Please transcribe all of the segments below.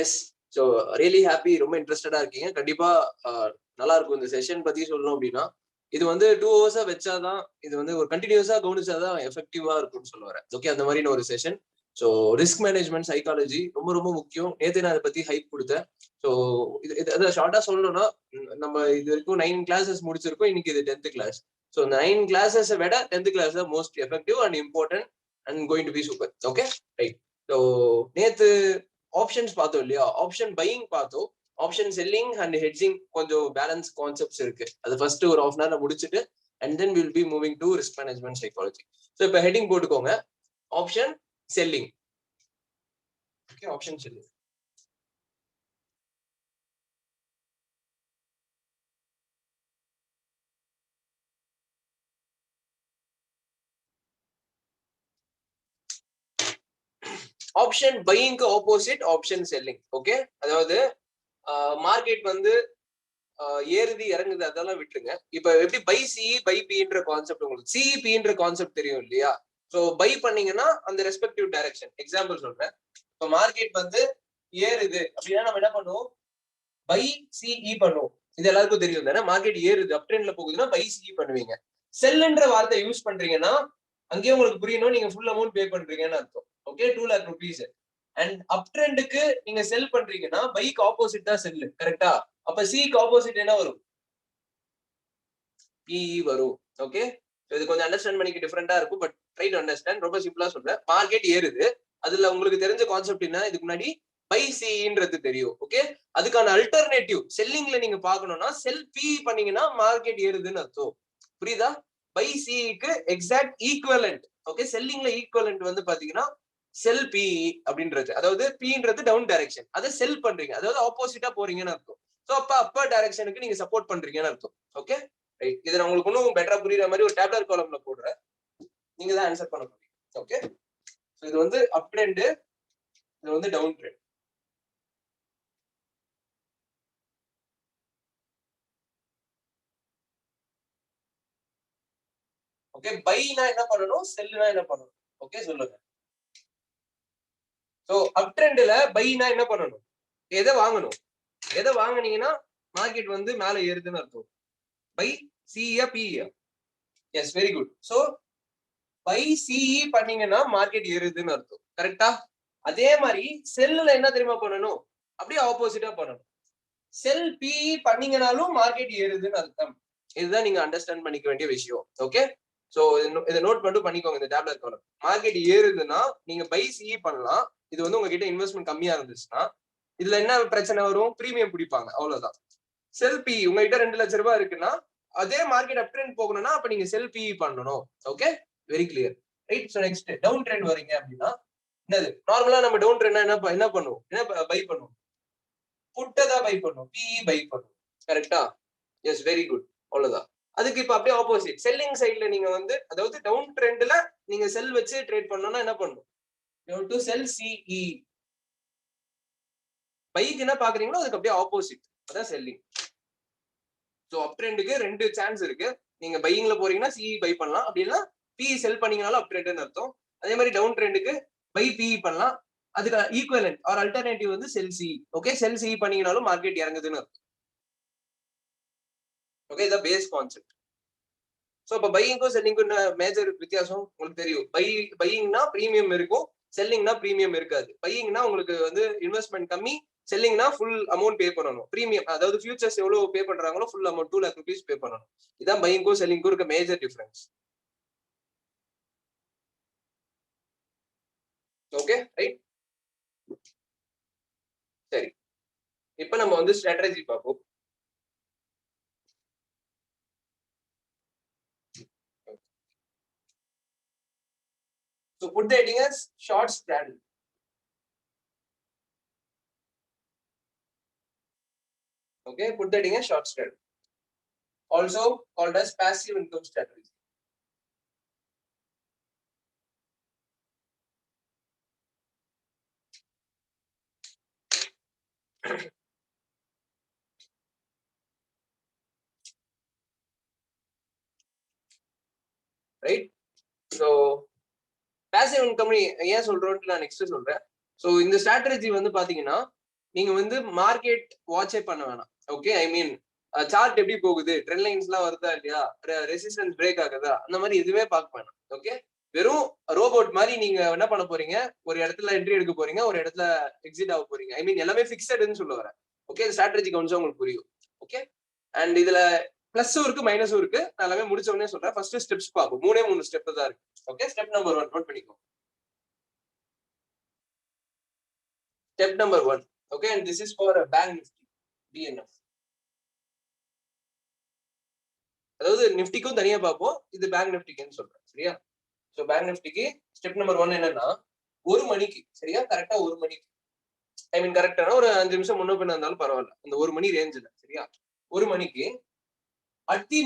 S. So really happy, ரொம்ப இன்ட்ரெஸ்டடா இருக்கீங்க. கண்டிப்பா நல்லா இருக்கும். இந்த செஷன் பத்தி சொல்லணும் அப்படின்னா, இது வந்து 2 ஹவர்ஸா வச்சாதான், இது வந்து ஒரு கண்டினியூஸா கவனிச்சாதான் எஃபெக்டிவா இருக்கும்னு சொல்ல வரேன். ஓகே, அந்த மாதிரி ஒரு session. So risk management psychology ரொம்ப ரொம்ப முக்கியம். நேத்து நான் அதை பத்தி ஹைப் கொடுத்தேன். ஸோ இது ஷார்ட்டா சொல்லணும்னா, நம்ம இது வரைக்கும் 9 கிளாஸஸ் முடிச்சிருக்கோம். இன்னைக்கு இது 10th கிளாஸ். ஸோ இந்த 9 கிளாஸஸ் விட 10th கிளாஸ் தான் most effective and important and going to be super. Okay right. So நேத்து ஆப்ஷன்ஸ் பார்த்தோம் இல்லையா? ஆப்ஷன் பையிங் பார்த்தோம். ஆப்ஷன் செல்லிங் அண்ட் ஹெட்ஜிங் கொஞ்சம் பேலன்ஸ் கான்செப்ட்ஸ் இருக்கு. அது ஃபர்ஸ்ட் ஒரு ஹாஃப் அன் ஹவர் முடிச்சுட்டு and then will be moving to risk management psychology. So இப்போ ஹெட்டிங் போட்டுக்கோங்க, option selling. Okay, option selling. Option பையிங்க்கு ஆப்போசிட் ஆப்ஷன் செல்லிங். ஓகே, அதாவது market வந்து ஏறுது இறங்குது அதெல்லாம் விட்டுருங்க. இப்ப எப்படி பை சிஇ பை பின்ற கான்செப்ட், உங்களுக்கு சிஇபின்ற கான்செப்ட் தெரியும் இல்லையா? சோ பை பண்ணீங்கன்னா அந்த ரெஸ்பெக்டிவ் டைரக்ஷன். எக்ஸாம்பிள் சொல்றேன். இப்ப மார்க்கெட் வந்து ஏறுது அப்படின்னா நம்ம என்ன பண்ணுவோம்? பை சிஇ பண்ணுவோம். இது எல்லாருக்கும் தெரியும் தானே? மார்க்கெட் ஏறுது அப் ட்ரெண்ட்ல போகுதுன்னா பை சிஇ பண்ணுவீங்க. செல்லுன்ற வார்த்தை யூஸ் பண்றீங்கன்னா அங்கேயே உங்களுக்கு புரியணும், நீங்க ஃபுல் அமௌண்ட் பே பண்றீங்கன்னு அர்த்தம். Okay, 2 lakh rupees. And up ட்ரெண்டுக்கு நீங்க செல் பண்றீங்கன்னா பைக்கு ஆப்போசிட் தான் செல்லு, கரெக்டா? அப்ப சிக்கு ஆப்போசிட் என்ன வரும்? பிஇ வரும். ஓகே, இது கொஞ்சம் அண்டர்ஸ்டாண்ட் பண்ணிக்க டிஃபரெண்டா இருக்கும், பட் ட்ரை டு அண்டர்ஸ்டாண்ட். ரொம்ப சிம்பிளா சொல்றேன். மார்க்கெட் ஏறுது, அதுல உங்களுக்கு தெரிஞ்ச கான்செப்ட் என்ன? இதுக்கு முன்னாடி பை சின்றது தெரியும். ஓகே, அதுக்கான அல்டர்னேட்டிவ் செல்லிங்ல நீங்க பாக்கணும்னா செல் பி பண்ணீங்கன்னா மார்க்கெட் ஏறுதுன்னு அர்த்தம். புரியுதா? பை சிக்கு எக்ஸாக்ட் ஈக்குவலண்ட். ஓகே, செல்லிங்ல ஈக்குவலண்ட் வந்து பாத்தீங்கன்னா செல் பி அப்படின்றது, அதாவது பின்றது டவுன் டைரக்ஷன், அதை செல் பண்றீங்க, அதாவது ஆப்போசிட்டா போறீங்கன்னு அர்த்தம். சோ அப்ப அப்பர் டைரக்ஷனுக்கு நீங்க சப்போர்ட் பண்றீங்கன்னு அர்த்தம். Okay right. இது நான் உங்களுக்கு இன்னும் பெட்டரா புரியுற மாதிரி ஒரு டேப்லர் காலம்ல போடுறேன், நீங்க தான் ஆன்சர் பண்ண முடியும். ஓகே, இது வந்து அப் ட்ரெண்ட், இது வந்து டவுன் ட்ரெண்ட். ஓகே, பைனா என்ன பண்ணணும், செல்லுனா என்ன பண்ணணும்? ஓகே சொல்லுங்க. சோ அப் ட்ரெண்ட்ல பைனா என்ன பண்ணணும்? எதை வாங்கணும்? எதை வாங்குனீங்கன்னா மார்க்கெட் வந்து மேல ஏறுதுன்னு அர்த்தம். பை சியா பியா? Yes, very good. So buy CE பண்ணீங்கன்னா மார்க்கெட் ஏறுதுன்னு அர்த்தம், கரெக்டா? அதே மாதிரி செல்லுல என்ன தெரியுமா பண்ணணும்? அப்படியே ஆப்போசிட்டா பண்ணணும். செல் பிஇ பண்ணீங்கனாலும் மார்க்கெட் ஏறுதுன்னு அர்த்தம். இதுதான் நீங்க அண்டர்ஸ்டாண்ட் பண்ணிக்க வேண்டிய விஷயம். ஓகே, சோ இதை நோட் பண்ணி பண்ணிக்கோங்க. இந்த டேப்லெட் காலம் மார்க்கெட் ஏறுதுன்னா நீங்க பை சிஇ பண்ணலாம். இது வந்து உங்ககிட்ட இன்வெஸ்ட்மெண்ட் கம்மியா இருந்துச்சுன்னா இதுல என்ன பிரச்சனை வரும்? பிரீமியம் பிடிப்பாங்க, அவ்வளவுதான். செல் பி உங்ககிட்ட 2 லட்சம் ரூபாய் இருக்குன்னா அதே மார்க்கெட் அப் ட்ரெண்ட் போகணும்னா அப்ப நீங்க செல் பி பண்ணணும். Okay, very clear. Right. So next down trend வரீங்க அப்படின்னா என்னது? நார்மலா நம்ம டவுன் ட்ரெண்ட் என்ன பண்ணுவோம்? என்ன பை பண்ணுவோம்? புட்டை தான் பை பண்ணுவோம், பிஇ பை பண்ணுவோம், கரெக்டா? Yes, very good. அவ்வளவுதான். அதுக்கு இப்ப அப்படியே ஆப்போசிட் செல்லிங் சைட்ல நீங்க வந்து, அதாவது டவுன் ட்ரெண்ட்ல நீங்க செல் வச்சு ட்ரேட் பண்ணணும்னா என்ன பண்ணணும்? You have to sell CE. Bike என்ன பாக்குறீங்களோ அதுக்கு அப்படியே ஆப்போசிட், அதான் செல்லிங். சோ அப் ட்ரெண்டுக்கு 2 சான்ஸ் இருக்கு. நீங்க பையிங்ல போறீங்கன்னா சிஇ பை பண்ணலாம், அப்படின்னா பிஇ செல் பண்ணீங்கனாலும் அப் ட்ரெண்ட்னு அர்த்தம். அதே மாதிரி டவுன் ட்ரெண்டுக்கு பை பிஇ பண்ணலாம், அதுக்கு ஈக்குவலன்ட் ஆர் அல்டர்னேட்டிவ் வந்து செல் சி. ஓகே, செல் சி பண்ணீங்கனாலும் மார்க்கெட் இறங்குதுன்னு அர்த்தம். ஓகே, இதான் பேஸ் கான்செப்ட். சோ இப்ப பையிங்கும் செல்லிங்கும் மேஜர் வித்தியாசம் உங்களுக்கு தெரியும். பையிங்னா பிரீமியம் இருக்கும், செல்லிங்னா பிரீமியம் இருக்காது. பையிங்னா உங்களுக்கு வந்து இன்வெஸ்ட்மெண்ட் கம்மி, செல்லிங்னா ஃபுல் அமௌண்ட் பே பண்ணணும். பிரீமியம் அதாவது ஃபியூச்சர்ஸ் எவ்வளவு பே பண்றாங்களோ ஃபுல் அமௌண்ட் 2 lakh rupees பே பண்ணணும். இதான் பையிங்கும் செல்லிங்கும் இருக்க மேஜர் டிஃபரன்ஸ். Okay right. சரி, இப்ப நம்ம வந்து ஸ்ட்ராட்டஜி பார்ப்போம். So put the heading as short strategy. Okay, put the heading as short strategy. Also called as passive income strategy. Right. So passive income ஏன் சொல்றோம்னு நான் நெக்ஸ்ட் சொல்றேன். சோ இந்த strategy வந்து பாத்தீங்கன்னா நீங்க வந்து மார்க்கெட் வாட்சே பண்ண வேணாம். ஓகே, ஐ மீன் சார்ட் எப்படி போகுது, ட்ரெண்ட் லைன்ஸ் எல்லாம் வருதா இல்லையா, ரெசிஸ்டன்ஸ் பிரேக் ஆகுதா, அந்த மாதிரி எதுவுமே பார்க்க வேணாம். ஓகே, வெறும் ரோபோட் மாதிரி நீங்க என்ன பண்ண போறீங்க, ஒரு இடத்துல என்ட்ரி எடுக்க போறீங்க, ஒரு இடத்துல எக்ஸிட் ஆக போறீங்க. ஐ மீன் எல்லாமே ஃபிக்ஸட்னு சொல்ல வரேன். ஓகே, ஸ்ட்ராட்டஜி கவனிச்சா உங்களுக்கு புரியும். ஓகே, அண்ட் இதுல பிளஸும் இருக்கு மைனஸும் இருக்கு. நான் எல்லாமே முடிச்ச உடனே சொல்றேன். ஃபர்ஸ்ட் ஸ்டெப்ஸ் பார்ப்போம். 3 ஸ்டெப் தான் இருக்கு. ஓகே, ஸ்டெப் நம்பர் 1 நோட் பண்ணிக்கோ. Step number 1. Okay, and this is for bank Nifty BNF. அதாவது நிஃப்டிக்கும் தனியா பார்ப்போம், இது பேங்க் நிஃப்டிக்குன்னு சொல்றேன். சரியா? ஸோ பேங்க் நிஃப்டிக்கு ஸ்டெப் நம்பர் 1 என்னன்னா, 1 மணிக்கு, சரியா, கரெக்டா 1 மணிக்கு, ஐ மீன் கரெக்டான ஒரு 5 நிமிஷம் முன்ன பின்ன இருந்தாலும் பரவாயில்ல, அந்த 1 மணி ரேஞ்சில், சரியா, 1 மணிக்கு அத்தி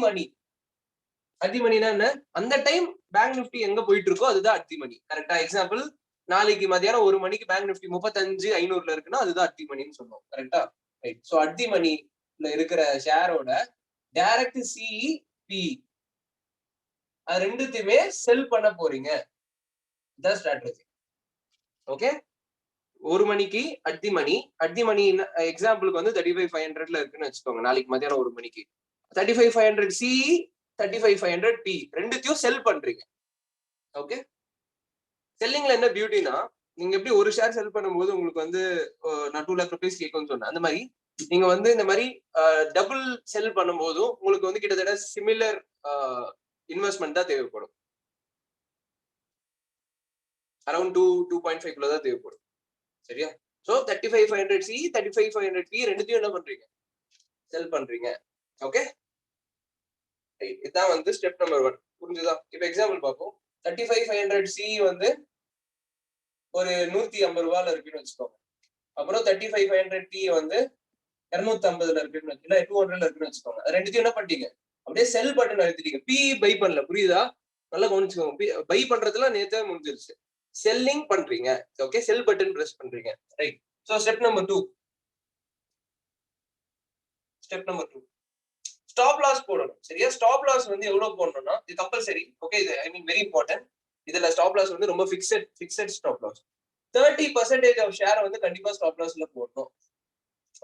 மணினா என்ன, அந்த டைம் பேங்க் நிஃப்டி எங்க போயிட்டு இருக்கோ அதுதான் அத்தி மணி. கரெக்டா? எக்ஸாம்பிள், நாளைக்கு மதியானம் 1 மணிக்கு பேங்க் நிஃப்டி 35,500 இருக்குன்னா அதுதான் அத்தி மணின்னு சொல்லுவோம். கரெக்டா? ரைட். ஸோ அத்தி மணில இருக்கிற ஷேரோட டைரக்ட் சிஇ பி அது ரெண்டுத்தையுமே செல் பண்ண போறீங்க. இதான் ஸ்ட்ராட்டஜி. ஓகே, 1 மணிக்கு அட் தி மணி எக்ஸாம்பிளுக்கு வந்து 35,500 இருக்குன்னு வச்சுக்கோங்க. நாளைக்கு மதியானம் 1 மணிக்கு 35,500 சிஇ 35,500 பி ரெண்டுத்தையும் செல் பண்றீங்க. ஓகே, செல்லிங்ல என்ன பியூட்டினா, நீங்க எப்படி ஒரு ஷேர் செல் பண்ணும்போது உங்களுக்கு வந்து நான் 2 lakh rupees கேட்கும்னு சொன்னேன், அந்த மாதிரி நீங்க வந்து இந்த மாதிரி டபுள் செல் பண்ணும்போதும் உங்களுக்கு வந்து கிட்டத்தட்ட சிமிலர் இன்வெஸ்ட்மெண்ட் தான் தேவைப்படும். அரௌண்ட் 2.5 குள்ள தான் தேவைப்படும். சரியா? சோ 35,500 சி 35,500 பி ரெண்டுத்தையும் என்ன பண்றீங்க, செல் பண்றீங்க. ஓகே, இதுதான் வந்து ஸ்டெப் நம்பர் 1. புரிஞ்சுதா? இப்ப எக்ஸாம்பிள் பார்ப்போம். 35,500 சி வந்து ஒரு 150 ரூபாயில இருக்குன்னு வச்சுக்கோங்க. அப்புறம் 35,500 டி வந்து 250ல இருக்குன்னு, இல்ல 200ல இருக்குன்னு வச்சுக்கோங்க. அது ரெண்டுத்தையும் என்ன பண்ணிட்டீங்க, அப்படியே செல் பட்டன் அழுத்திட்டீங்க. பி பை பண்ணல. புரியுதா? நல்லா கவனிச்சுக்கோங்க. பை பண்றதுல நேத்தே முடிஞ்சிருச்சு. செல்லிங் பண்றீங்க. ஓகே, செல் பட்டன் பிரஸ் பண்றீங்க. Right. So step number 2. Step number 2, stop loss போடணும். சரியா? ஸ்டாப் லாஸ் வந்து எவ்வளவு போடணும்னா, இது கம்பல்சரி. ஓகே, இது ஐ மீன் வெரி இம்பார்ட்டன்ட். இதுல ஸ்டாப் லாஸ் வந்து ரொம்ப fixed stop loss. 30% of share வந்து கண்டிப்பா ஸ்டாப் லாஸ்ல போடணும்.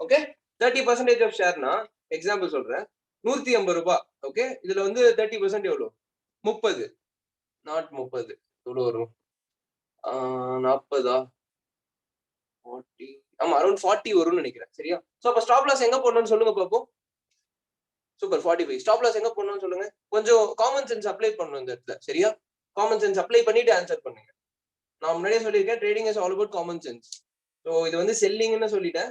ஓகே, 30% ஆஃப் ஷேர்னா எக்ஸாம்பிள் சொல்றேன், 150 ரூபாய். ஓகே, இதுல வந்து 30% எவ்வளவு, 30, நாட் 30, எவ்வளவு வரும், 40, 40, ஆமா அரௌண்ட் 40 வரும்னு நினைக்கிறேன். சரியா? சோ அப்ப ஸ்டாப் லாஸ் எங்க போடணும்னு சொல்லுங்க பாப்போம். சூப்பர், 45. ஸ்டாப் லாஸ் எங்க போடணும்னு சொல்லுங்க. கொஞ்சம் காமன் சென்ஸ் அப்ளை பண்ணணும் இந்த இடத்துல. சரியா? காமன் சென்ஸ் அப்ளை பண்ணிட்டு ஆன்சர் பண்ணுங்க. நான் முன்னாடியே சொல்லியிருக்கேன், trading is all about common sense. So இது வந்து செல்லிங்னு சொல்லிட்டேன்.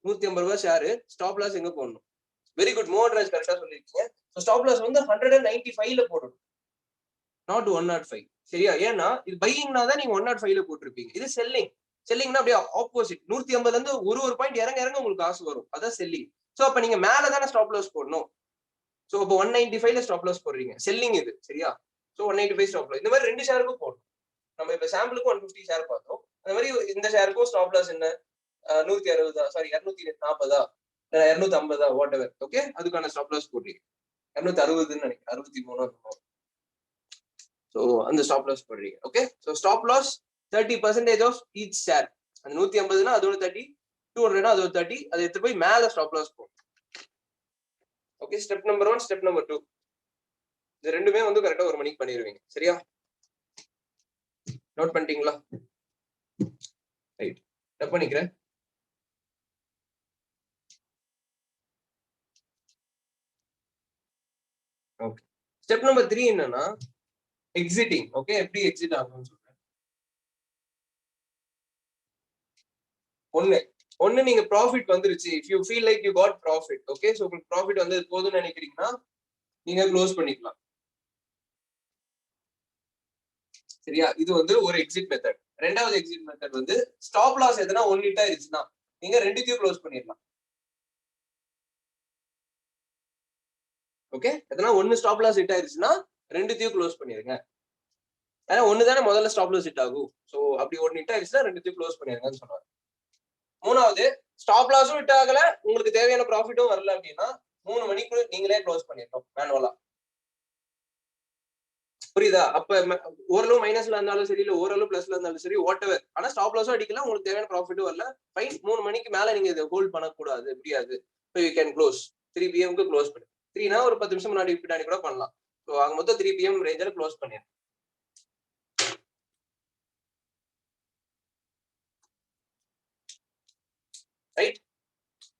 150 ரூபாய் ஷேர், ஸ்டாப் லாஸ் எங்க போடணும். வெரி குட், மோகன்ராஜ் கரெக்டா சொல்லிருக்கீங்க. சோ ஸ்டாப் லாஸ் வந்து 195ல போடணும், நாட் 105. சரியா? ஏன்னா இது பையிங்னா தான் நீங்க 105ல போட்டிருப்பீங்க. இது செல்லிங்னா அப்படியே ஆப்போசிட். 150ல இருந்து ஒரு பாயிண்ட் இறங்க உங்களுக்கு காசு வரும், அதான் செல்லிங். சோ அப்ப நீங்க மேல தானே ஸ்டாப் லாஸ் போடணும். சோ அப்ப 195ல ஸ்டாப் லாஸ் போடுறீங்க, செல்லிங் இது. சரியா? So 195 stop loss. இந்த மாதிரி 2 ஷேருக்கும் போடணும். நம்ம இப்ப சாம்பிளுக்கு 150 ஷேர் பார்த்தோம். அந்த மாதிரி இந்த ஷேருக்கும் ஸ்டாப் லாஸ் என்ன, 160, சாரி 240, 250, வாட் எவர். ஓகே, அதுக்கான ஸ்டாப் லாஸ் போடுறீங்க. 260ன்னு நினைக்கிறேன், 63. சோ அந்த ஸ்டாப் லாஸ் போடுறீங்க. Okay, so stop loss 30% of each share. அந்த 150னா அதோட 30, 200னா அதோட 30, அதை எடுத்து போய் மேல ஸ்டாப் லாஸ் போடும். Okay, step number 1, step number 2 இது ரெண்டுமே வந்து கரெக்டா 1 மணிக்கு பண்ணிடுவீங்க. சரியா? நோட் பண்ணிட்டீங்களா? ரைட், டப் பண்ணிக்கிறேன். ஓகே, ஸ்டெப் நம்பர் 3 என்னன்னா எக்ஸிட்டிங். ஓகே, எப்படி எக்ஸிட் ஆகும்னு சொல்றேன். ஒன்னு நீங்க ப்ராஃபிட் வந்துருச்சு, if you feel like you got profit. Okay, so உங்களுக்கு ப்ராஃபிட் வந்து போதும்னு நினைக்கிறீங்கன்னா நீங்க க்ளோஸ் பண்ணிக்கலாம். சரியா? இது வந்து ஒரு எக்ஸிட் மெத்தட். ரெண்டாவது எக்ஸிட் மெத்தட் வந்து ஸ்டாப் லாஸ் எதனா ஒன்னிட்டா இருந்துச்சுன்னா நீங்க ரெண்டுத்தையும் க்ளோஸ் பண்ணிடலாம். ஓகே, எதனா ஒன்னு ஸ்டாப் லாஸ் ஹிட் ஆயிருச்சுன்னா ரெண்டுத்தையும் க்ளோஸ் பண்ணிருங்க. ஏன்னா ஒண்ணுதானே முதல்ல ஸ்டாப் லாஸ் ஹிட் ஆகும். சோ அப்படி ஒன்னு ஹிட் ஆயிருச்சுன்னா ரெண்டுத்தையும் க்ளோஸ் பண்ணிருங்கன்னு சொன்னாங்க. மூணாவது, ஸ்டாப் லாஸும் ஹிட் ஆகல, உங்களுக்கு தேவையான ப்ராஃபிட்டும் வரல அப்படின்னா 3 மணிக்கு நீங்களே க்ளோஸ் பண்ணிடணும் மேனுவலா. புரியுதா? அப்ப ஓரளவு மைனஸ்ல இருந்தாலும் சரி, இல்ல ஓரளவு பிளஸ்ல இருந்தாலும் சரி, வாட் எவர். ஆனா ஸ்டாப் லாஸும் அடிக்கலாம், உங்களுக்கு தேவையான ப்ராஃபிட்டும் வரல. ஃபைன். 3 மணிக்கு மேல நீங்க இதை ஹோல்ட் பண்ணக்கூடாது, முடியாது. So you can close. 3 PM close பண்ணு. 3னா ஒரு 10 நிமிஷம் முன்னாடி பின்னாடி கூட பண்ணலாம். ஸோ ஆக மொத்தம் 3 PM ரேஞ்சில் க்ளோஸ் பண்ணிடு. ரைட்?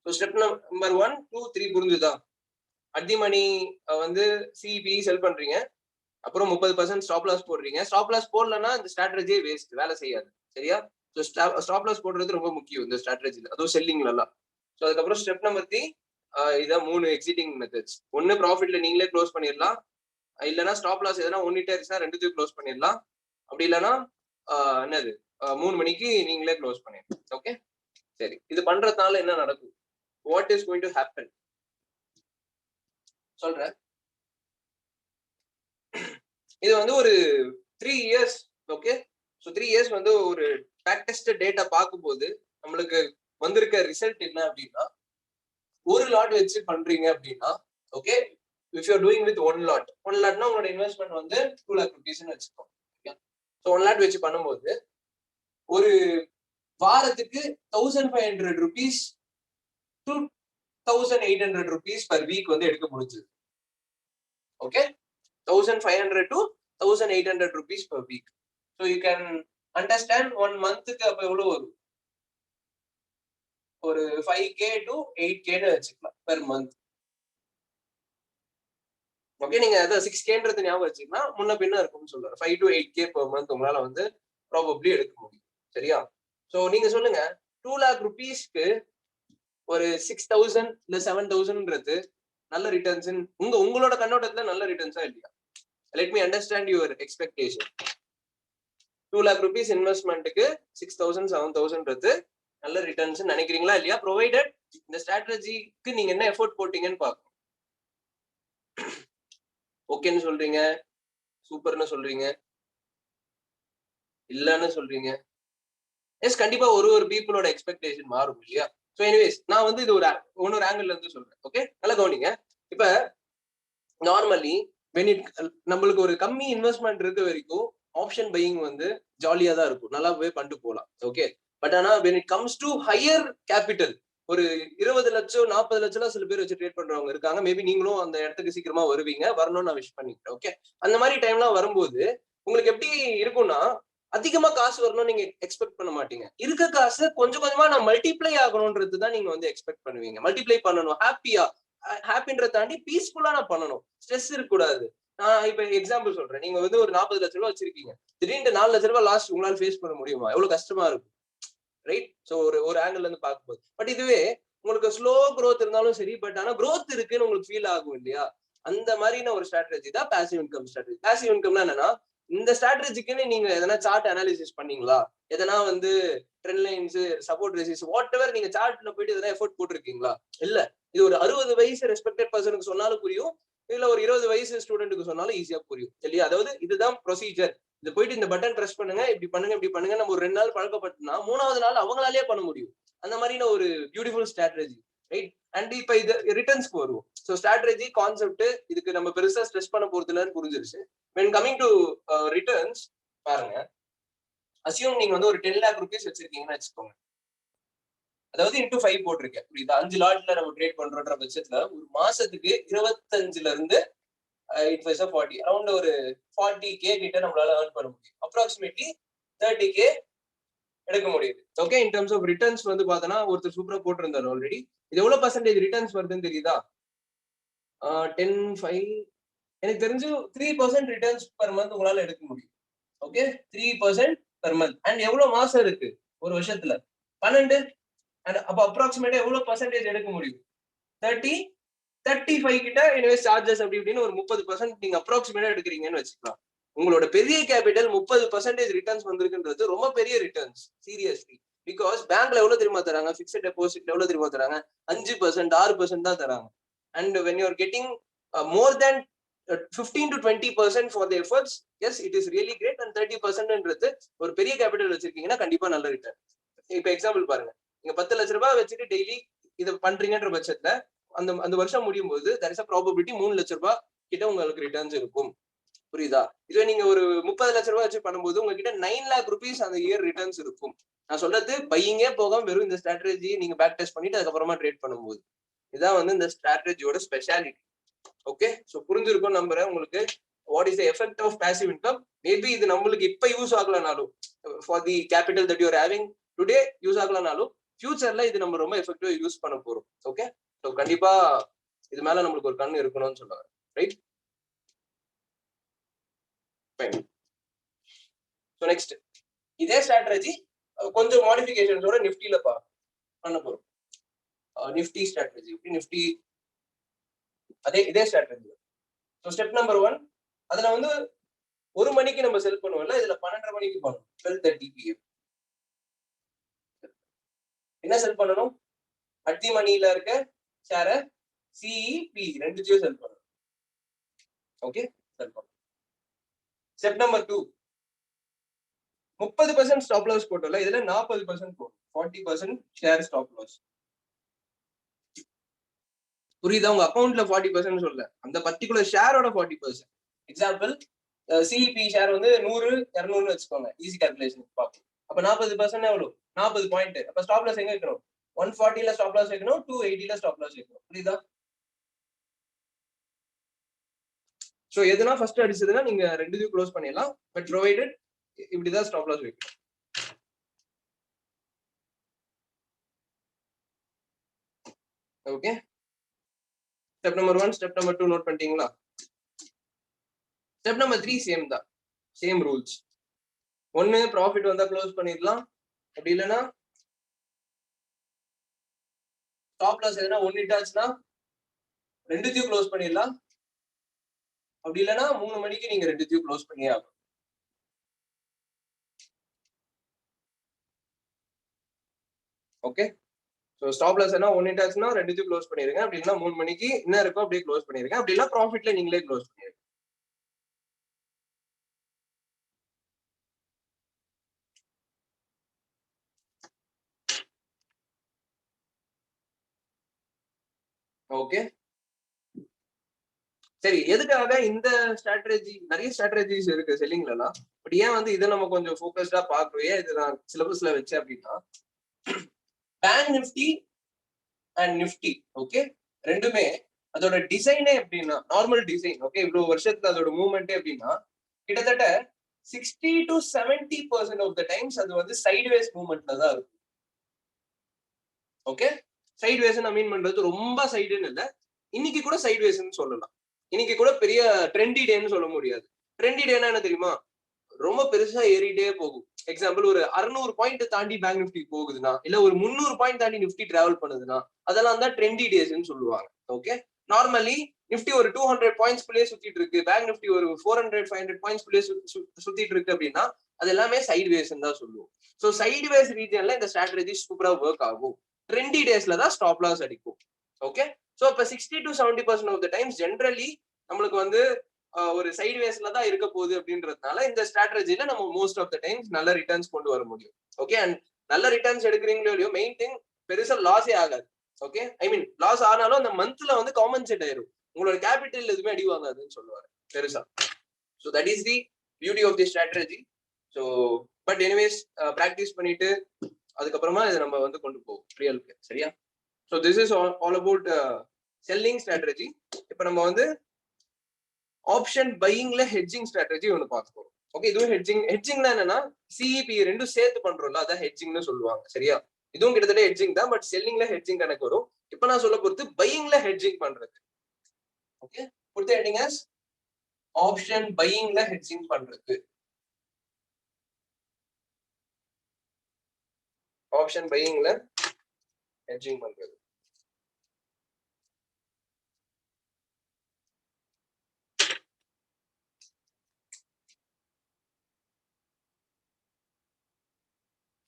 ஸோ ஸ்டெப் நம்பர் 1, 2, 3 புரிஞ்சுதா? அட் தி மணி வந்து சிபி செல் பண்றீங்க. அப்புறம் 30% ஸ்டாப் லாஸ் போடுறீங்க. ஸ்டாப் லாஸ் போடலன்னா இந்த ஸ்ட்ராட்டஜியே வேஸ்ட், வேலை செய்யாது. சரியா? ஸோ ஸ்டாப் லாஸ் போடுறது ரொம்ப முக்கியம் இந்த ஸ்ட்ராட்டஜில, அதுவும் செல்லிங்ல எல்லாம். ஸோ அதுக்கப்புறம் ஸ்டெப் நம்பர் 3, இதான் 3 எக்ஸிட்டிங் மெத்தட்ஸ். ஒன்னு ப்ராஃபிட்ல நீங்களே க்ளோஸ் பண்ணிடலாம், இல்லைன்னா ஸ்டாப் லாஸ் எதனா ஒன்னிட்டே இருந்துச்சுன்னா 2த்தையும் க்ளோஸ் பண்ணிடலாம். அப்படி இல்லைன்னா என்னது 3 மணிக்கு நீங்களே க்ளோஸ் பண்ணிடலாம். ஓகே, சரி. இது பண்றதுனால என்ன நடக்கும்? What is going to happen சொல்றேன். இது வந்து ஒரு 3 இயர்ஸ். ஓகே, ஸோ 3 இயர்ஸ் வந்து ஒரு பேக் டெஸ்ட் டேட்டா பார்க்கும்போது நம்மளுக்கு வந்திருக்க ரிசல்ட் என்ன அப்படின்னா, ஒரு லாட் வச்சு பண்றீங்க அப்படின்னா, okay, if you doing with one லாட்னா உங்களோட இன்வெஸ்ட்மெண்ட் வந்து 2 lakh rupees வச்சுக்கோங்க. ஸோ 1 லாட் வச்சு பண்ணும்போது ஒரு வாரத்துக்கு 1500 rupees to 1800 rupees per week வந்து எடுக்க முடிஞ்சது. Okay, 1500 to 1800 rupees per week. So you can understand 1 monthக்கு அப்ப எவ்வளவு வரும்? ஒரு 5k to 8k வச்சுக்கலாம் per month. ஓகே, நீங்க அத 6kன்றது ஞாபகம் வச்சுக்கினா முன்ன பின்ன இருக்கும்னு சொல்றேன். 5 to 8k per month உங்களால வந்து ப்ராபபிலி எடுக்க முடியும். சரியா? சோ நீங்க சொல்லுங்க, 2 lakh rupeesக்கு ஒரு 6000 இல்ல 7000ன்றது நல்ல ரிட்டர்ன்ஸ் உங்களோட கண்ணோட்டத்துல நல்ல ரிட்டர்ன்ஸா இல்லையா? Let me understand your expectation. 2 lakh rupees இன்வெஸ்ட்மெண்ட்டுக்கு 6000 7000ன்றது நல்ல ரிட்டர்ன்ஸ் நினைக்கிறீங்களா இல்லையா? ப்ரொவைடட் இந்த ஸ்ட்ராட்டஜிக்கு நீங்க என்ன எஃபோர்ட் போட்டீங்கன்னு பார்க்கணும். ஓகேன்னு சொல்றீங்க, சூப்பர்னு சொல்றீங்க, இல்லன்னு சொல்றீங்க. எஸ், கண்டிப்பா ஒரு பீப்புளோட எக்ஸ்பெக்டேஷன் மாறும் இல்லையா? ஸோ எனிவேஸ், நான் வந்து இது ஒரு ஆங்கிள் இருந்து சொல்றேன். ஓகே, நல்லா கவனிங்க. இப்ப நார்மலி நம்மளுக்கு ஒரு கம்மி இன்வெஸ்ட்மெண்ட் இருக்க வரைக்கும் ஆப்ஷன் பையிங் வந்து ஜாலியா தான் இருக்கும், நல்லா போய் பண்ணிட்டு போகலாம். ஓகே, பட் ஆனா when it comes to higher capital, ஒரு 20 லட்சம் 40 லட்சம் சில பேர் வச்சு ட்ரேட் பண்றவங்க இருக்காங்க. மேபி நீங்களும் அந்த இடத்துக்கு சீக்கிரமா வருவீங்க, வரணும்னு நான் விஷ் பண்ணிக்கிறேன். ஓகே, அந்த மாதிரி டைம்லாம் வரும்போது உங்களுக்கு எப்படி இருக்கும்னா, அதிகமா காசு வரணும்னு நீங்க எக்ஸ்பெக்ட் பண்ண மாட்டீங்க. இருக்க காசு கொஞ்சம் கொஞ்சமா நான் மல்டிப்ளை ஆகணும்ன்றது தான் நீங்க வந்து எக்ஸ்பெக்ட் பண்ணுவீங்க. மல்டிப்ளை பண்ணணும், ஹாப்பின்றத தாண்டி பீஸ்ஃபுல்லா நான் பண்ணணும், ஸ்ட்ரெஸ் இருக்கக்கூடாது. நான் இப்ப எக்ஸாம்பிள் சொல்றேன். நீங்க வந்து ஒரு 40 லட்சம் ரூபாய் வச்சிருக்கீங்க, திடீர்னு 4 லட்சம் ரூபாய் லாஸ்ட் உங்களால ஃபேஸ் பண்ண முடியுமா? எவ்வளவு கஷ்டமா இருக்கும், ரைட்? சோ ஒரு ஆங்கிள் இருந்து பார்க்கும்போது. பட் இதுவே உங்களுக்கு ஸ்லோ growth இருந்தாலும் சரி, பட் ஆனா growth இருக்குன்னு உங்களுக்கு ஃபீல் ஆகும் இல்லையா? அந்த மாதிரியான ஒரு ஸ்ட்ராட்டஜி தான் பாசிவ் இன்கம் ஸ்ட்ராட்டஜி. பாசிவ் இன்கம்னா என்னன்னா, இந்த ஸ்ட்ராட்டஜிக்குன்னு நீங்க எதனா சார்ட் அனாலிசிஸ் பண்ணீங்களா? எதனா வந்து trend lines, support resist, whatever நீங்க சார்ட்ல போயிட்டு எதனா எஃபோர்ட் போட்டிருக்கீங்களா? இல்ல. இது ஒரு 60 வயசு ரெஸ்பெக்டட் பர்சனுக்கு சொன்னாலும் புரியும், இல்ல ஒரு 20 வயசு ஸ்டூடெண்ட்டுக்கு சொன்னாலும் ஈஸியா புரியும் இல்லையா? அதாவது இதுதான் ப்ரொசீஜர். இது போயிட்டு இந்த பட்டன் பிரஸ் பண்ணுங்க, இப்படி பண்ணுங்க, இப்படி பண்ணுங்க. நம்ம ஒரு 2 நாள் பழக்கப்பட்டோம்னா 3வது நாள் அவங்களாலேயே பண்ண முடியும். அந்த மாதிரியான ஒரு பியூட்டிஃபுல் ஸ்ட்ராட்டஜி, ரைட்? அண்ட் இப்ப இது ரிட்டர்ன்ஸ்க்கு வருவோம். ஸோ ஸ்ட்ராட்டஜி கான்செப்ட் இதுக்கு நம்ம பெருசா ஸ்ட்ரெஸ் பண்ண போறது இல்லைன்னு புரிஞ்சிருச்சு. when coming to returns, பாருங்க, அசியூம் நீங்க வந்து ஒரு 10 lakh rupees வச்சிருக்கீங்கன்னு வச்சுக்கோங்க. அதாவது இன்டூ 5 போட்டிருக்கேன், புரியுதா? 5 லாட்ல நம்ம ட்ரேட் பண்றோன்ற பட்சத்துல ஒரு மாசத்துக்கு 25ல இருந்து 40 அரௌண்ட் ஒரு 40k கிட்ட நம்மளால earn பண்ண முடியும். அப்ராக்சிமேட்லி 30k எடுக்க முடியுது. Okay, in terms of returns வந்து பார்த்தோன்னா ஒருத்தர் சூப்பரா போட்டிருந்தாரு ஆல்ரெடி. இது எவ்வளவு பர்சன்டேஜ் ரிட்டர்ன்ஸ் வருதுன்னு தெரியுதா? 10, 5, எனக்கு தெரிஞ்சு 3% ரிட்டர்ன்ஸ் பெர் மந்த் உங்களால எடுக்க முடியும். Okay, 3% per month. அண்ட் எவ்வளவு மாசம் இருக்கு ஒரு வருஷத்துல? 12. அண்ட் அப்ப அப்ராக்சிமேட்டா எவ்வளவு பர்சன்டேஜ் எடுக்க முடியும்? 30, 35 கிட்ட. இன்வெஸ்ட் சார்ஜஸ் அப்படி இப்படின்னு ஒரு 30% நீங்க அப்ராக்சிமேட்டா எடுக்கிறீங்கன்னு வச்சுக்கலாம். உங்களோட பெரிய கேபிட்டல் 30% ரிட்டர்ன்ஸ் வந்திருக்குன்றது ரொம்ப பெரிய ரிட்டர்ன்ஸ், சீரியஸ்லி. பிகாஸ் பேங்க்ல எவ்வளவு தெரியுமா தராங்க? பிக்ஸ்ட் டெபாசிட் எவ்வளவு தெரியுமா தராங்க? 5%, 6% தான் தராங்க. And when you are getting more than 15 to 20% for the efforts, yes it is really great. And 30%ன்றது ஒரு பெரிய கேபிட்டல் வச்சிருக்கீங்கன்னா கண்டிப்பா நல்ல ரிட்டர்ன். இப்ப எக்ஸாம்பிள் பாருங்க, நீங்க 10 லட்ச ரூபாய் வச்சுட்டு டெய்லி இதை பண்றீங்கன்ற பட்சத்துல அந்த வருஷம் முடியும் போது there is a probability 3 லட்ச ரூபாய் கிட்ட உங்களுக்கு ரிட்டர்ன்ஸ் இருக்கும். புரியுதா? இதுவே நீங்க ஒரு 30 லட்சம் ரூபாய் வச்சு பண்ணும்போது உங்ககிட்ட 9 lakh rupees அந்த இயர் ரிட்டர்ன்ஸ் இருக்கும். நான் சொல்றது பையிங்கே போகாம வெறும் இந்த ஸ்ட்ராட்டஜி நீங்க பேக் டெஸ்ட் பண்ணிட்டு அதுக்கப்புறமா ட்ரேட் பண்ணும்போது. இதான் வந்து இந்த ஸ்ட்ராட்டஜியோட ஸ்பெஷாலிட்டி. ஓகே, சோ புரிஞ்சிருக்கும் நம்புறேன் உங்களுக்கு. What is the effect of passive income? Maybe இது நம்மளுக்கு இப்ப யூஸ் ஆகலனாலும் for the capital that you are having today use ஆகலனாலும் ஃபியூச்சர்ல இது நம்ம ரொம்ப எஃபெக்டிவா யூஸ் பண்ண போறோம். ஓகே, சோ கண்டிப்பா இது மேல நம்மளுக்கு ஒரு கண்ணு இருக்கணும்னு சொல்லுவாங்க. Right, fine. சோ நெக்ஸ்ட் இதே ஸ்ட்ராட்டஜி கொஞ்சம் மாடிஃபிகேஷன்ஸோட நிஃப்டில பண்ண போறோம். நிஃப்டி ஸ்ட்ராட்டஜி, நிஃப்டி இதே ஸ்ட்ராட்டஜி. ஸோ ஸ்டெப் நம்பர் 1, அதுல வந்து 1 மணிக்கு நம்ம செல் பண்ணுவோம்ல, இதுல 12:30 மணிக்கு பண்ணணும். 12:30 PM என்ன செல் பண்ணணும்? அட் தி மணில இருக்க ஷேரை சிஇபி ரெண்டுத்தையும் செல் பண்ணணும். ஓகே, செல் பண்ணணும். ஸ்டெப் நம்பர் 2, 30% ஸ்டாப் லாஸ் போட்டோம்ல, இதுல 40% போடும். 40% ஷேர் ஸ்டாப் லாஸ். புரியுதா? உங்க அக்கௌண்ட்ல 40% சொல்ல, அந்த பர்டிகுலர் ஷேரோட 40%. எக்ஸாம்பிள், சிஇபி ஷேர் வந்து 100, 200 வச்சுக்கோங்க, ஈஸி கால்குலேஷன் பார்ப்போம். அப்ப 40% எவ்வளவு? 40 பாயிண்ட். அப்ப ஸ்டாப் லாஸ் எங்க வைக்கணும்? 140ல ஸ்டாப் லாஸ் வைக்கணும், 280ல ஸ்டாப் லாஸ் வைக்கணும். புரியுதா? சோ எதுனா ஃபர்ஸ்ட் அடிச்சதுன்னா நீங்க ரெண்டுத்தையும் க்ளோஸ் பண்ணிடலாம். பட் ப்ரொவைடட் இப்படிதான் ஸ்டாப் லாஸ் வைக்கணும். Okay, step number 1, step number 2 note பண்ணிட்டீங்களா? ஸ்டெப் நம்பர் 3 சேம் தான், சேம் ரூல்ஸ். ஒன்னு ப்ராஃபிட் வந்தா க்ளோஸ் பண்ணிடலாம், அப்படி இல்லைன்னா ஸ்டாப் லாஸ் எதுனா ஒன்னு இட்டாச்சுன்னா ரெண்டுத்தையும் க்ளோஸ் பண்ணிடலாம். அப்படி இல்லைன்னா 3 மணிக்கு நீங்க ரெண்டுத்தையும் க்ளோஸ் பண்ணியே ஆகும். ஓகே, ஸோ ஸ்டாப் லாஸ் என்ன ஒன் இட்டாச்சுன்னா ரெண்டுத்தையும் க்ளோஸ் பண்ணிருங்க. அப்படி இல்லைன்னா 3 மணிக்கு என்ன இருக்கோ அப்படியே க்ளோஸ் பண்ணிருங்க. அப்படி இல்லைன்னா ப்ராஃபிட்ல நீங்களே க்ளோஸ் பண்ணிருங்க. ஓகே, சரி. எதுக்காக இந்த ஸ்ட்ராட்டஜி? நிறைய ஸ்ட்ராட்டஜிஸ் இருக்கு செல்லிங்ல எல்லாம். பட் ஏன் வந்து இதை நம்ம கொஞ்சம் ஃபோக்கஸ்டா பார்க்கவே இது நான் சிலபஸ்ல வச்சேன் அப்படின்னா, bank Nifty and Nifty, okay, ரெண்டுமே அதோட டிசைனே எப்படின்னா நார்மல் டிசைன். ஓகே, இவ்வளவு வருஷத்துல அதோட மூவ்மெண்டே எப்படின்னா கிட்டத்தட்ட 60 to 70% ஆஃப் த டைம்ஸ் அது வந்து சைட்வேஸ் மூவ்மெண்ட்ல தான் இருக்கும். ஓகே, சைட்வேஸ் நான் மீன் பண்றது ரொம்ப சைடுன்னு இல்ல, இன்னைக்கு கூட சைட்வேஸ்ன்னு சொல்லலாம். இன்னைக்கு கூட பெரிய ட்ரெண்டி டேன்னு சொல்ல முடியாது. ட்ரெண்டி டேனா என்ன தெரியுமா? ரொம்ப பெருசா ஏறிட்டே போகும். எக்ஸாம்பிள், ஒரு 600 பாயிண்ட் தாண்டி பேங்க் நிஃப்டி போகுதுன்னா, இல்ல ஒரு 300 பாயிண்ட் தாண்டி நிஃப்டி டிராவல் பண்ணுதுன்னா, அதெல்லாம் தான் ட்ரெண்டி டேஸ்ன்னு சொல்லுவாங்க. ஓகே, நார்மலி நிஃப்டி ஒரு 200 பாயிண்ட்ஸ் குள்ளே சுத்திட்டு இருக்கு, பேங்க் நிஃப்டி ஒரு 400 500 பாயிண்ட்ஸ் குள்ளே சுத்திட்டு இருக்கு அப்படின்னா அது எல்லாமே சைட் வேஸ்ன்னு தான் சொல்லுவோம். ஸோ சைட் வேஸ் ரீஜன்ல இந்த ஸ்ட்ராட்டஜி சூப்பரா ஒர்க் ஆகும். ட்ரெண்டி டேஸ்ல தான் ஸ்டாப் லாஸ் அடிக்கும். ஓகே, ஸோ இப்போ 60 to 70% of the times generally நம்மளுக்கு வந்து ஒரு சைட் வேஸ்ல தான் இருக்க போகுது அப்படின்றதுனால இந்த ஸ்ட்ராட்டஜில நம்ம மோஸ்ட் ஆஃப் த டைம்ஸ் நல்ல ரிட்டர்ன்ஸ் கொண்டு வர முடியும். ஓகே, அண்ட் நல்ல ரிட்டர்ன்ஸ் எடுக்கிறீங்களோ இல்லையோ, மெயின் திங் பெருசா லாஸே ஆகாது. ஓகே, ஐ மீன் லாஸ் ஆனாலும் அந்த மந்த்ல வந்து காம்பன்சேட் ஆயிரும். உங்களோட கேபிட்டல் எதுவுமே அடி வாங்காதுன்னு சொல்லுவாரு பெருசா. So that is the beauty of the strategy. So but anyways practice பண்ணிட்டு அதுக்கப்புறமா இதை நம்ம வந்து கொண்டு போவோம் ரியலுக்கு. சரியா? So this is all about selling strategy. இப்போ நம்ம வந்து ஆப்ஷன் பையிங்ல ஹெட்ஜிங் ஸ்ட்ராட்டஜி ஒன்று பார்த்துக்கோம். ஓகே, இதுவும் ஹெட்ஜிங்னா என்னன்னா சிஇபி ரெண்டும் சேர்த்து பண்றோம்ல, அதான் ஹெட்ஜிங்னு சொல்லுவாங்க. சரியா? இதுவும் கிட்டத்தட்ட ஹெட்ஜிங் தான், பட் செல்லிங்ல ஹெட்ஜிங் கணக்கு வரும். இப்போ நான் சொல்ல பொறுத்து பையிங்ல ஹெட்ஜிங் பண்றது. Okay, put the heading as option பையிங்ல ஹெட்ஜிங் பண்றது. ஆப்ஷன் பையிங்ல ஹெட்ஜிங் பண்றது.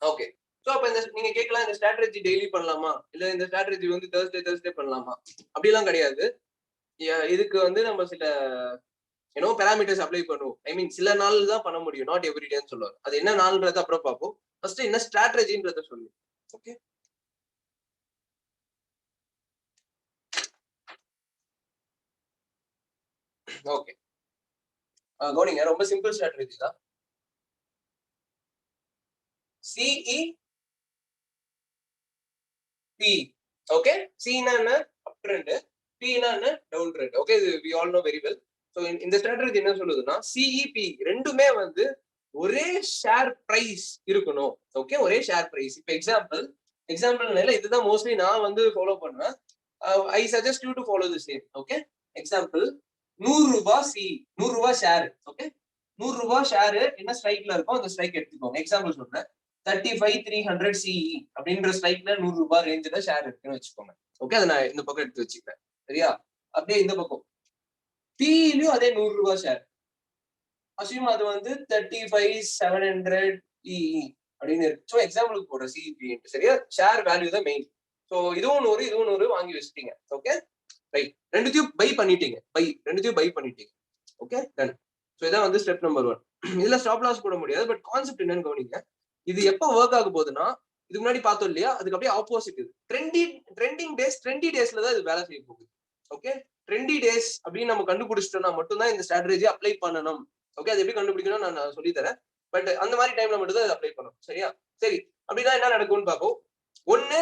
ஓகே, சோ அப்ப இந்த நீங்க கேட்கலாம், இந்த ஸ்ட்ராட்டஜி டெய்லி பண்ணலாமா, இல்ல இந்த ஸ்ட்ராட்டஜி வந்து தேர்ஸ்டே பண்ணலாமா? அப்படிலாம் கிடையாது. இதுக்கு வந்து நம்ம சில பேராமீட்டர்ஸ் அப்ளை பண்ணுவோம். ஐ மீன் சில நாள் தான் பண்ண முடியும், நாட் எவ்ரி டேன்னு சொல்லுவாங்க. அது என்ன நாள்ன்றத அப்புறம் பார்ப்போம். ஃபர்ஸ்ட் என்ன ஸ்ட்ராட்டஜின்றத சொல்லு. ஓகே, ஓகே, கவனிங்க, ரொம்ப சிம்பிள் ஸ்ட்ராட்டஜி தான். CEP. ஓகே, C-னா என்ன? அப் ட்ரெண்ட், P-னா என்ன? Down trend. ஓகே, இது we all know very well. So இந்த ஸ்ட்ராட்டஜி என்ன சொல்லுதுன்னா, CEP ரெண்டுமே வந்து ஒரே ஷேர் பிரைஸ் இருக்கணும். ஓகே, ஒரே ஷேர் பிரைஸ். இப்போ எக்ஸாம்பிள் இதுதான் மோஸ்ட்லி நான் வந்து ஃபாலோ பண்ணுவேன். I suggest you to follow the same. Okay, example 100 ரூபாய் சி, 100 ரூபாய் ஷேர். ஓகே, 100 ரூபாய் ஷேர் என்ன ஸ்ட்ரைக்ல இருக்கும் அந்த ஸ்ட்ரைக் எடுத்துக்கோங்க. எக்ஸாம்பிள் சொல்றேன், 35,300 CE அப்படின்ற ஸ்ட்ரைக்ல 100 ரூபாய் ரேஞ்சில ஷேர் இருக்குன்னு வச்சுக்கோங்க. ஓகே, அதை நான் இந்த பக்கம் எடுத்து வச்சுக்கிறேன். சரியா? அப்படியே இந்த பக்கம் பிஇலயும் அதே 100 ரூபாய் ஷேர். அசியூம் அது வந்து 35,700 EE அப்படின்னு இருக்கு. ஸோ எக்ஸாம்பிளுக்கு போடுற சிஇபி. சரியா? ஷேர் வேல்யூ தான் மெயின். ஸோ இதுவும் 100 வாங்கி வச்சுட்டீங்க. Okay, right. ரெண்டுத்தையும் பை பண்ணிட்டீங்க. ரெண்டுத்தையும் பை பண்ணிட்டீங்க. Okay, ton. ஸோ இதான் வந்து ஸ்டெப் நம்பர் 1. இதுல ஸ்டாப் லாஸ் போட முடியாது, பட் கான்செப்ட் என்னன்னு கவனிங்க. இது எப்போ ஒர்க் ஆக போகுதுன்னா, இதுக்கு முன்னாடி பார்த்தோம் இல்லையா, அதுக்கு அப்படியே ஆப்போசிட். இது ட்ரெண்டிங் டேஸ், 20 டேஸ்ல தான் இது வேலை செய்ய போகுது. ஓகே, 20 டேஸ் அப்படின்னு நம்ம கண்டுபிடிச்சிட்டோம்னா மட்டும்தான் இந்த ஸ்ட்ராட்டஜி அப்ளை பண்ணணும். ஓகே, அது எப்படி கண்டுபிடிக்கணும் நான் சொல்லி தரேன். பட் அந்த மாதிரி டைம்ல மட்டும் தான் அப்ளை பண்ணணும். சரியா? சரி, அப்படின்னா என்ன நடக்கும்னு பார்ப்போம். ஒன்னு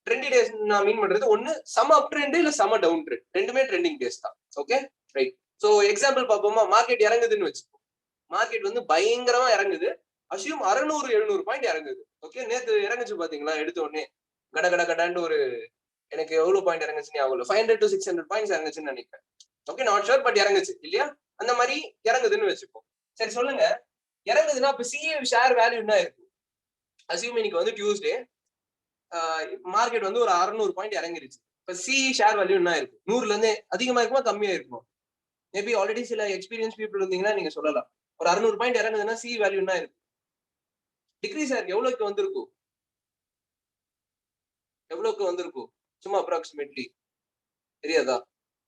20 டேஸ் நான் மீன் பண்றது, ஒன்னு சம அப் ட்ரெண்ட் இல்ல சம டவுன் ட்ரெண்ட். ரெண்டுமே ட்ரெண்டிங் டேஸ் தான். Okay, right. ஸோ எக்ஸாம்பிள் பார்ப்போமா. மார்க்கெட் இறங்குதுன்னு வச்சுப்போம். மார்க்கெட் வந்து பயங்கரமா இறங்குது. அசியூம் 600-700 பாயிண்ட் இறங்குது. ஓகே, நேத்து இறங்குச்சு பாத்தீங்களா? எடுத்த உடனே கடான்னு ஒரு, எனக்கு எவ்வளவு பாயிண்ட் இறங்குச்சுன்னு ஞாபகம் 500 to 600 பாயிண்ட்ஸ் இறங்குச்சுன்னு நினைக்கிறேன். ஓகே, நாட் ஷூர், பட் இறங்குச்சு இல்லையா? அந்த மாதிரி இறங்குதுன்னு வச்சுப்போம். சரி, சொல்லுங்க, இறங்குதுன்னா இப்ப சிஏ ஷேர் வேல்யூ என்ன இருக்கு? அசியூம் இன்னைக்கு வந்து டியூஸ்டே, மார்க்கெட் வந்து ஒரு 600 பாயிண்ட் இறங்கிருச்சு. இப்ப சி ஷேர் வேல்யூ என்ன இருக்கு? 100ல இருந்து அதிகமா இருக்குமா கம்மியா இருக்குமா? மேபி ஆல்ரெடி சில எக்ஸ்பீரியன்ஸ் பீப்புள் இருந்தீங்கன்னா நீங்க சொல்லலாம். ஒரு 600 பாயிண்ட் இறங்குதுன்னா சி வேல்யூ என்ன இருக்கு? டிக்ரீஸ் ஆயிருக்கு. எவ்வளவுக்கு வந்திருக்கும்? சும்மா அப்ராக்சிமேட்லி தெரியாதா?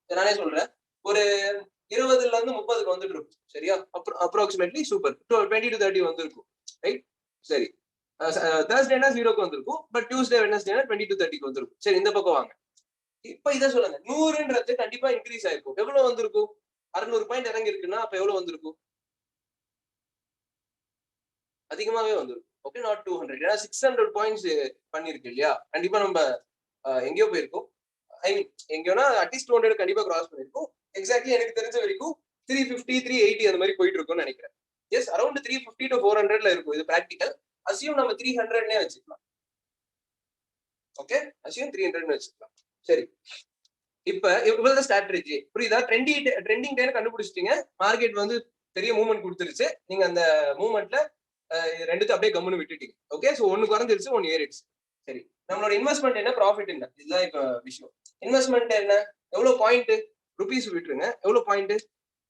நானே சொல்றேன், ஒரு 20ல இருந்து 30க்கு வந்துட்டு இருக்கும். சரியா? Approximately super. 20 to 30 வந்திருக்கும். ரைட்? சரி, Thursdayனா 0க்கு வந்திருக்கும். பட் டியூஸ்டே வெட்னஸ்டேனா 20 to 30க்கு வந்திருக்கும். சரி, இந்த பக்கம் வாங்க. இப்ப இதை சொல்லுங்க, 100ன்றது கண்டிப்பா இன்க்ரீஸ் ஆயிருக்கும். எவ்வளவு வந்திருக்கும்? 600 பாயிண்ட் இறங்கி இருக்குன்னா அப்ப எவ்வளவு வந்திருக்கும்? அதிகமாவே வந்திருக்கும். Okay, not 200. ஏன்னா 600 பாயிண்ட்ஸ் பண்ணிருக்கு இல்லையா? கண்டிப்பா நம்ம எங்கேயோ போயிருக்கோம். ஐ மீன் எங்கேயோனா அட்லீஸ்ட் 200 கண்டிப்பா கிராஸ் பண்ணிருக்கும். எக்ஸாக்ட்லி எனக்கு தெரிஞ்ச வரைக்கும் 350, 380 அந்த மாதிரி போயிட்டு இருக்கும்னு நினைக்கிறேன். எஸ், அரௌண்ட் 350 to 400ல இருக்கும். இது பிராக்டிக்கல். அசியூம் நம்ம 300னே வச்சுக்கலாம். ஓகே, அசியூம் 300னு வச்சுக்கலாம். சரி, இப்ப இவ்வளவு ஸ்ட்ராட்டஜி புரியுதா? ட்ரெண்டிங் டேன்னு கண்டுபிடிச்சிட்டீங்க. மார்க்கெட் வந்து பெரிய மூவ்மெண்ட் கொடுத்துருச்சு. நீங்க அந்த மூவ்மெண்ட்ல ரெண்டுத்தையும் அப்படியே கம்முன்னு விட்டுட்டீங்க. ஓகே, சோ ஒன்னு குறைஞ்சிருச்சு, ஒன்னு ஏறிடுச்சு. சரி, நம்மளோட இன்வெஸ்ட்மெண்ட் என்ன, ப்ராஃபிட் என்ன? இதுதான் இப்ப விஷயம். இன்வெஸ்ட்மெண்ட் என்ன? எவ்வளவு பாயிண்ட்? ருபீஸ் விட்டுருங்க. எவ்வளவு பாயிண்ட்?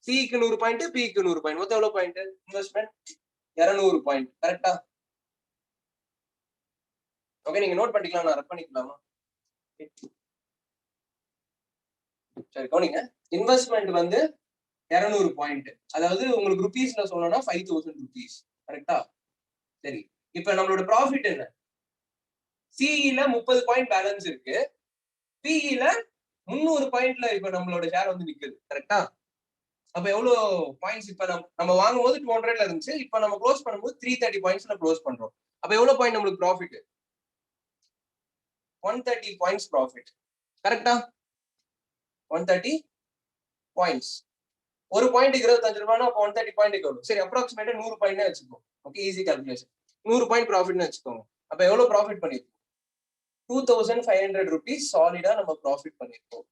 சிக்கு 100 பாயிண்ட், பிக்கு 100 பாயிண்ட். மொத்தம் எவ்வளவு பாயிண்ட்? Investment 200 point. கரெக்டா? ஓகே, நீங்க நோட் பண்ணிக்கலாம், நான் ரப் பண்ணிக்கலாமா? சரி, கவனிங்க. இன்வெஸ்ட்மெண்ட் வந்து 200 பாயிண்ட். அதாவது உங்களுக்கு ருபீஸ்ல சொல்லணும்னா 5000 rupees. கரெக்டா? சரி, இப்ப நம்மளோட ப்ராஃபிட் என்ன? சிஇல 30 பாயிண்ட் பேலன்ஸ் இருக்கு. பிஇல 300 பாயிண்ட்ல இப்ப நம்மளோட ஷேர் வந்து நிக்குது. கரெக்டா? அப்ப எவ்வளவு பாயிண்ட்ஸ்? இப்ப நம்ம வாங்கும்போது 200ல இருந்துச்சு. இப்ப நம்ம க்ளோஸ் பண்ணும்போது 330 பாயிண்ட்ஸ்ல க்ளோஸ் பண்றோம். அப்ப எவ்வளவு பாயிண்ட் நம்மளுக்கு ப்ராஃபிட்? 130 points profit. கரெக்டா? 130 பாயிண்ட்ஸ். ஒரு பாயிண்ட் 25 ரூபாய்னா 130 பாயிண்ட் எவ்வளவு? சரி, அப்ராக்சிமேட்டா 100 பாயிண்ட் வச்சுக்கோ. Okay, easy calculation. 100 பாயிண்ட் ப்ராஃபிட்னு வச்சுக்கோங்க. அப்ப எவ்வளவு ப்ராஃபிட் பண்ணிருக்கோம்? 2500 rupees சாலிடா நம்ம ப்ராஃபிட் பண்ணிருக்கோம்.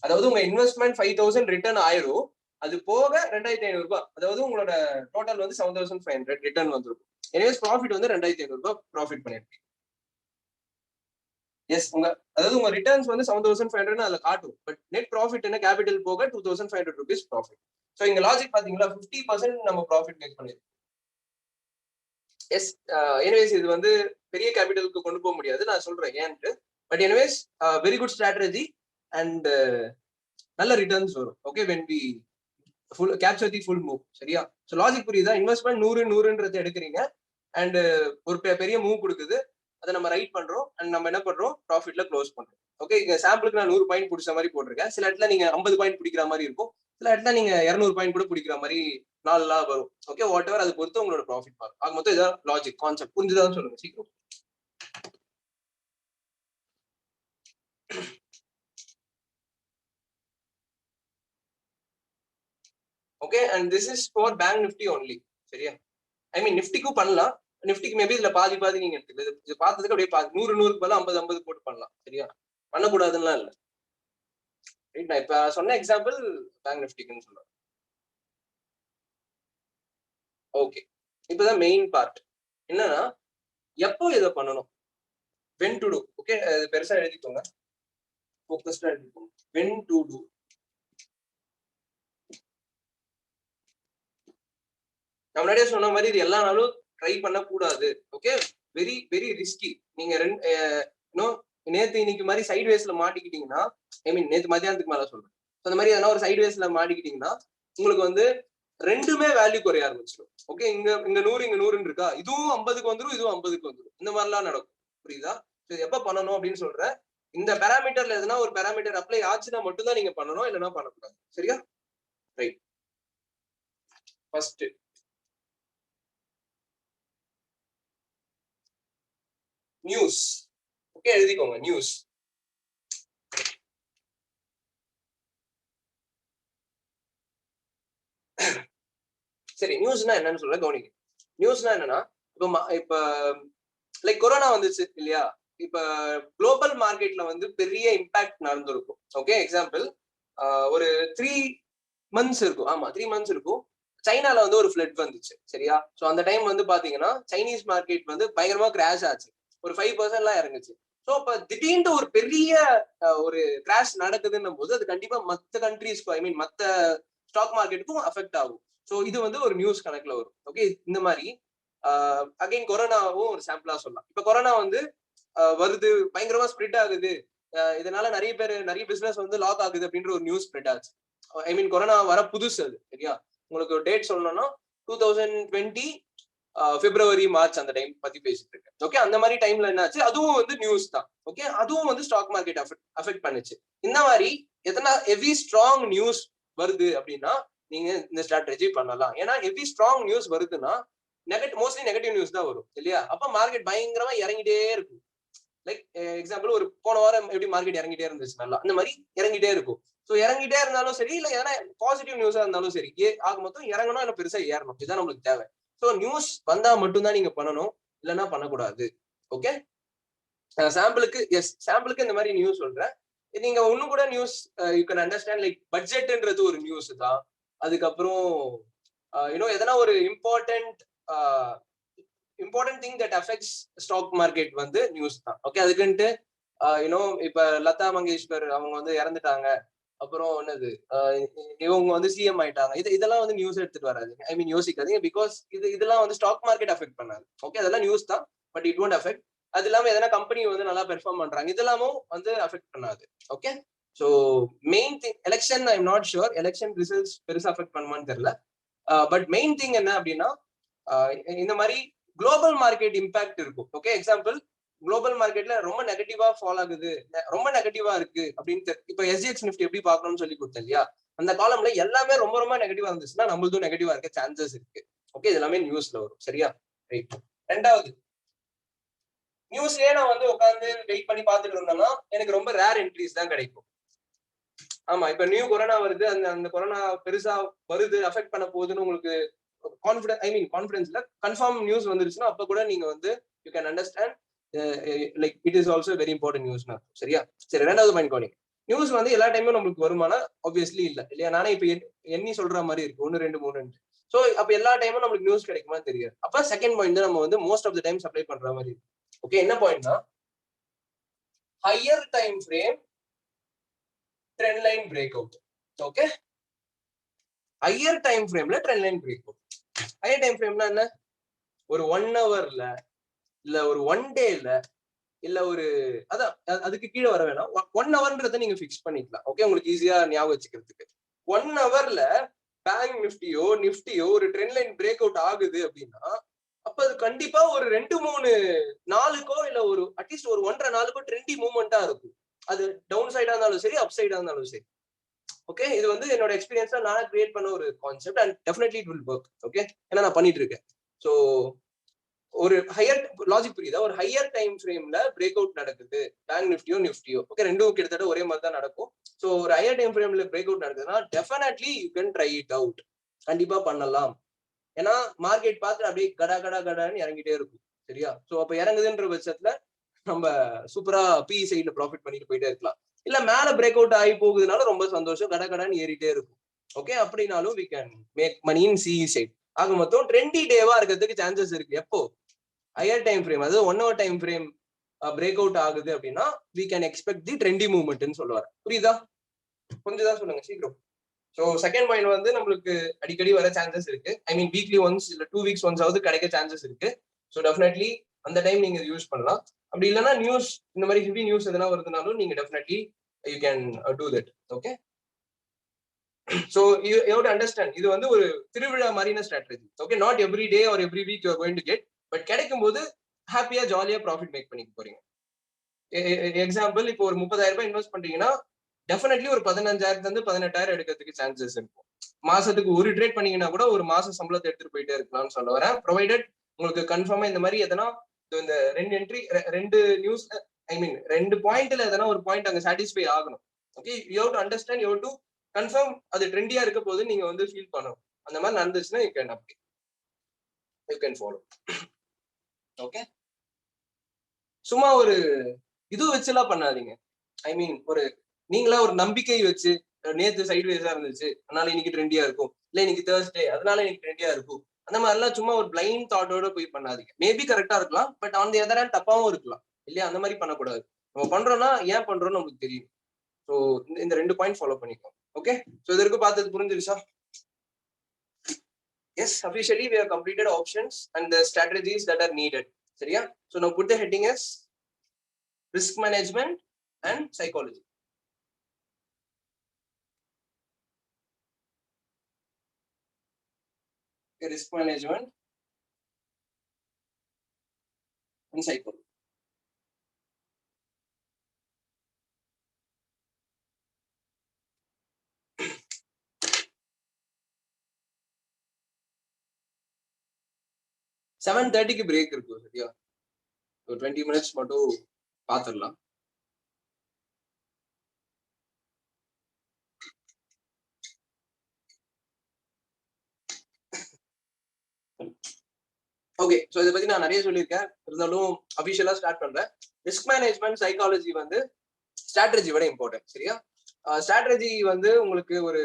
அதாவது உங்க இன்வெஸ்ட்மெண்ட் 5000 ரிட்டர்ன் ஆயிரும். அது போக 2500 ரூபாய், அதாவது உங்களோட டோட்டல் வந்து 7500 ரிட்டர்ன் வந்துருக்கும். எனிவேஸ் ப்ராஃபிட் வந்து 2500 ரூபாய் ப்ராஃபிட் பண்ணிருக்கீங்க. எஸ், அதாவது உங்க ரிட்டர்ன்ஸ் வந்து 7500 அதுல காட்டும். பட் நெட் ப்ராஃபிட் என்ன? கேபிட்டல் போக 2500 rupees ப்ராஃபிட். சோ இங்க லாஜிக் பாத்தீங்களா? 50% நம்ம ப்ராஃபிட் மேக் பண்ணிருக்கோம். எஸ், எனிவேஸ் இது வந்து பெரிய கேபிட்டலுக்கு கொண்டு போக முடியாது, நான் சொல்றேன் ஏன்ட்டு. But anyways very good strategy and நல்ல ரிட்டர்ன்ஸ் வரும். Okay, when we full capture the full move. சரியா? ஸோ லாஜிக் புரியுதா? இன்வெஸ்ட்மெண்ட் 100 எடுக்கிறீங்க அண்ட் ஒரு பெரிய மூவ் கொடுக்குது. அதை நம்ம ரைட் பண்றோம் அண்ட் நம்ம என்ன பண்றோம்? ப்ராஃபிட்ல க்ளோஸ் பண்றோம். ஓகே, இங்க சாம்பிளுக்கு நான் 100 பாயிண்ட் பிடிச்ச மாதிரி போட்டிருக்கேன். சில இடத்துல நீங்க 50 பாயிண்ட் பிடிக்கிற மாதிரி இருக்கும். சில இடத்துல நீங்க 200 பாயிண்ட் கூட பிடிக்கிற மாதிரி 4 வரும். ஓகே, வாட் எவர் அதை பொறுத்து உங்களோட ப்ராஃபிட் மாறும். ஆக மொத்தம் இதான் லாஜிக் கான்செப்ட். புரிஞ்சுதான் சொல்லுங்க சீக்கிரம். Okay, and this is for bank Nifty only. சரியா? ஐ மீன் நிஃப்டிக்கும் பண்ணலாம். நிஃப்டிக்கு மேபி இதுல பாதி பாதி நீங்க எடுத்துக்கலாம். இது பார்த்ததுக்கு அப்படியே 100 பதிலா 50 போட்டு பண்ணலாம். சரியா? பண்ணக்கூடாதுன்னா இல்ல. நான் இப்ப சொன்ன எக்ஸாம்பிள் பேங்க் நிஃப்டிக்குன்னு சொல்றேன். ஓகே, இப்பதான் மெயின் பார்ட் என்னன்னா எப்போ இதை பண்ணணும், when to do. ஓகே, பெருசா எழுதிக்கோங்க, ஃபோக்கஸ்டா எழுதிக்கோங்க. when to do. நான் முன்னாடியே சொன்ன மாதிரி இது எல்லா நாளும் ட்ரை பண்ண கூடாது. Okay, very very risky. நீங்க நேத்து இன்னைக்கு மாதிரி சைட் வேஸ்ல மாட்டிக்கிட்டீங்கன்னா, ஐ மீன் நேத்து மத்தியானத்துக்கு மேல சொல்றேன், அந்த மாதிரி எதனா ஒரு சைட் வேஸ்ல மாட்டிக்கிட்டீங்கன்னா உங்களுக்கு வந்து ரெண்டுமே வேல்யூ குறைய ஆரம்பிச்சிடும். ஓகே, இங்க 100 இங்க 100 இருக்கா, இதுவும் 50க்கு வந்துடும், இதுவும் 50க்கு வந்துடும். இந்த மாதிரிலாம் நடக்கும். புரியுதா? எப்ப பண்ணணும் அப்படின்னு சொல்றேன். இந்த பேராமீட்டர்ல எதுனா ஒரு பேராமீட்டர் அப்ளை ஆச்சுன்னா மட்டும்தான் நீங்க பண்ணணும், இல்லைன்னா பண்ணக்கூடாது. சரியா? ரைட். First news. ஓகே, எழுதிக்கோங்க நியூஸ். சரி, நியூஸ்னா என்னன்னு சொல்ல கவனிங்க. நியூஸ்னா என்னன்னா, இப்ப லைக் கொரோனா வந்துச்சு இல்லையா, இப்ப குளோபல் மார்க்கெட்ல வந்து பெரிய இம்பாக்ட் நடந்திருக்கும். ஓகே, எக்ஸாம்பிள் ஒரு 3 months இருக்கும். ஆமா, 3 months இருக்கும். சைனால வந்து ஒரு ஃபிளட் வந்துச்சு. சரியா? சோ அந்த டைம் வந்து பாத்தீங்கன்னா சைனீஸ் மார்க்கெட் வந்து பயங்கரமா கிராஷ் ஆச்சு. ஒரு 5% எல்லாம் இறங்குச்சு. சோ இப்ப திடீர்னு ஒரு பெரிய ஒரு கிராஷ் நடக்குதுன்னும் போது அது கண்டிப்பா மத்த கண்ட்ரீஸ்க்கும், ஐ மீன் மத்த ஸ்டாக் மார்க்கெட்டுக்கும் அஃபெக்ட் ஆகும். சோ இது வந்து ஒரு நியூஸ் கணக்குல வரும். ஓகே, இந்த மாதிரி அகைன் கொரோனாவும் ஒரு சாம்பிளா சொல்லலாம். இப்ப கொரோனா வந்து வருது, பயங்கரமா ஸ்ப்ரெட் ஆகுது, இதனால நிறைய பேர் நிறைய பிசினஸ் வந்து லாக் ஆகுது அப்படின்ற ஒரு நியூஸ் ஸ்ப்ரெட் ஆச்சு. ஐ மீன் கொரோனா வர புதுசு அது. சரியா? உங்களுக்கு டேட் சொல்லணும்னா 2020 பிப்ரவரி மார்ச் அந்த டைம் பத்தி பேசிட்டு இருக்கேன். ஓகே, அந்த மாதிரி டைம்ல என்னாச்சு, அதுவும் வந்து நியூஸ் தான். ஓகே, அதுவும் வந்து ஸ்டாக் மார்க்கெட் அஃபெக்ட் பண்ணுச்சு. இந்த மாதிரி எத்தனை ஹெவி ஸ்ட்ராங் நியூஸ் வருது அப்படின்னா நீங்க இந்த ஸ்ட்ராட்டஜி பண்ணலாம். ஏன்னா ஹெவி ஸ்ட்ராங் நியூஸ் வருதுன்னா மோஸ்ட்லி நெகட்டிவ் நியூஸ் தான் வரும் இல்லையா? அப்ப மார்க்கெட் பயங்கரமா இறங்கிட்டே இருக்கும். லைக் எக்ஸாம்பிள், ஒரு போன வாரம் எப்படி மார்க்கெட் இறங்கிட்டே இருந்துச்சு, நல்லா அந்த மாதிரி இறங்கிட்டே இருக்கும். ஸோ இறங்கிட்டே இருந்தாலும் சரி, இல்ல ஏன்னா பாசிட்டிவ் நியூஸா இருந்தாலும் சரி, ஆக மொத்தம் இறங்கணும், இல்ல பெருசா ஏறணும், இதுதான் நம்மளுக்கு தேவை. ஸோ நியூஸ் வந்தா மட்டும்தான் நீங்க பண்ணணும், இல்லைன்னா பண்ணக்கூடாது. ஓகே, சாம்பிளுக்கு இந்த மாதிரி நியூஸ் சொல்றேன். நீங்க ஒன்னும் கூட news you can understand, like பட்ஜெட்ன்றது ஒரு நியூஸ் தான். அதுக்கப்புறம் எதனா ஒரு important thing that affects stock market வந்து நியூஸ் தான். ஓகே, அதுக்குன்ட்டு இப்ப லதா மங்கேஷ்கர் அவங்க வந்து இறந்துட்டாங்க, அப்புறம் என்னது இவங்க வந்து சிஎம் ஆயிட்டாங்க, இதெல்லாம் வந்து நியூஸ் எடுத்துட்டு வராது. ஐ மீன் யோசிக்காதீங்க, பிகாஸ் இதெல்லாம் வந்து ஸ்டாக் மார்க்கெட் அஃபெக்ட் பண்ணாது. ஓகே, அதெல்லாம் நியூஸ் தான், பட் இட் ஒன்ட் அஃபெக்ட். அது இல்லாம எதனா கம்பெனி வந்து நல்லா பெர்ஃபார்ம் பண்றாங்க, இதெல்லாமும் வந்து அஃபெக்ட் பண்ணாது. Okay, so main thing election, I am not sure election results பெருசா அஃபெக்ட் பண்ணுமான்னு தெரியல. பட் மெயின் திங் என்ன அப்படின்னா இந்த மாதிரி குளோபல் மார்க்கெட் இம்பாக்ட் இருக்கும். ஓகே, எக்ஸாம்பிள், குளோபல் மார்க்கெட்ல ரொம்ப நெகட்டிவா ஃபால் ஆகுது, ரொம்ப நெகட்டிவா இருக்கு அப்படின்னு இப்ப எஸ்ஜிஎக்ஸ் நிஃப்டி எப்படி பார்க்கணும்னு சொல்லி கொடுத்தேன் இல்லையா, அந்த காலம்ல எல்லாமே ரொம்ப ரொம்ப நெகட்டிவா இருந்துச்சுன்னா நம்மளும் நெகட்டிவா இருக்க சான்சஸ் இருக்கு. ஓகே, இது எல்லாமே நியூஸ்ல வரும். சரியா? ரைட். ரெண்டாவது, நியூஸ்லயே நான் வந்து உட்காந்து வெயிட் பண்ணி பார்த்துட்டு இருந்தேன்னா எனக்கு ரொம்ப ரேர் என்ட்ரிஸ் தான் கிடைக்கும். ஆமா, இப்ப நியூ கொரோனா வருது, அந்த கொரோனா பெருசா வருது, அஃபெக்ட் பண்ண போகுதுன்னு உங்களுக்கு கான்ஃபிடன்ஸ்ல கன்ஃபார்ம் நியூஸ் வந்துருச்சுன்னா அப்ப கூட நீங்க வந்து you can understand like it is also very important நியூஸ்னா. சரியா? சரி, ரெண்டாவது பாயிண்ட் கவனிங்க. நியூஸ் வந்து எல்லா டைமும் நம்மளுக்கு வருமானா ஆப்வியஸ்லி இல்ல இல்லையா? நானே இப்ப எண்ணி சொல்ற மாதிரி இருக்கு, 1 2 3. சோ அப்ப எல்லா டைமும் நம்மளுக்கு நியூஸ் கிடைக்குமா தெரியாது. அப்ப செகண்ட் பாயிண்ட் நம்ம வந்து most of the times apply பண்ற மாதிரி இருக்கு. ஓகே, என்ன பாயிண்ட்னா higher time frame trend line break out. Okay, higher time ஃப்ரேம்ல trend line break out. Higher time ஃப்ரேம்னா என்ன? ஒரு 1 ஹவர்ல, இல்ல ஒரு 1 டேல, இல்ல ஒரு அதான் அதுக்கு கீழே வர வேணாம். 1 ஹவர்ன்றத நீங்க பிக்ஸ் பண்ணிக்கலாம். ஓகே, உங்களுக்கு ஈஸியா ஞாபகம் வச்சுக்கிறதுக்கு. 1 ஹவர்ல பேங்க் நிஃப்டியோ ஒரு ட்ரெண்ட் லைன் பிரேக் அவுட் ஆகுது அப்படின்னா அப்ப அது கண்டிப்பா ஒரு 2-3 நாளுக்கோ, இல்ல ஒரு அட்லீஸ்ட் ஒரு 1.5 நாளுக்கோ ட்ரெண்டி மூவ்மெண்டா இருக்கும். அது டவுன் சைடா இருந்தாலும் சரி, அப் சைடா இருந்தாலும் சரி. ஓகே, இது வந்து என்னோட எக்ஸ்பீரியன்ஸ்ல நான் கிரியேட் பண்ண ஒரு concept and definitely it will work. Okay, ஏன்னா நான் பண்ணிட்டு இருக்கேன். ஸோ ஒரு ஹையர் லாஜிக் புரியுதா, ஒரு ஹையர் டைம் ஃப்ரேம்ல பிரேக் அவுட் நடக்குது, பேங்க் நிஃப்டியோ ஓகே, ரெண்டும் கிட்டத்தட்ட ஒரே மாதிரி தான் நடக்கும். ஸோ ஒரு ஹையர் டைம் ஃப்ரேம்ல பிரேக் அவுட் நடக்குதுன்னா definitely you can try it out. கண்டிப்பா பண்ணலாம். ஏன்னா மார்க்கெட் பார்த்து அப்படியே கடா கடா கடான்னு இறங்கிட்டே இருக்கும். சரியா? ஸோ அப்ப இறங்குதுன்ற பட்சத்துல நம்ம சூப்பரா பிஇ சைட்ல ப்ராஃபிட் பண்ணிட்டு போயிட்டே இருக்கலாம். இல்ல மேல பிரேக் அவுட் ஆகி போகுதுனால ரொம்ப சந்தோஷம், கட கடன்னு ஏறிட்டே இருக்கும். ஓகே, அப்படின்னாலும் we can make money in CE side. ஆக மொத்தம் ட்ரெண்டி டேவா இருக்கிறதுக்கு சான்சஸ் இருக்கு. எப்போ ஹையர் டைம் ஃப்ரேம், அதாவது 1 hour time frame break out ஆகுது அப்படின்னா we can expect the trendy மூவ்மெண்ட்னு சொல்லுவாரு. புரியுதா? கொஞ்சம் சொல்லுங்க சீக்கிரம். ஸோ செகண்ட் பாயிண்ட் வந்து நம்மளுக்கு அடிக்கடி வர சான்சஸ் இருக்கு. ஐ மீன் வீக்லி ஒன்ஸ் இல்ல 2 weeks ஒன்ஸ் ஆகுது கிடைக்க சான்சஸ் இருக்கு. ஸோ டெஃபினெட்லி அந்த டைம் நீங்க யூஸ் பண்ணலாம். அப்படி இல்லைன்னா நியூஸ் இந்த மாதிரி ஹெவி நியூஸ் எதனா வருதுனாலும் நீங்க definitely you can do that. Okay, so you have to understand இது வந்து ஒரு திருவிழா மாதிரியான strategy. Okay, not every day or every week you are going to get, but கிடைக்கும் போது ஹாப்பியா ஜாலியா ப்ராஃபிட் மேக் பண்ணிக்க போறீங்க. எக்ஸாம்பிள், இப்போ ஒரு 30,000 ரூபாய் இன்வெஸ்ட் பண்றீங்கன்னா டெஃபினெட்லி ஒரு 15,000 இருந்து 18,000 எடுக்கிறதுக்கு சான்சஸ் இருக்கும். மாசத்துக்கு ஒரு ட்ரேட் பண்ணீங்கன்னா கூட ஒரு மாசம் சம்பளத்தை எடுத்துட்டு போயிட்டே இருக்கலாம்னு சொல்ல வரேன். ப்ரொவைடட் உங்களுக்கு கன்ஃபார்மா இந்த மாதிரி எதனா இந்த 2 என்ட்ரி 2 நியூஸ் ஐ மீன் 2 பாயிண்ட்ல எதனா ஒரு பாயிண்ட் அங்க சாட்டிஸ்ஃபை ஆகணும். Okay, you have to understand, you have to confirm அது ட்ரெண்டியா இருக்க போது நீங்க வந்து ஃபீல் பண்ணணும். அந்த மாதிரி நடந்துச்சுன்னா யூ கேன் அப்படி யூ கேன் ஃபாலோ. ஓகே, சும்மா ஒரு இது வச்சுலாம் பண்ணாதீங்க. ஐ மீன் ஒரு நீங்களா ஒரு நம்பிக்கை வச்சு நேத்து சைட்வேஸா இருந்துச்சு அதனால இன்னைக்கு ட்ரெண்டியா இருக்கும், இல்ல இன்னைக்கு தேர்ஸ்டே அதனால இன்னைக்கு ட்ரெண்டியா இருக்கும், அந்த மாதிரிலாம் சும்மா ஒரு பிளைண்ட் தாட்டோட போய் பண்ணாதீங்க. மேபி கரெக்டா இருக்கலாம், but on the other hand தப்பாவும் இருக்கலாம் இல்லையா? அந்த மாதிரி பண்ணக்கூடாது. நம்ம பண்றோம்னா ஏன் பண்றோம்னு நமக்கு தெரியும். ஸோ இந்த 2 பாயிண்ட் ஃபாலோ பண்ணிக்கோங்க. ஓகே, ஸோ இதற்கு பார்த்தது புரிஞ்சிருச்சா? Yes, officially we have completed options and the strategies that are needed. சரியா? So now put the heading as risk management and psychology. Risk management and psychology. Seven 30க்கு break இருக்கும். சரியா? ஒரு 20 minutes மட்டும் பாத்துடலாம். Okay, so இதை பத்தி நான் நிறைய சொல்லியிருக்கேன், இருந்தாலும் அபிஷியலா ஸ்டார்ட் பண்றேன். ரிஸ்க் மேனேஜ்மெண்ட் சைக்காலஜி வந்து ஸ்ட்ராட்டஜி விட இம்பார்ட்டன்ட். சரியா? ஸ்ட்ராட்டஜி வந்து உங்களுக்கு ஒரு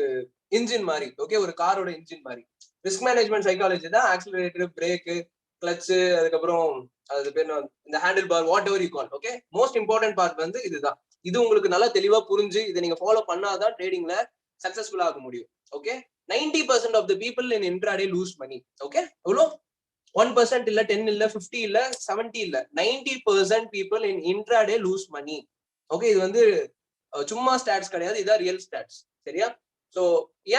இன்ஜின் மாதிரி. ஓகே, ஒரு காரோட இன்ஜின் மாதிரி. ரிஸ்க் மேனேஜ்மெண்ட் சைக்காலஜி தான் ஆக்சிலரேட்டர், பிரேக்கு, கிளச்சு, அதுக்கப்புறம் அது பேர் இந்த handle bar, whatever you call. Okay, most important part வந்து இதுதான். இது உங்களுக்கு நல்லா தெளிவா புரிஞ்சு இதை நீங்க ஃபாலோ பண்ணாதான் ட்ரேடிங்ல சக்சஸ்ஃபுல்லா ஆக முடியும். Okay, 90% of the people in intraday lose money. Okay, எவ்வளோ? 1% இல்ல, 10 இல்ல, 50 இல்ல, 70 இல்ல, 90% people in intraday lose money. Okay, இது வந்து சும்மா ஸ்டாட்ஸ் கிடையாது, இதான் ரியல் ஸ்டாட்ஸ். சரியா? சோ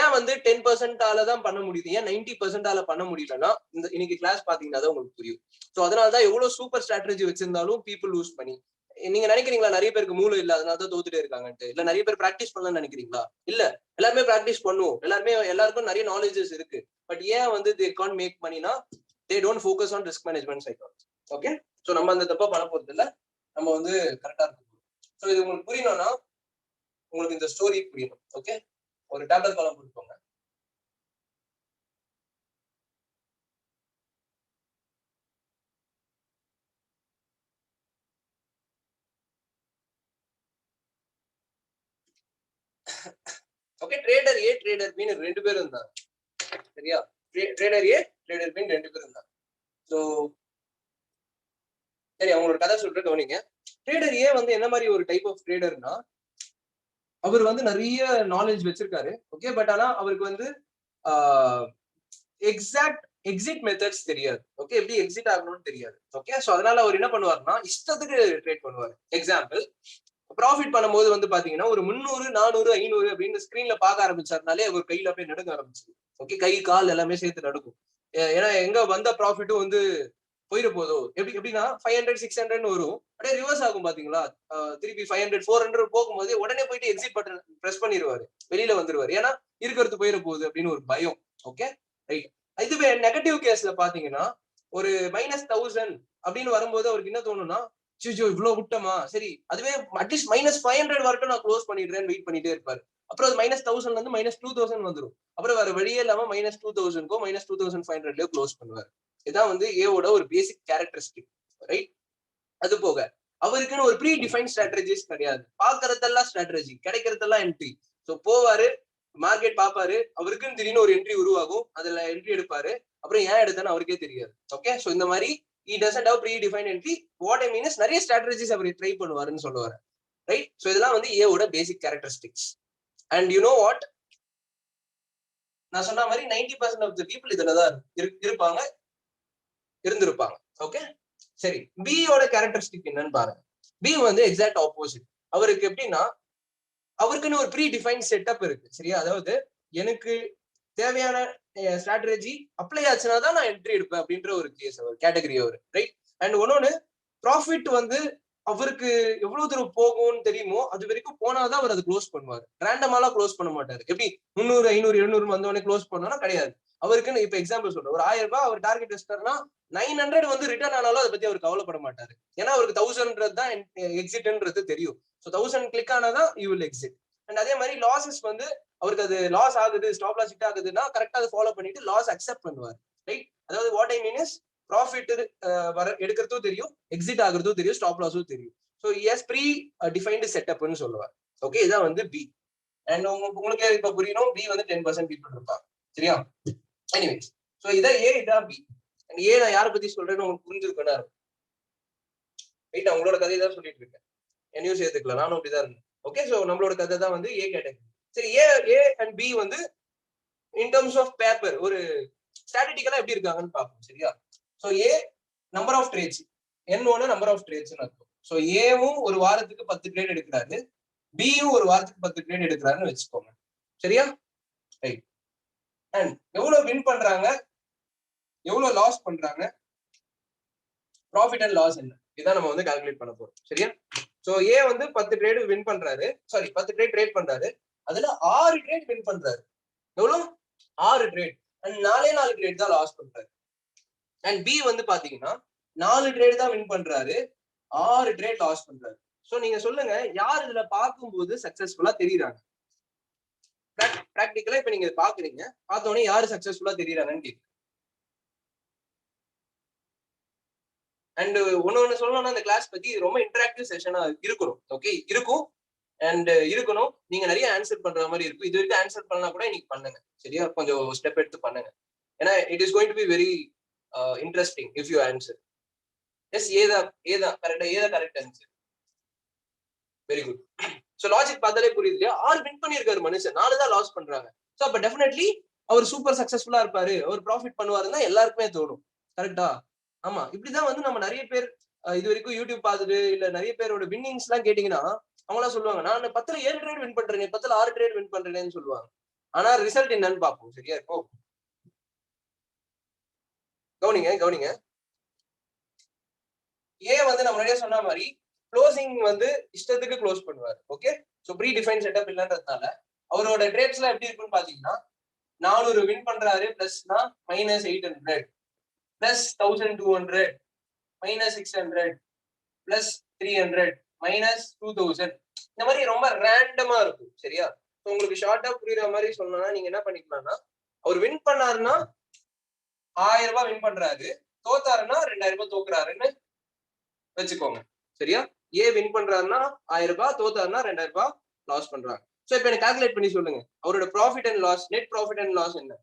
ஏன் வந்து 10% தான் பண்ண முடியுது, ஏன் 90% பண்ண முடியலன்னா இந்த இன்னைக்கு கிளாஸ் பாத்தீங்கன்னா தான் உங்களுக்கு புரியும். சோ அதனாலதான் எவ்வளவு சூப்பர் ஸ்ட்ராட்டஜி வச்சிருந்தாலும் பீப்புள் லூஸ் பண்ணி. நீங்க நினைக்கிறீங்களா நிறைய பேருக்கு மூளை இல்ல அதனாலதான் தோத்துட்டே இருக்காங்கன்ட்டு? இல்ல நிறைய பேர் பிராக்டிஸ் பண்ணலாம்னு நினைக்கிறீங்களா? இல்ல, எல்லாருமே பிராக்டிஸ் பண்ணுவோம், எல்லாருக்கும் நிறைய நாலேஜஸ் இருக்கு. பட் ஏன் வந்து they can't make money-னா they don't focus on risk management psychology. Okay, so நம்ம அந்த தப்பா பண்ண போறது இல்ல, நம்ம வந்து கரெக்டா இருக்கும். சோ இது உங்களுக்கு புரியணும்னா உங்களுக்கு இந்த ஸ்டோரி புரியணும். ஓகே, ஒரு டேப்லெட் காலம் கொடுப்போங்க. ஓகே, ட்ரேடர் ஏ ட்ரேடர் பி ரெண்டு பேரும் இருந்தாங்க. சரியா? ட்ரேடர் ஏ ட்ரேடர் பி ரெண்டு பேரும் இருந்தாங்க. சோ சரி, அவங்களோட கதை சொல்ற கவனிங்க. ட்ரேடர் ஏ வந்து என்ன மாதிரி ஒரு டைப் ஆஃப் ட்ரேடர்னா, அவர் வந்து நிறைய நாலேஜ் வச்சிருக்காரு. ஓகே, பட் ஆனா அவருக்கு வந்து எக்ஸாக்ட் எக்ஸிட் மெத்தட்ஸ் தெரியாது. ஓகே, எப்படி எக்ஸிட் ஆகணும்னு தெரியாது. ஓகே, சோ அதனால அவர் என்ன பண்ணுவாருன்னா இஷ்டத்துக்கு ட்ரேட் பண்ணுவாரு. எக்ஸாம்பிள், ப்ராஃபிட் பண்ணும்போது வந்து பாத்தீங்கன்னா ஒரு 300, 400, 500 அப்படின்னு ஸ்கிரீன்ல பார்க்க ஆரம்பிச்சாருனாலே அவர் கையில போய் நடுங்க ஆரம்பிச்சு. ஓகே, கை கால் எல்லாமே சேர்த்து நடுக்கும். ஏன்னா எங்க வந்த ப்ராஃபிட்டும் வந்து போயிட போதோ எப்படின்னா 500 600 வரும், அப்படியே ரிவர்ஸ் ஆகும் பாத்தீங்களா, திருப்பி 500 400 போகும்போது உடனே போயிட்டு எக்ஸிட் பட்டன் பிரஸ் பண்ணிடுவாரு, வெளியில வந்துருவாரு, ஏன்னா இருக்கிறது போயிட போகுது அப்படின்னு ஒரு பயம். Okay right. இதுவே நெகட்டிவ் கேஸ்ல பாத்தீங்கன்னா ஒரு -1000 அப்படின்னு வரும்போது அவருக்கு என்ன தோணும்னா, சிச்சோ இவ்வளவு விட்டமா, சரி அதுவே அட்லீஸ்ட் -500 வரட்டும் நான் க்ளோஸ் பண்ணிடுறேன்னு வெயிட் பண்ணிட்டே இருப்பாரு. அப்புறம் அது -1000 இருந்து -2000 வந்துடும். அப்புறம் வேற வழியே இல்லாம -2000க்கோ -2500லயோ க்ளோஸ் பண்ணுவாரு. இதான் வந்து ஏவோட ஒரு பேசிக் கேரக்டரிஸ்டிக் ரைட். அது போக அவருக்குன்னு ஒரு ப்ரீ டிஃபைன் ஸ்ட்ராட்டஜிஸ் கிடையாது. பாக்குறதெல்லாம் ஸ்ட்ராட்டஜி, கிடைக்கிறதெல்லாம் என்ட்ரி. ஸோ போவாரு, மார்க்கெட் பாப்பாரு, அவருக்குன்னு திடீர்னு ஒரு என்ட்ரி உருவாகும், அதுல என்ட்ரி எடுப்பாரு, அப்புறம் ஏன் எடுத்தான்னு அவருக்கே தெரியாது. ஓகே, ஸோ இந்த மாதிரி he doesn't have predefined entry. What I mean is நிறைய ஸ்ட்ராட்டஜிஸ் அவர் ட்ரை பண்ணுவாருன்னு சொல்லுவாரு ரைட். ஸோ இதெல்லாம் வந்து ஏவோட basic characteristics. And you know what, நான் சொன்ன மாதிரி 90% ஆஃப் தி பீப்புள் இதுலதான் இருப்பாங்க, இருந்திருப்பாங்க. ஓகே சரி, பியோட கேரக்டரிஸ்டிக் என்னன்னு பாருங்க. பி வந்து எக்ஸாக்ட் ஆப்போசிட். அவருக்கு எப்படின்னா அவருக்குன்னு ஒரு ப்ரீ டிஃபைன் செட்டப் இருக்கு, சரியா? அதாவது எனக்கு தேவையான ஸ்ட்ராட்டஜி அப்ளை ஆச்சுன்னா தான் நான் என்ட்ரி எடுப்பேன் அப்படின்ற ஒரு கேஸ், அவர் கேட்டகரி அவர் ரைட். அண்ட் ஒன்னொன்னு, ப்ராஃபிட் வந்து அவருக்கு எவ்வளவு தூரம் போகும்னு தெரியுமோ அது வரைக்கும் போனாதான் அவர் அதை க்ளோஸ் பண்ணுவார். ரேண்டமாலாம் க்ளோஸ் பண்ண மாட்டாரு. எப்படி 300 500 700 வந்தவொடனே க்ளோஸ் பண்ணா கிடையாது. அவருக்குன்னு இப்ப எக்ஸாம்பிள் சொல்றேன், ஒரு 1000 ரூபாய் அவர் டார்கெட் வச்சிட்டாருன்னா 900 வந்து ரிட்டர்ன் ஆனாலும் அதை பத்தி அவர் கவலைப்பட மாட்டாரு. ஏன்னா அவருக்கு 1000 தான் எக்ஸிட்ன்றது தெரியும். ஸோ 1000 கிளிக் ஆனாதான் யூ வில் எக்ஸிட். அண்ட் அதே மாதிரி லாசஸ் வந்து அவருக்கு அது லாஸ் ஆகுது, ஸ்டாப் லாஸ் ஹிட் ஆகுதுன்னா கரெக்டா அதை ஃபாலோ பண்ணிட்டு லாஸ் அக்செப்ட் பண்ணுவார் ரைட். அதாவது what I mean is profit வர எடுக்கிறதும் தெரியும், எக்ஸிட் ஆகுறதும் தெரியும், ஸ்டாப் லாஸும் தெரியும். ஸோ எஸ் ப்ரீ டிஃபைன்டு செட்டப்னு சொல்லுவார். ஓகே, இதான் வந்து பி. அண்ட் உங்களுக்கு இப்ப புரியணும், பி வந்து 10% பீப்புள் இருப்பாங்க, சரியா? எனிவேஸ், ஸோ இதான் ஏ, இதான் பி. அண்ட் ஏ நான் யாரை பத்தி சொல்றேன்னு உங்களுக்கு புரிஞ்சிருக்கேன்னா ரைட். அவங்களோட கதையை தான் சொல்லிட்டு இருக்கேன், என்னையும் சேர்த்துக்கலாம், நானும் அப்படிதான் இருந்தேன். ஓகே, ஸோ நம்மளோட கதை தான் வந்து ஏ கேட்டகரி. சரி, ஏ அண்ட் பி வந்து இன் டர்ம்ஸ் ஆஃப் பேப்பர் ஒரு ஸ்ட்ராட்டஜிக்கலா எப்படி இருக்காங்கன்னு பார்ப்போம், சரியா? So A number of trades, N1 number of ட்ரேட்ஸ்னு அர்த்தம். ஸோ ஏவும் ஒரு வாரத்துக்கு 10 ட்ரேட் எடுக்கிறாரு, பியும் ஒரு வாரத்துக்கு 10 ட்ரேட் எடுக்கிறாருன்னு வச்சுக்கோங்க, சரியா? ரைட். அண்ட் எவ்வளவு வின் பண்றாங்க, எவ்வளவு லாஸ் பண்றாங்க, ப்ராஃபிட் அண்ட் லாஸ் என்ன, இதான் நம்ம வந்து கால்குலேட் பண்ண போறோம், சரியா? சோ ஏ வந்து 10 ட்ரேட் வின் பண்றாரு, சாரி 10 ட்ரேட் ட்ரேட் பண்றாரு, அதுல 6 ட்ரேட் வின் பண்றாரு. எவ்வளவு? 6 ட்ரேட். அண்ட் 4 ட்ரேட் தான் லாஸ் பண்றாரு. அண்ட் பி வந்து பாத்தீங்கன்னா 4 ட்ரேட் தான் வின் பண்றாரு, 6 ட்ரேட் லாஸ் பண்றாரு. சோ நீங்க சொல்லுங்க, யார் இதுல பார்க்கும்போது சக்சஸ்ஃபுல்லா தெரியுறாங்க? பிராக்டிகலா இப்ப நீங்க பாக்குறீங்க, பார்த்தோன்னே யாரு சக்சஸ்ஃபுல்லா தெரியுறாங்கன்னு கேட்கு. அண்ட் ஒன்னு சொல்லணும்னா இந்த கிளாஸ் பத்தி ரொம்ப இன்டராக்டிவ் செஷனா இருக்கணும். ஓகே, இருக்கும் அண்ட் இருக்கணும். நீங்க நிறைய ஆன்சர் பண்ற மாதிரி இருக்கும். இது வரைக்கும் ஆன்சர் பண்ணா கூட இன்னைக்கு பண்ணுங்க, சரியா? கொஞ்சம் ஸ்டெப் எடுத்து பண்ணுங்க, ஏன்னா it is going to be very interesting if you answer. Yes, ஏதா correct answer. Very good. So logic பார்த்தாலே புரியுது இல்லையா? 6 வின் பண்ணியிருக்காரு மனுஷன், 4 தான் லாஸ் பண்றாங்க. சோ அப்ப டெஃபினெட்லி அவர் சூப்பர் சக்சஸ்ஃபுல்லா இருப்பாரு, அவர் ப்ராஃபிட் பண்ணுவாருன்னு எல்லாருக்குமே தோணும், கரெக்டா? ஆமா, இப்படிதான் வந்து நம்ம நிறைய பேர் இது வரைக்கும் யூடியூப் பார்த்துட்டு இல்ல நிறைய பேரோட வின்னிங்ஸ் எல்லாம் கேட்டீங்கன்னா அவங்க எல்லாம் சொல்லுவாங்க, நான் 10ல 7 ட்ரேட் வின் பண்றேன், 10ல 6 ட்ரேட் வின் பண்றேன்னு சொல்லுவாங்க. ஆனா ரிசல்ட் என்னன்னு பார்ப்போம், சரியா? இருக்கும், கவனிங்க. ஏ வந்து நம்ம முன்னாடியே சொன்ன மாதிரி க்ளோசிங் வந்து இஷ்டத்துக்கு க்ளோஸ் பண்ணுவார். Okay, so predefine setup இல்லன்றதுனால அவரோட ட்ரேட்ஸ் எல்லாம் எப்படி இருக்குன்னு பாத்தீங்கன்னா 400 வின் பண்றாரு பிளஸ்னா -800 பிளஸ் 1200 -600 பிளஸ் 300 -2000, இந்த மாதிரி ரொம்ப ரேண்டமா இருக்கும், சரியா? உங்களுக்கு ஷார்ட்டா புரியுற மாதிரி சொல்லணும்னா நீங்க என்ன பண்ணிக்கலாம்னா, அவர் வின் பண்ணாருன்னா 1000 ரூபாய் வின் பண்றாரு, தோத்தாருன்னா 2000 ரூபாய் தோக்குறாருன்னு வச்சுக்கோங்க, சரியா? ஏ வின் பண்றாருன்னா 1000 ரூபாய், தோத்தாருன்னா 2000 ரூபாய் லாஸ் பண்றாங்க. சோ இப்போ எனக்கு கால்குலேட் பண்ணி சொல்லுங்க, அவரோட profit and loss, net profit and loss என்ன?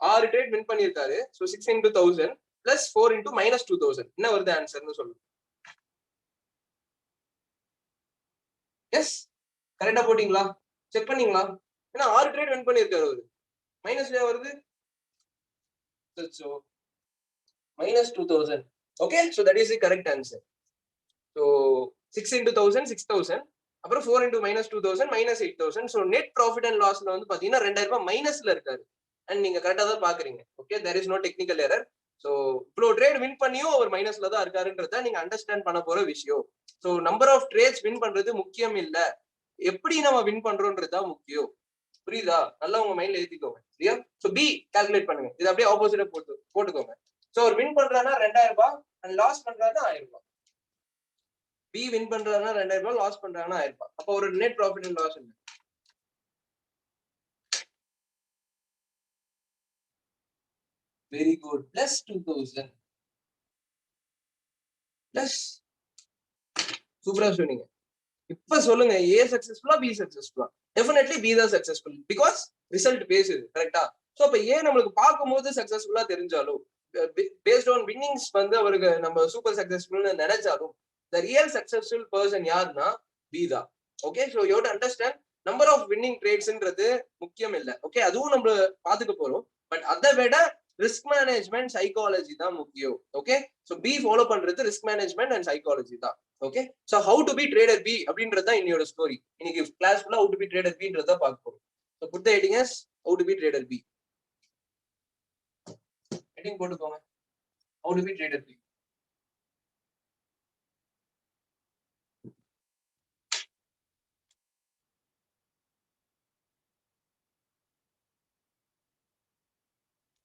6 ட்ரேட் வின் பண்ணிருக்காரு, சோ 6 into 1000 பிளஸ் 4 into -2000, என்ன வருது ஆன்சர்னு சொல்லுங்க. எஸ், கரெக்டா போட்டீங்களா? செக் பண்ணீங்களா? ஏன்னா 6 ட்ரேட் வின் பண்ணிருக்காரு அவரு, மைனஸ்ல வருது, so -2000. Okay, so that is the correct answer. So 6 into 1000 6000, அப்புறம் 4 into -2000 -8000. So net profit and லாஸ்ல வந்து பாத்தீங்கன்னா 2000 ரூபாய் மைனஸ்ல இருக்காரு. அண்ட் நீங்க கரெக்டா தான் பாக்குறீங்க. Okay, there is no technical error. So இவ்வளோ ட்ரேட் வின் பண்ணியும் அவர் மைனஸ்ல தான் இருக்காருன்றத நீங்க அண்டர்ஸ்டாண்ட் பண்ண போற விஷயம். So number of trades win பண்றது முக்கியம் இல்ல, எப்படி நம்ம வின் பண்றோம்ன்றதுதான் முக்கியம். புரியுதா? நல்லா உங்க மைண்ட்ல ஏத்திக்கோங்க. சரியா? ஸோ பி கால்குலேட் பண்ணுங்க, இது அப்படியே ஆப்போசிட்டா போட்டுக்கோங்க. ஸோ அவர் வின் பண்றாருன்னா 2000 ரூபாய் அண்ட் லாஸ் பண்றாருன்னா 1000 ரூபாய். பி வின் பண்றாருன்னா 2000 ரூபாய், லாஸ் பண்றாங்கன்னா 1000 ரூபாய். அப்போ ஒரு நெட் ப்ராஃபிட் அண்ட் லாஸ் என்ன? Very good, plus 2000 plus. சூப்பரா சொன்னீங்க. இப்ப சொல்லுங்க, ஏ சக்சஸ்ஃபுல்லா பி சக்சஸ்ஃபுல்லா? டெஃபினெட்லி பி தான் சக்சஸ்ஃபுல், பிகாஸ் ரிசல்ட் பேசுது. கரெக்டா? சோ அப்ப ஏன் நம்மளுக்கு பார்க்கும்போது சக்சஸ்ஃபுல்லா தெரிஞ்சாலும், பேஸ்ட் ஆன் வின்னிங்ஸ் வந்து அவருக்கு நம்ம சூப்பர் சக்சஸ்ஃபுல்னு நினைச்சாலும், த ரியல் சக்சஸ்ஃபுல் பர்சன் யாருன்னா பி தான். Okay, so you to understand number of winning ட்ரேட்ஸ்ன்றது முக்கியம் இல்லை. ஓகே, அதுவும் நம்ம பாத்துக்க போறோம். பட் அதை விட ரிஸ்க் மேனேஜ்மெண்ட், சைக்காலஜி தான் முக்கியம். ஓகே, ஸோ பி ஃபாலோ பண்றது ரிஸ்க் மேனேஜ்மெண்ட் அண்ட் சைக்காலஜி தான். Okay, so how to be trader B அப்படின்றது தான் இன்னையோட ஸ்டோரி. இன்னைக்கு கிளாஸ் ஃபுல்லா ஹவு டு பி ட்ரேடர் பின்றத பார்க்க போறோம். So put the heading as how to be trader B. Heading போட்டுக்கோங்க, how to be trader B.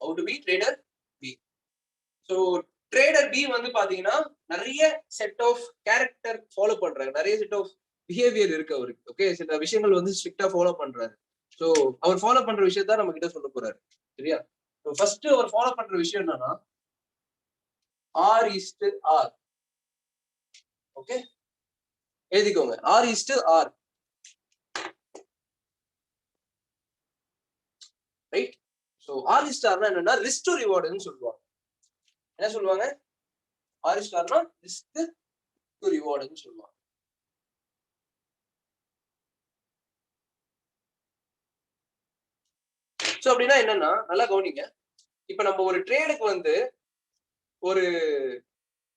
How to be trader B. So trader B வந்து பாத்தீங்கன்னா நிறைய செட் ஆஃப் கேரக்டர் ஃபாலோ பண்றாங்க, நிறைய set of behaviour இருக்கு அவருக்கு. Okay, சில விஷயங்கள் வந்து ஸ்ட்ரிக்டா ஃபாலோ பண்றாரு. ஸோ அவர் ஃபாலோ பண்ற விஷயத்த நம்ம கிட்ட சொல்ல போறாரு. சரியா? ஃபர்ஸ்ட் அவர் ஃபாலோ பண்ற விஷயம் என்னன்னா R/R. ஓகே, எழுதிக்கோங்க, R/R. ரைட்? ஸோ R/Rனா என்னன்னா ரிஸ்க் டு ரிவார்டுன்னு சொல்லுவாங்க. என்ன சொல்லுவாங்க? R/Rனா ரிஸ்க் டு ரிவார்டுன்னு சொல்லுவாங்க. ஸோ அப்படின்னா என்னன்னா, நல்லா கவனிங்க. இப்ப நம்ம ஒரு ட்ரேடுக்கு வந்து ஒரு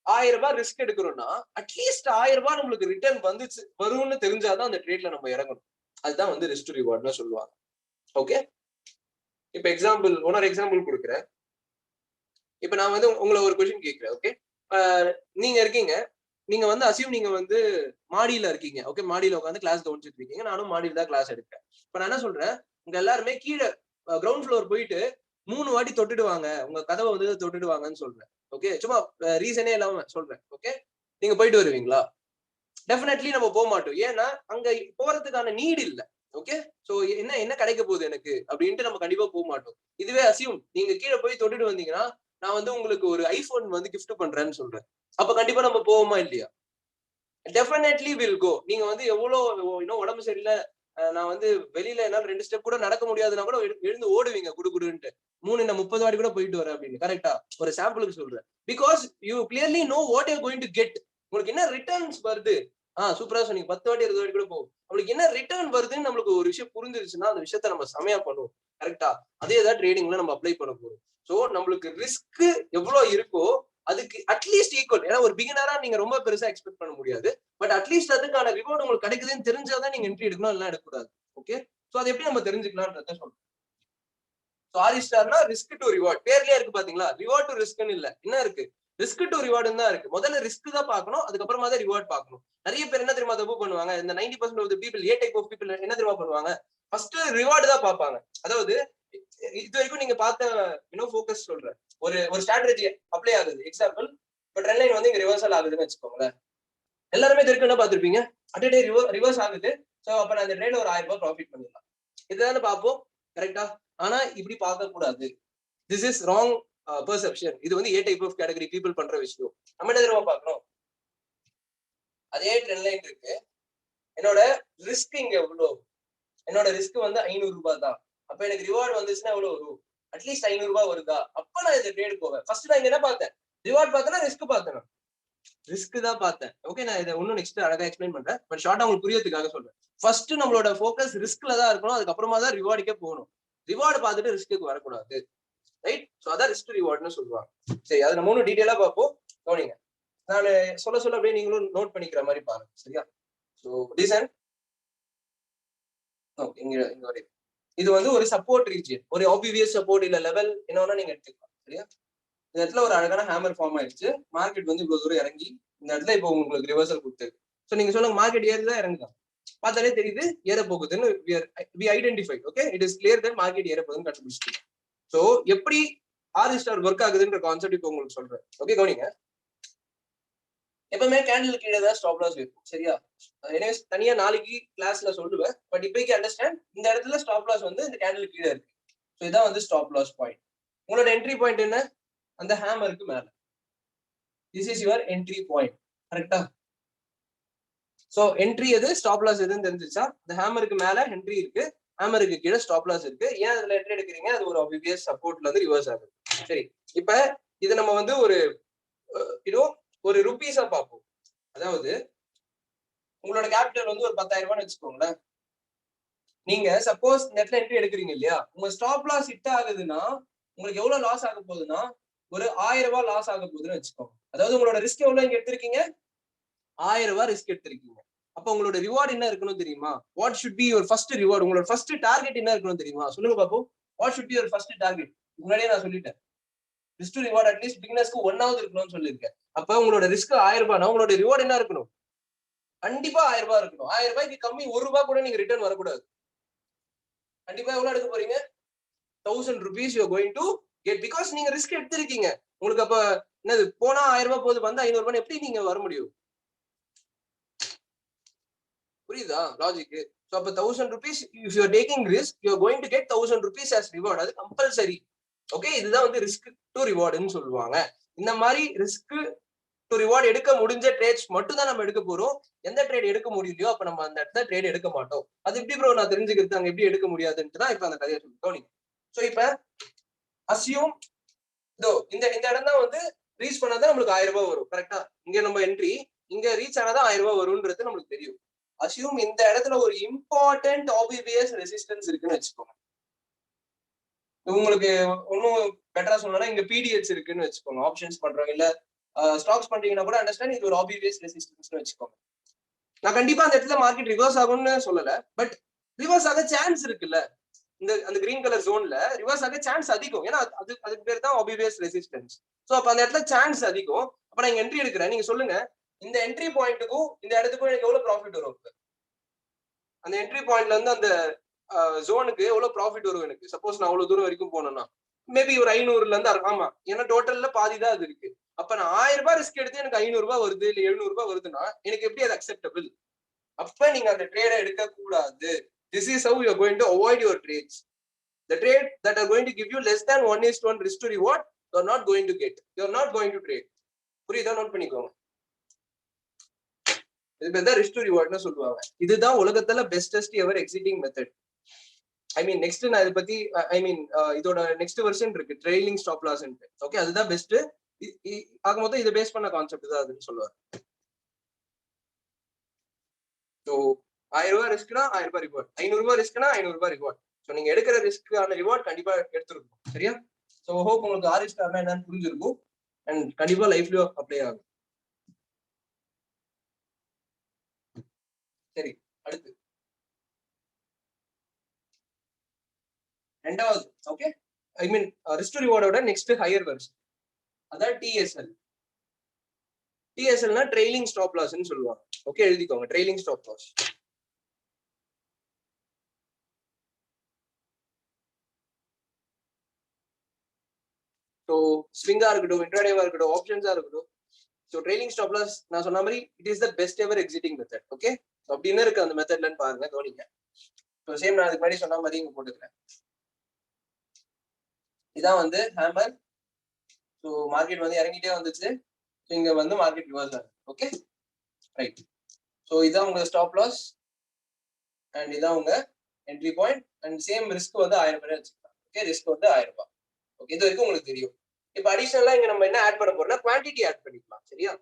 1000 ரூபாய் ரிஸ்க் எடுக்கிறோம்னா, அட்லீஸ்ட் 1000 ரூபாய் நம்மளுக்கு ரிட்டர்ன் வந்துச்சு வரும்னு தெரிஞ்சாதான் அந்த ட்ரேட்ல நம்ம இறங்கணும். அதுதான் வந்து ரிஸ்க் டு ரிவார்ட்னு சொல்லுவாங்க. ஓகே, இப்ப இன்னொரு எக்ஸாம்பிள் கொடுக்குறேன். இப்ப நான் வந்து உங்களை ஒரு கொஸ்டின் கேட்கிறேன். ஓகே, நீங்க இருக்கீங்க, நீங்க வந்து அசியூம் நீங்க வந்து மாடியில இருக்கீங்க. ஓகே, மாடியில உட்காந்து கிளாஸ் கவனிச்சுட்டு இருக்கீங்க, நானும் மாடியில தான் கிளாஸ் எடுக்கிறேன். இப்ப நான் என்ன சொல்றேன், உங்க எல்லாருமே கீழே கிரவுண்ட் ஃப்ளோர் போயிட்டு 3 வாட்டி தொட்டுடுவாங்க, உங்க கதவை வந்து தொட்டுடுவாங்கன்னு சொல்றேன். ஓகே, சும்மா ரீசனே இல்லாம சொல்றேன். ஓகே, நீங்க போயிட்டு வருவீங்களா? டெஃபினெட்லி நம்ம போக மாட்டோம். ஏன்னா அங்க போறதுக்கான நீட் இல்ல. ஓகே, சோ என்ன கிடைக்க போகுது எனக்கு அப்படின்ட்டு நம்ம கண்டிப்பா போக மாட்டோம். இதுவே அசியூம் நீங்க கீழே போய் தொட்டுட்டு வந்தீங்கன்னா, நான் வந்து உங்களுக்கு ஒரு ஐபோன் வந்து கிஃப்ட் பண்றேன்னு சொல்றேன். அப்ப கண்டிப்பா நம்ம போவோமா இல்லையா? Definitely will go. நீங்க வந்து எவ்வளவு இன்னும் உடம்பு சரியில்லை, நான் வந்து வெளியில என்னால 2 ஸ்டெப் கூட நடக்க முடியாதுன்னா கூட எழுந்து ஓடுவீங்க குடுகுடுன்ட்டு. 30 வாட்டி கூட போயிட்டு வரேன் அப்படின்னு. கரெக்டா? ஒரு சாம்பிளுக்கு சொல்றேன். Because you clearly know what you going to get. உங்களுக்கு என்ன ரிட்டர்ன்ஸ் வருது? சூப்பரா சொன்னீங்க. 10 வாட்டி 20 வாட்டி கூட போகும். நம்மளுக்கு என்ன ரிட்டர்ன் வருதுன்னு நம்மளுக்கு ஒரு விஷயம் புரிஞ்சிருச்சுன்னா அந்த விஷயத்த நம்ம செமையா பண்ணுவோம். கரெக்டா? அதே தான் ட்ரேடிங்ல நம்ம அப்ளை பண்ண போறோம். சோ நம்மளுக்கு ரிஸ்க் எவ்வளவு இருக்கோ அதுக்கு அட்லீஸ்ட் ஈக்குவல். ஏன்னா ஒரு பிகினரா நீங்க ரொம்ப பெருசா எக்ஸ்பெக்ட் பண்ண முடியாது. பட் அட்லீஸ்ட் அதுக்கான ரிவார்டு உங்களுக்கு கிடைக்குதுன்னு தெரிஞ்சாதான் நீங்க என்ட்ரி எடுக்கணும், இல்லைன்னா எடுக்கக்கூடாது. ஓகே, சோ அதை எப்படி நம்ம தெரிஞ்சுக்கலாம்ன்றத சொல்றேன். R/Rனா ரிஸ்க் டு ரிவார்ட். பேர்லயே இருக்கு பாத்தீங்களா? ரிவார்ட் டு ரிஸ்க்னு இல்ல, என்ன இருக்கு? ரிஸ்க் டு ரிவார்டுன்னு தான் இருக்கு. முதல்ல ரிஸ்க் தான் பார்க்கணும், அதுக்கப்புறமா தான் ரிவார்ட் பார்க்கணும். நிறைய பேர் என்ன தெரியுமா தப்பு பண்ணுவாங்க, இந்த 90% of the people, a type of people என்ன தெரியுமா பண்ணுவாங்க, ஃபர்ஸ்ட் ரிவார்டு தான் பார்ப்பாங்க. அதாவது இது வரைக்கும் நீங்க பார்த்த ஃபோக்கஸ் சொல்றேன். ஒரு ஸ்ட்ராட்டஜி அப்ளை ஆகுது. எக்ஸாம்பிள், இப்ப ட்ரெண்ட் லைன் வந்து இங்க ரிவர்சல் ஆகுதுன்னு வச்சுக்கோங்களேன். எல்லாருமே தெரியும் என்ன பார்த்திருப்பீங்க, அட்டே ரிவர்ஸ் ஆகுது, சோ அப்ப நான் இந்த ட்ரேட்ல ஒரு 1000 ரூபாய் ப்ராஃபிட் பண்ணிடலாம், இதுதானே பார்ப்போம். கரெக்டா? ஆனா இப்படி பார்க்க கூடாது. This is wrong perception. இது வந்து ஏ டைப் ஆஃப் கேட்டகரி பீப்புள் பண்ற விஷயம். நம்ம என்ன தெரியுமா பார்க்கணும், அதே ட்ரெண்ட் லைன் இருக்கு, என்னோட ரிஸ்க் இங்க எவ்வளவு, என்னோட ரிஸ்க் வந்து 500 ரூபாய் தான். அப்ப எனக்கு ரிவார்டு வந்துச்சுன்னா எவ்வளவு வரும்? அட்லீஸ்ட் 500 ரூபாய் வருதா? அப்ப நான் இந்த ட்ரேட் போவேன். ஃபர்ஸ்ட் நான் இங்க என்ன பார்த்தேன், ரிவார்ட் பார்த்தேன்னா ரிஸ்க் பார்த்தேன், ரிஸ்க் தான் பார்த்தேன். ஓகே, நான் இதை இன்னும் நெக்ஸ்ட் அழகா எக்ஸ்பிளைன் பண்றேன். பட் ஷார்ட்டா உங்களுக்கு புரியறதுக்காக சொல்றேன். ஃபர்ஸ்ட் நம்மளோட ஃபோக்கஸ் ரிஸ்க்ல தான் இருக்கணும், அதுக்கப்புறமா தான் ரிவார்டுக்கே போகணும். ரிவார்டு பார்த்துட்டு ரிஸ்க்கு வரக்கூடாது. ரைட்? சோ அதான் ரிஸ்க் ரிவார்ட்னு சொல்லுவாங்க. சரி, அதை நம்ம இன்னும் டீடைலா பார்ப்போம். கவனிங்க, நான் சொல்ல அப்படியே நீங்களும் நோட் பண்ணிக்கிற மாதிரி பாருங்க. சரியா? சோ டிசைன் இங்க இது வந்து ஒரு சப்போர்ட் ரீஜியன், ஒரு ஆப்வியஸ் சப்போர்ட் இல்ல லெவல் என்ன வேணா நீங்க எடுத்துக்கலாம். சரியா? இந்த இடத்துல ஒரு அழகான ஹேமர் ஃபார்ம் ஆயிடுச்சு. மார்க்கெட் வந்து இவ்வளவு தூரம் இறங்கி இந்த இடத்துல இப்போ உங்களுக்கு ரிவர்சல் கொடுத்துருக்கு. ஸோ நீங்க சொல்லுங்க மார்க்கெட் ஏறுதா இறங்குதான்? பார்த்தாலே தெரியுது ஏற போகுதுன்னு we identify. Okay, it is clear that market ஏற போகுதுன்னு கண்டுபிடிச்சிட்டு. ஸோ எப்படி ஆர் ஸ்டார் ஒர்க் ஆகுதுன்ற கான்செப்ட் இப்போ உங்களுக்கு சொல்றேன். ஓகே, கவனிங்க. எப்பவுமே கேண்டில் கீழே தான் ஸ்டாப் லாஸ் இருக்கும், சரியா? எனவே தனியா நாளைக்கு கிளாஸ்ல சொல்லுவேன். பட் இப்போக்கு அண்டர்ஸ்டாண்ட், இந்த இடத்துல ஸ்டாப் லாஸ் வந்து இந்த கேண்டில் கீழே இருக்கு. ஸோ இதான் வந்து ஸ்டாப் லாஸ் பாயிண்ட். உங்களோட என்ட்ரி பாயிண்ட் என்ன? அந்த ஹேமருக்கு மேல. This is your entry point, கரெக்டா? சோ என்ட்ரி எது, ஸ்டாப் லாஸ் எதுன்னு தெரிஞ்சிச்சா? இந்த ஹேமருக்கு மேல என்ட்ரி இருக்கு, ஹேமருக்கு கீழே ஸ்டாப் லாஸ் இருக்கு. ஏன் அதுல என்ட்ரி எடுக்கிறீங்க? அது ஒரு ஆப்வியஸ் சப்போர்ட்ல இருந்து ரிவர்ஸ் ஆகுது. சரி, இப்ப இது நம்ம வந்து ஒரு ஒரு ருபீஸா பார்ப்போம். அதாவது உங்களோட கேபிட்டல் வந்து ஒரு 10,000 ரூபான்னு வச்சுக்கோங்களேன். நீங்க சப்போஸ் நெட்ல என்ட்ரி எடுக்கிறீங்க இல்லையா, உங்க ஸ்டாப் லாஸ் ஹிட் ஆகுதுன்னா உங்களுக்கு எவ்வளவு லாஸ் ஆக போகுதுன்னா ஒரு 1000 ரூபாய் லாஸ் ஆக போகுதுன்னு வச்சுக்கோங்க. அதாவது உங்களோட ரிஸ்க் எவ்வளவு இங்க எடுத்திருக்கீங்க? 1000 ரூபாய் ரிஸ்க் எடுத்திருக்கீங்க. அப்ப உங்களோட ரிவார்ட் என்ன இருக்கணும் தெரியுமா? What should be your first reward? உங்களோட ஃபர்ஸ்ட் டார்கெட் என்ன இருக்கணும் தெரியுமா? சொல்லுங்க பாப்போம். What should be your first target? முன்னாடியே நான் சொல்லிட்டேன், ரிஸ்க் டு ரிவார்ட் அட்லீஸ்ட் பிகினர்ஸ்க்கு 1 இருக்கணும்னு சொல்லியிருக்கேன். அப்ப உங்களோட ரிஸ்க் 1000 ரூபாய்னா உங்களோட ரிவார்ட் என்ன இருக்கணும்? கண்டிப்பா 1000 ரூபாய் இருக்கணும். 1000 ரூபாய்க்கு கம்மி 1 ரூபாய் கூட நீங்க ரிட்டர்ன் வரக்கூடாது. கண்டிப்பா எவ்வளவு எடுக்க போறீங்க? 1000 rupees you are going to get, because நீங்க ரிஸ்க் எடுத்திருக்கீங்க. உங்களுக்கு அப்ப என்னது, போனா 1000 ரூபாய் போகுது, வந்தா 500 ரூபாய் எப்படி நீங்க வர முடியும்? புரியுதா லாஜிக்? சோ அப்ப 1000 rupees if you are taking risk, you are going to get 1000 rupees as reward. அது கம்பல்சரி. ஓகே, இதுதான் வந்து ரிஸ்க் டு ரிவார்ட்னு சொல்லுவாங்க. இந்த மாதிரி ரிஸ்க் டு ரிவார்ட் எடுக்க முடிஞ்ச ட்ரேட்ஸ் மட்டும் தான் நம்ம எடுக்க போறோம். எந்த ட்ரேட் எடுக்க முடியலையோ அப்ப நம்ம அந்த இடத்துல ட்ரேட் எடுக்க மாட்டோம். அது எப்படி ப்ரோ நான் தெரிஞ்சுக்கிறது அங்க எப்படி எடுக்க முடியாதுன்னு தான் இப்ப அந்த கதையை சொல்லிட்டோம். சோ இப்ப அசியூம் இந்த இடம் தான் வந்து ரீச் பண்ணாதான் நம்மளுக்கு 1000 ரூபாய் வரும், கரெக்டா? இங்க நம்ம என்ட்ரி இங்க ரீச் ஆனாதான் 1000 ரூபாய் வரும்ன்றது நம்மளுக்கு தெரியும். அசியூம் இந்த இடத்துல ஒரு இம்பார்ட்டன்ட் ஆபிபிஎஸ் ரெசிஸ்டன்ஸ் இருக்குன்னு வச்சுக்கோங்க. உங்களுக்கு இன்னும் பெட்டரா சொல்லணும்னா இங்க பிடிஎச் இருக்குன்னு வச்சுக்கோங்க. ஆப்ஷன்ஸ் பண்றோம் இல்ல ஸ்டாக்ஸ் பண்றீங்கன்னா கூட அண்டர்ஸ்டாண்ட் இது ஒரு ஆபிபிஎஸ் ரெசிஸ்டன்ஸ்னு வச்சுக்கோங்க. நான் கண்டிப்பா அந்த இடத்துல மார்க்கெட் ரிவர்ஸ் ஆகும்னு சொல்லல, பட் ரிவர்ஸ் ஆக சான்ஸ் இருக்குல்ல. இந்த அந்த கிரீன் கலர் ஜோன்ல ரிவர்ஸ் ஆக சான்ஸ் அதிகம். ஏன்னா அதுக்கு பேர் தான் ஆபிபிஎஸ் ரெசிஸ்டன்ஸ். சோ அப்ப அந்த இடத்துல சான்ஸ் அதிகம். அப்ப நான் என்ட்ரி எடுக்கிறேன். நீங்க சொல்லுங்க, இந்த என்ட்ரி பாயிண்ட்டுக்கும் இந்த இடத்துக்கும் எனக்கு எவ்வளவு ப்ராஃபிட் வரும்? அந்த என்ட்ரி பாயிண்ட்ல இருந்து அந்த ஜோனுக்கு எவ்வளவு ப்ராஃபிட் வரும் எனக்கு? சப்போஸ் நான் அவ்வளவு தூரம் வரைக்கும் போனேன்னா மேபி ஒரு 500ல இருந்து, ஆமா, ஏன்னா டோட்டல்ல பாதி தான் அது இருக்கு. அப்ப நான் 1000 ரூபாய் ரிஸ்க் எடுத்து எனக்கு 500 ரூபாய் வருது இல்ல 700 ரூபாய் வருதுன்னா எனக்கு எப்படி அது அக்செப்டபிள்? அப்ப நீங்க அந்த ட்ரேட எடுக்க கூடாது. This is how you are going to avoid your trades. The trade that are going to give you less than 1:1 risk to reward, you are not going to get. You are not going to trade. புரியுதா? Note பண்ணிக்கோங்க. இது பேர் தான் risk to ரிவார்ட்னு சொல்லுவாங்க. இதுதான் உலகத்துல bestest எவர் exiting method. ஐ மீன் next நான் இதை பத்தி இதோட நெக்ஸ்ட் வெர்ஷன் இருக்கு, ட்ரெயிலிங் ஸ்டாப் லாஸ். ஓகே, அதுதான் பெஸ்ட். ஆக மொத்தம் இதை பேஸ் பண்ண கான்செப்ட் தான் அதுன்னு சொல்லுவாங்க. ஸோ 1000 ரூபாய் ரிஸ்க்னா 1000 ரூபாய் ரிவார்ட், 500 ரூபாய் ரிஸ்க்னா 500 ரூபாய் ரிவார்ட். ஸோ நீங்க எடுக்கிற ரிஸ்க்கான ரிவார்ட் கண்டிப்பா எடுத்துருக்கும், சரியா? ஸோ ஹோப் உங்களுக்கு ஆர் ஸ்டார்னா என்னன்னு புரிஞ்சிருக்கும் அண்ட் கண்டிப்பா லைஃப்லயும் அப்ளை ஆகும். சரி, அடுத்து ரெண்டாவது. Okay, I mean risk to ரிவார்டோட நெக்ஸ்ட் ஹையர் வெர்ஷன், அதான் டிஎஸ்எல். டிஎஸ்எல்னா ட்ரெயிலிங் ஸ்டாப் லாஸ்ன்னு சொல்லுவாங்க. ஓகே, எழுதிக்கோங்க, ட்ரெயிலிங் ஸ்டாப் லாஸ். ஸோ ஸ்விங்கா இருக்கட்டும், இன்ட்ராடேவா இருக்கட்டும், ஆப்ஷன்ஸா இருக்கட்டும். ஸோ ட்ரெயிலிங் ஸ்டாப் லாஸ் நான் சொன்ன மாதிரி it is the best ever exiting method. Okay, அப்படின்னு இருக்கு அந்த மெத்தட்லன்னு பாருங்க, கவனிங்க. ஸோ சேம் நான் அதுக்கு முன்னாடி சொன்ன மாதிரி இங்க போட்டுக்கிறேன். இதான் வந்து ஹேமர். ஸோ மார்க்கெட் வந்து இறங்கிட்டே வந்துச்சு. ஸோ இங்க வந்து மார்க்கெட் ரிவர்ஸ் ஆகுது. Okay, right. ஸோ இதான் உங்க ஸ்டாப் லாஸ் அண்ட் இதான் உங்க entry point and same risk வந்து 1000 ரூபாய் வச்சுக்கலாம். ஓகே, ரிஸ்க் வந்து 1000 ரூபாய். ஓகே, இது வரைக்கும் உங்களுக்கு தெரியும். இப்போ அடிஷனலா இங்க நம்ம என்ன ஆட் பண்ண போறோம்னா குவான்டிட்டி ஆட் பண்ணிக்கலாம், சரியா?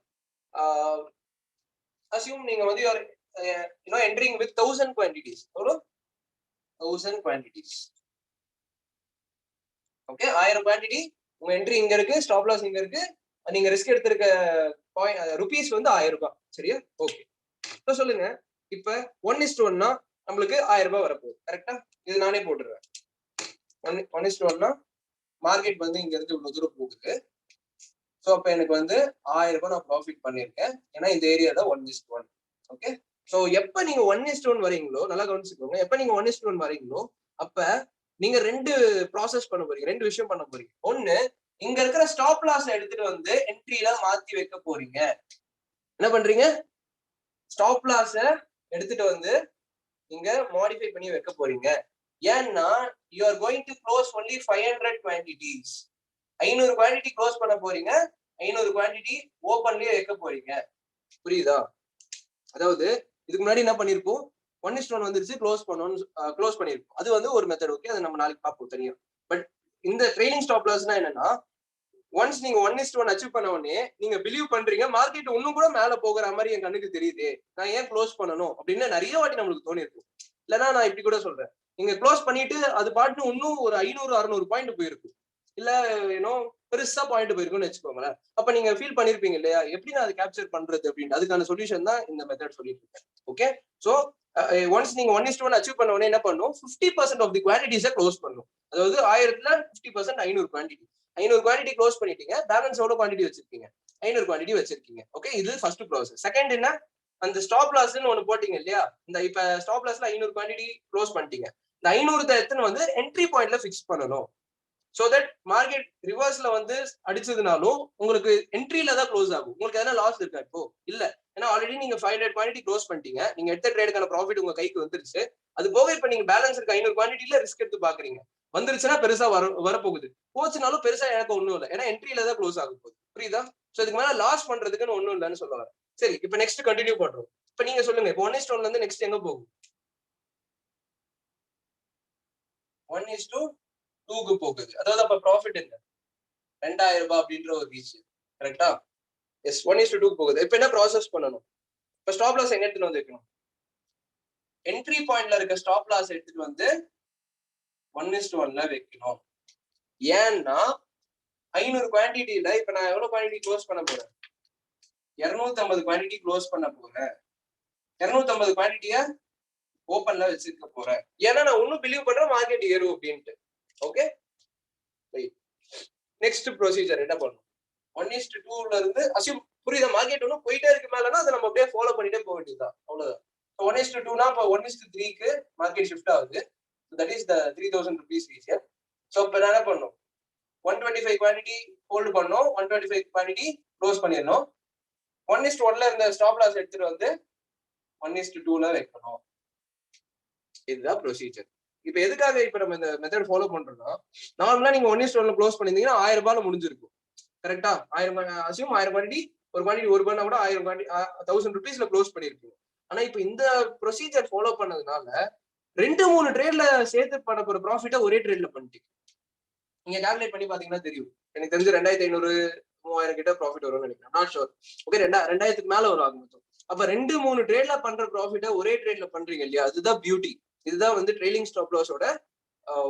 அசியூம் நீங்க வந்து entering with 1000 quantities. எவ்வளோ? 1000 quantities. ஓகே, 1000 குவான்டிட்டி உங்க என்ட்ரி இங்க இருக்கு, ஸ்டாப் லாஸ் இங்க இருக்கு, நீங்க ரிஸ்க் எடுத்திருக்க ருபீஸ் வந்து 1000 ரூபாய், சரியா? ஓகே, இப்போ சொல்லுங்க, இப்ப 1:1னா நம்மளுக்கு 1000 ரூபாய் வரப்போகுது, கரெக்டா? இது நானே போட்டுருவேன். 1:1னா மார்க்கெட் வந்து இங்க இருந்து இவ்வளவு தூரம் போகுது. ஸோ அப்ப எனக்கு வந்து 1000 நான் ப்ராஃபிட் பண்ணிருக்கேன். ஏன்னா இந்த ஏரியால 1:1. ஓகே. ஸோ எப்ப நீங்க 1:1 வரீங்களோ, நல்லா கவனிச்சுக்கோங்க. எப்ப நீங்க 1:1 வரீங்களோ, அப்ப நீங்க 2 ப்ராசஸ் பண்ண போறீங்க. 2 விஷயம் பண்ண போறீங்க. ஒண்ணு, இங்க இருக்கிற ஸ்டாப் லாஸ் எடுத்துட்டு வந்து என்ட்ரில மாத்தி வைக்க போறீங்க. என்ன பண்றீங்க? ஸ்டாப் லாஸ எடுத்துட்டு வந்து இங்க மாடிஃபை பண்ணி வைக்க போறீங்க. ஏன்னா you are going to close only 500 quantities. 500 quantity close பண்ண போறீங்க. 500 குவான்டிட்டி ஓபன்லயே வைக்க போறீங்க. புரியுதா? அதாவது இதுக்கு முன்னாடி என்ன பண்ணிருப்போம்? 1:1 வந்துருச்சு, க்ளோஸ் பண்ணிருப்போம். அது வந்து ஒரு மெத்தட். ஓகே, அதை நம்ம நாளைக்கு பார்ப்போம் தனியா. பட் இந்த ட்ரெயிலிங் ஸ்டாப் லாஸ்னா என்னன்னா, ஒன்ஸ் நீங்க 1:1 அச்சீவ் பண்ண உடனே நீங்க பிலீவ் பண்றீங்க மார்க்கெட் இன்னும் கூட மேல போகிற மாதிரி என் கண்ணுக்கு தெரியுது, நான் ஏன் க்ளோஸ் பண்ணணும் அப்படின்னு நிறைய வாட்டி நம்மளுக்கு தோணி இருக்கும். இல்லைன்னா நான் இப்படி கூட சொல்றேன், நீங்க க்ளோஸ் பண்ணிட்டு அது பாட்டு இன்னும் ஒரு 500-600 பாயிண்ட் போயிருக்கும், இல்ல ஏனோ பெருசா பாயிண்ட் போயிருக்கும்னு வச்சுக்கோங்களேன். அப்ப நீங்க ஃபீல் பண்ணிருப்பீங்க இல்லையா, எப்படி நான் அதை கேப்சர் பண்றது அப்படின்ட்டு. அதுக்கான சொல்யூஷன் தான் இந்த மெத்தட் சொல்லிட்டு இருக்கேன். ஓகே. சோ ஒன்ஸ் நீங்க 1:1 அச்சீவ் பண்ண உடனே என்ன பண்ணும், 50% ஆஃப் தி குவான்டிட்டிஸை க்ளோஸ் பண்ணும். அதாவது 1000ல 50% 500 குவான்டிட்டி. 500 குவான்டிட்டி க்ளோஸ் பண்ணிட்டீங்க. பேலன்ஸ் எவ்வளவு குவான்டிட்டி வச்சிருக்கீங்க? 500 குவான்டிட்டி வச்சிருக்கீங்க. ஓகே, இது ஃபர்ஸ்ட் ப்ராசஸ். செகண்ட் என்ன, அந்த ஸ்டாப் லாஸ்ன்னு ஒன்னு போட்டீங்க இல்லையா, இந்த இப்ப ஸ்டாப் லாஸ்ல 500 குவான்டிட்டி க்ளோஸ் பண்ணிட்டீங்க. இந்த 500 எத்தனை வந்து என்ட்ரி பாயிண்ட்ல ஃபிக்ஸ் பண்ணணும். சோ தட் மார்க்கெட் ரிவர்ஸ்ல வந்து அடிச்சதுனாலும் உங்களுக்கு என்ட்ரில தான் க்ளோஸ் ஆகும். உங்களுக்கு எதனா லாஸ் இருக்கா இப்போ? இல்ல. ஏன்னா ஆல்ரெடி நீங்க 500 குவான்டிட்டி க்ளோஸ் பண்ணிட்டீங்க. நீங்க எடுத்த ட்ரேடுக்கான ப்ராஃபிட் உங்க கைக்கு வந்துருச்சு. அது போக இப்ப நீங்க பேலன்ஸ் இருக்க 500 குவான்டிட்டில ரிஸ்க் எடுத்து பாக்குறீங்க. வந்துருச்சுன்னா பெருசா வரப்போகுது, போச்சுனாலும் பெருசா எனக்கு ஒண்ணும் இல்லை, ஏன்னா என்ட்ரில தான் க்ளோஸ் ஆகும் போகுது. புரியுதா? சோ இதுக்கு மேல லாஸ் பண்றதுக்குன்னு ஒண்ணும் இல்லைன்னு சொல்ல வரேன். சரி, இப்ப நெக்ஸ்ட் கண்டினியூ பண்றோம். இப்ப நீங்க சொல்லுங்க, இப்போ 1:1 இருந்து நெக்ஸ்ட் எங்க போகும்? 1:2க்கு போகுது. அதாவது அப்ப ப்ராஃபிட் என்ன? 2000 அப்படின்ற ஒரு ரீச். கரெக்டா? எஸ், 1:2க்கு போகுது. இப்ப என்ன ப்ராசஸ் பண்ணணும்? இப்ப ஸ்டாப் லாஸ் எங்க எடுத்துட்டு வந்து வைக்கணும்? என்ட்ரி பாயிண்ட்ல இருக்க ஸ்டாப் லாஸ் எடுத்துட்டு வந்து 1:1ல வைக்கணும். ஏன்னா 500 குவான்டிட்டில இப்ப நான் எவ்வளவு குவான்டிட்டி க்ளோஸ் பண்ண போறேன்? 250 குவான்டிட்டி க்ளோஸ் பண்ண போறேன். 250 குவான்டிட்டிய ஓபன்ல வச்சிருக்க போறேன். ஏன்னா நான் இன்னும் பிலீவ் பண்றேன் மார்க்கெட் ஏறும் அப்படின்ட்டு. ஓகே, நெக்ஸ்ட் ப்ரொசீஜர் என்ன பண்ணணும்? 1:2ல இருந்து அசியூம், புரியுதா? மார்க்கெட் ஒன்னும் போயிட்டே இருக்கு மேலனா அதை நம்ம அப்படியே ஃபாலோ பண்ணிட்டே போக வேண்டியதுதான், அவ்வளவுதான். 1:2னா இப்போ 1:3க்கு மார்க்கெட் ஷிஃப்ட் ஆகுது. That is the 3000 rupees region. So இப்போ என்ன பண்ணும்? 125 குவான்டிட்டி ஹோல்டு பண்ணோம், 125 குவான்டிட்டி க்ளோஸ் பண்ணிடணும். 1:1ல இருந்த ஸ்டாப் லாஸ் எடுத்துட்டு வந்து 1:2ல வைக்கணும். இதுதான் ப்ரொசீஜர். இப்ப எதுக்காக இப்ப நம்ம இந்த மெத்தட் ஃபாலோ பண்றோம்னா, நார்மலா நீங்க 1:1ல க்ளோஸ் பண்ணிருந்தீங்கன்னா 1000 ரூபாயில முடிஞ்சிருக்கும். கரெக்டா? 1000 அசியூம் 1000 குவான்டிட்டி, ஒரு குவான்டிட்டி ஒரு ரூபாய்னா கூட 1000 குவான்டிட்டி 1000 rupeesல க்ளோஸ் பண்ணிருக்கீங்க. ஆனா இப்ப இந்த ப்ரொசீஜர் ஃபாலோ பண்ணதுனால 2-3 ட்ரேட்ல சேர்த்து பண்ண போற ப்ராஃபிட்டை ஒரே ட்ரேட்ல பண்ணிட்டீங்க. நீங்க கால்குலேட் பண்ணி பாத்தீங்கன்னா தெரியும். எனக்கு தெரிஞ்சு 2500 3000 கிட்ட ப்ராஃபிட் வரும்னு நினைக்கிறேன். Not sure. ஓகே, 2000க்கு மேல வரும் ஆகும் மொத்தம். அப்ப 2-3 ட்ரேட்ல பண்ற ப்ராஃபிட்டை ஒரே ட்ரேட்ல பண்றீங்க இல்லையா, அதுதான் பியூட்டி. இதுதான் வந்து ட்ரெயிலிங் ஸ்டாப் லாஸோட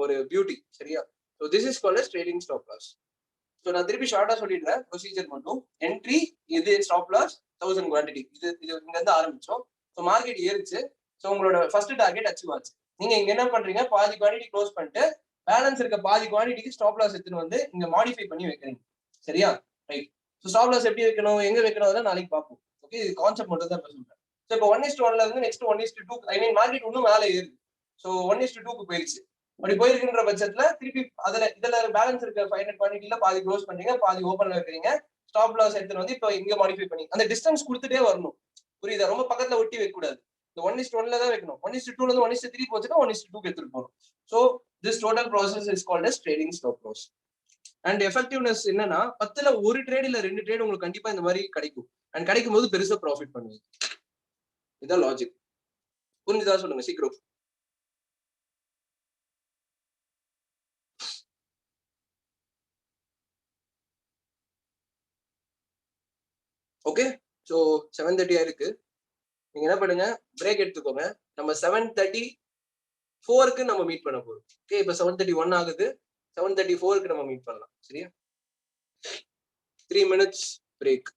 ஒரு பியூட்டி. சரியா? So this is called as trailing stop loss. So நான் திருப்பி ஷார்ட்டா சொல்லிடுறேன் ப்ரொசீஜர் மட்டும். என்ட்ரி இது ஸ்டாப் லாஸ் 1000 குவான்டிட்டி. இது இங்க இருந்து ஆரம்பிச்சோம். ஸோ மார்க்கெட் ஏறிச்சு. ஸோ உங்களோட ஃபர்ஸ்ட் டார்கெட் அச்சீவ் ஆச்சு. நீங்க இங்க என்ன பண்றீங்க? பாதி குவான்டிட்டி க்ளோஸ் பண்ணிட்டு பேலன்ஸ் இருக்க பாதி குவான்டிட்டிக்கு ஸ்டாப் லாஸ் எடுத்துன்னு வந்து இங்க மாடிஃபை பண்ணி வைக்கிறீங்க. சரியா? ரைட். ஸோ ஸ்டாப் லாஸ் எப்படி வைக்கணும், எங்க வைக்கணும், அதெல்லாம் நாளைக்கு பார்ப்போம். ஓகே, இது கான்செப்ட் மட்டும் தான் சொல்றேன். ஸோ இப்போ 1:1ல இருந்து நெக்ஸ்ட் 1:2, ஐ மீன் மார்க்கெட் இன்னும் மேலே ஏறுது. ஸோ 1:2க்கு போயிருச்சு. அப்படி போயிருக்கின்ற பட்சத்துல திருப்பி இதுல பேலன்ஸ் இருக்க 500 குவான்டிட்டில பாதி க்ளோஸ் பண்றீங்க, பாதி ஓபன்ல வைக்கிறீங்க. ஸ்டாப் லாஸ் எடுத்துட்டு வந்து இப்போ இங்க மாடிஃபை பண்ணி அந்த டிஸ்டன்ஸ் கொடுத்துட்டே வரணும். புரியுதா? ரொம்ப பக்கத்துல ஒட்டி வைக்க கூடாது. இந்த 1:1ல தான் வைக்கணும். 1:2ல இருந்து 1:3 போச்சுன்னா 1:2க்கு எடுத்துட்டு போகணும். So this total process is called as trading stop loss. And effectiveness என்னன்னா 10ல ஒரு ட்ரேட் இல்ல 2 ட்ரேட் உங்களுக்கு கண்டிப்பா இந்த மாதிரி கிடைக்கும். அண்ட் கிடைக்கும் போது பெருசா ப்ராஃபிட் பண்ணுவீங்க. இதான் லாஜிக். புரிஞ்சுதா? சொல்லுங்க சீக்கிரம். ஓகே, ஸோ 7:30 ஆயிருக்கு. நீங்க என்ன பண்ணுங்க, பிரேக் எடுத்துக்கோங்க. நம்ம 7:34க்கு நம்ம மீட் பண்ண போறோம். ஓகே, இப்ப 7:31 ஆகுது. 7:34க்கு நம்ம மீட் பண்ணலாம். சரியா? 3 minutes பிரேக்.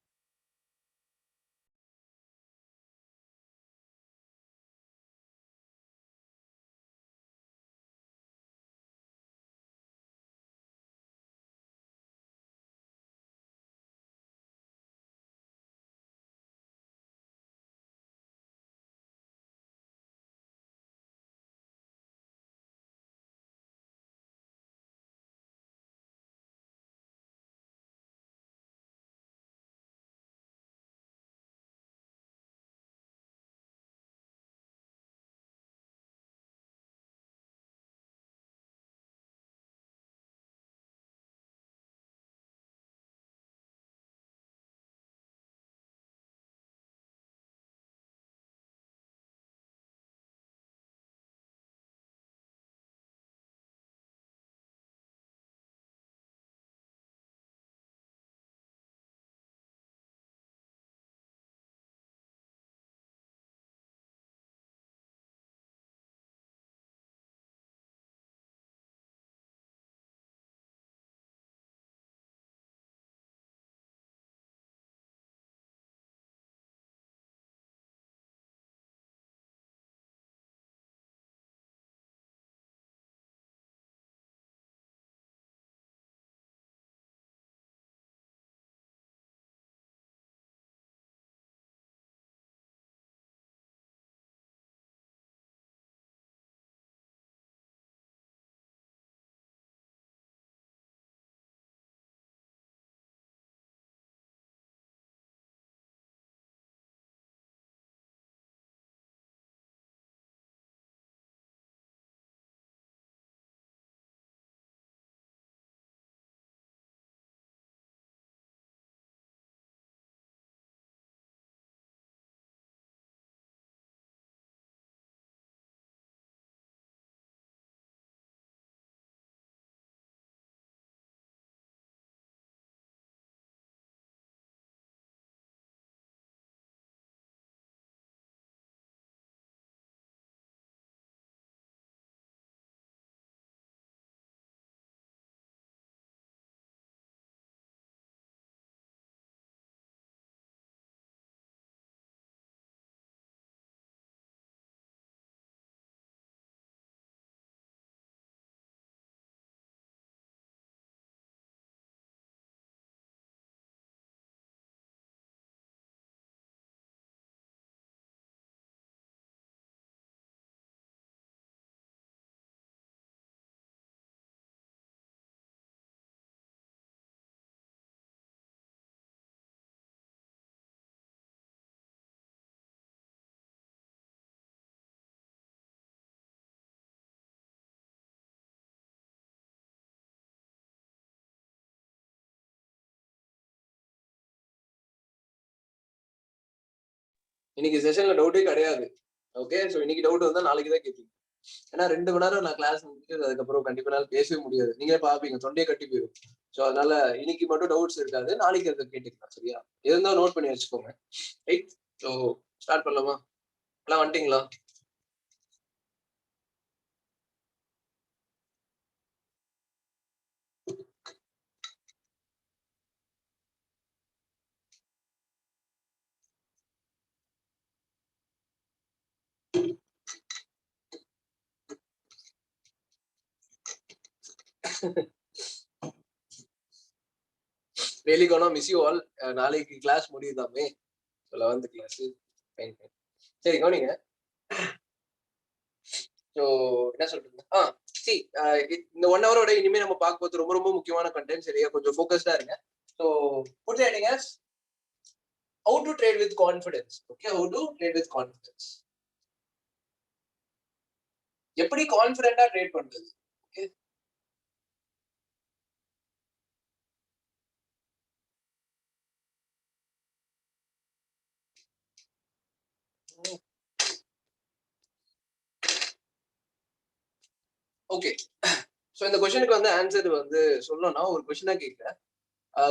இன்னைக்கு செஷன்ல டவுட்டே கிடையாது. ஓகே, ஸோ இன்னைக்கு டவுட் வந்தா நாளைக்கு தான் கேட்பீங்க. ஏன்னா 2 மணி நேரம் நான் கிளாஸ் முடிச்சுட்டு அதுக்கப்புறம் கண்டிப்பா நாள் பேசவே முடியாது. நீங்களே பாப்பீங்க தொண்டையே கட்டி போயிடும். ஸோ அதனால இன்னைக்கு மட்டும் டவுட்ஸ் இருக்காது, நாளைக்கு அதை கேட்டுக்கலாம். சரியா? இருந்தா நோட் பண்ணி வச்சுக்கோங்க. ரைட்? ஸோ ஸ்டார்ட் பண்ணலாமா? எல்லாம் வந்துட்டீங்களா? really gonna miss you all. நாளைக்கு கிளாஸ் முடியுதாமே, 11th கிளாஸ். சரி கவனிங்க. ஸோ என்ன சொல்றீங்க? சி இந்த 1 ஹவரோட இனிமே நம்ம பார்க்க போது ரொம்ப ரொம்ப முக்கியமான கண்டென்ட். சரியா? கொஞ்சம் ஃபோக்கஸ்டா இருங்க. So put heading as how to trade with confidence. Okay, how to trade with confidence. எப்படி கான்ஃபிடென்ட்டா ட்ரேட் பண்றது? Okay, okay. ஸோ இந்த கொஸ்டினுக்கு வந்து ஆன்சர் வந்து சொல்லணும்னா ஒரு கொஸ்டினா கேட்கிறேன்.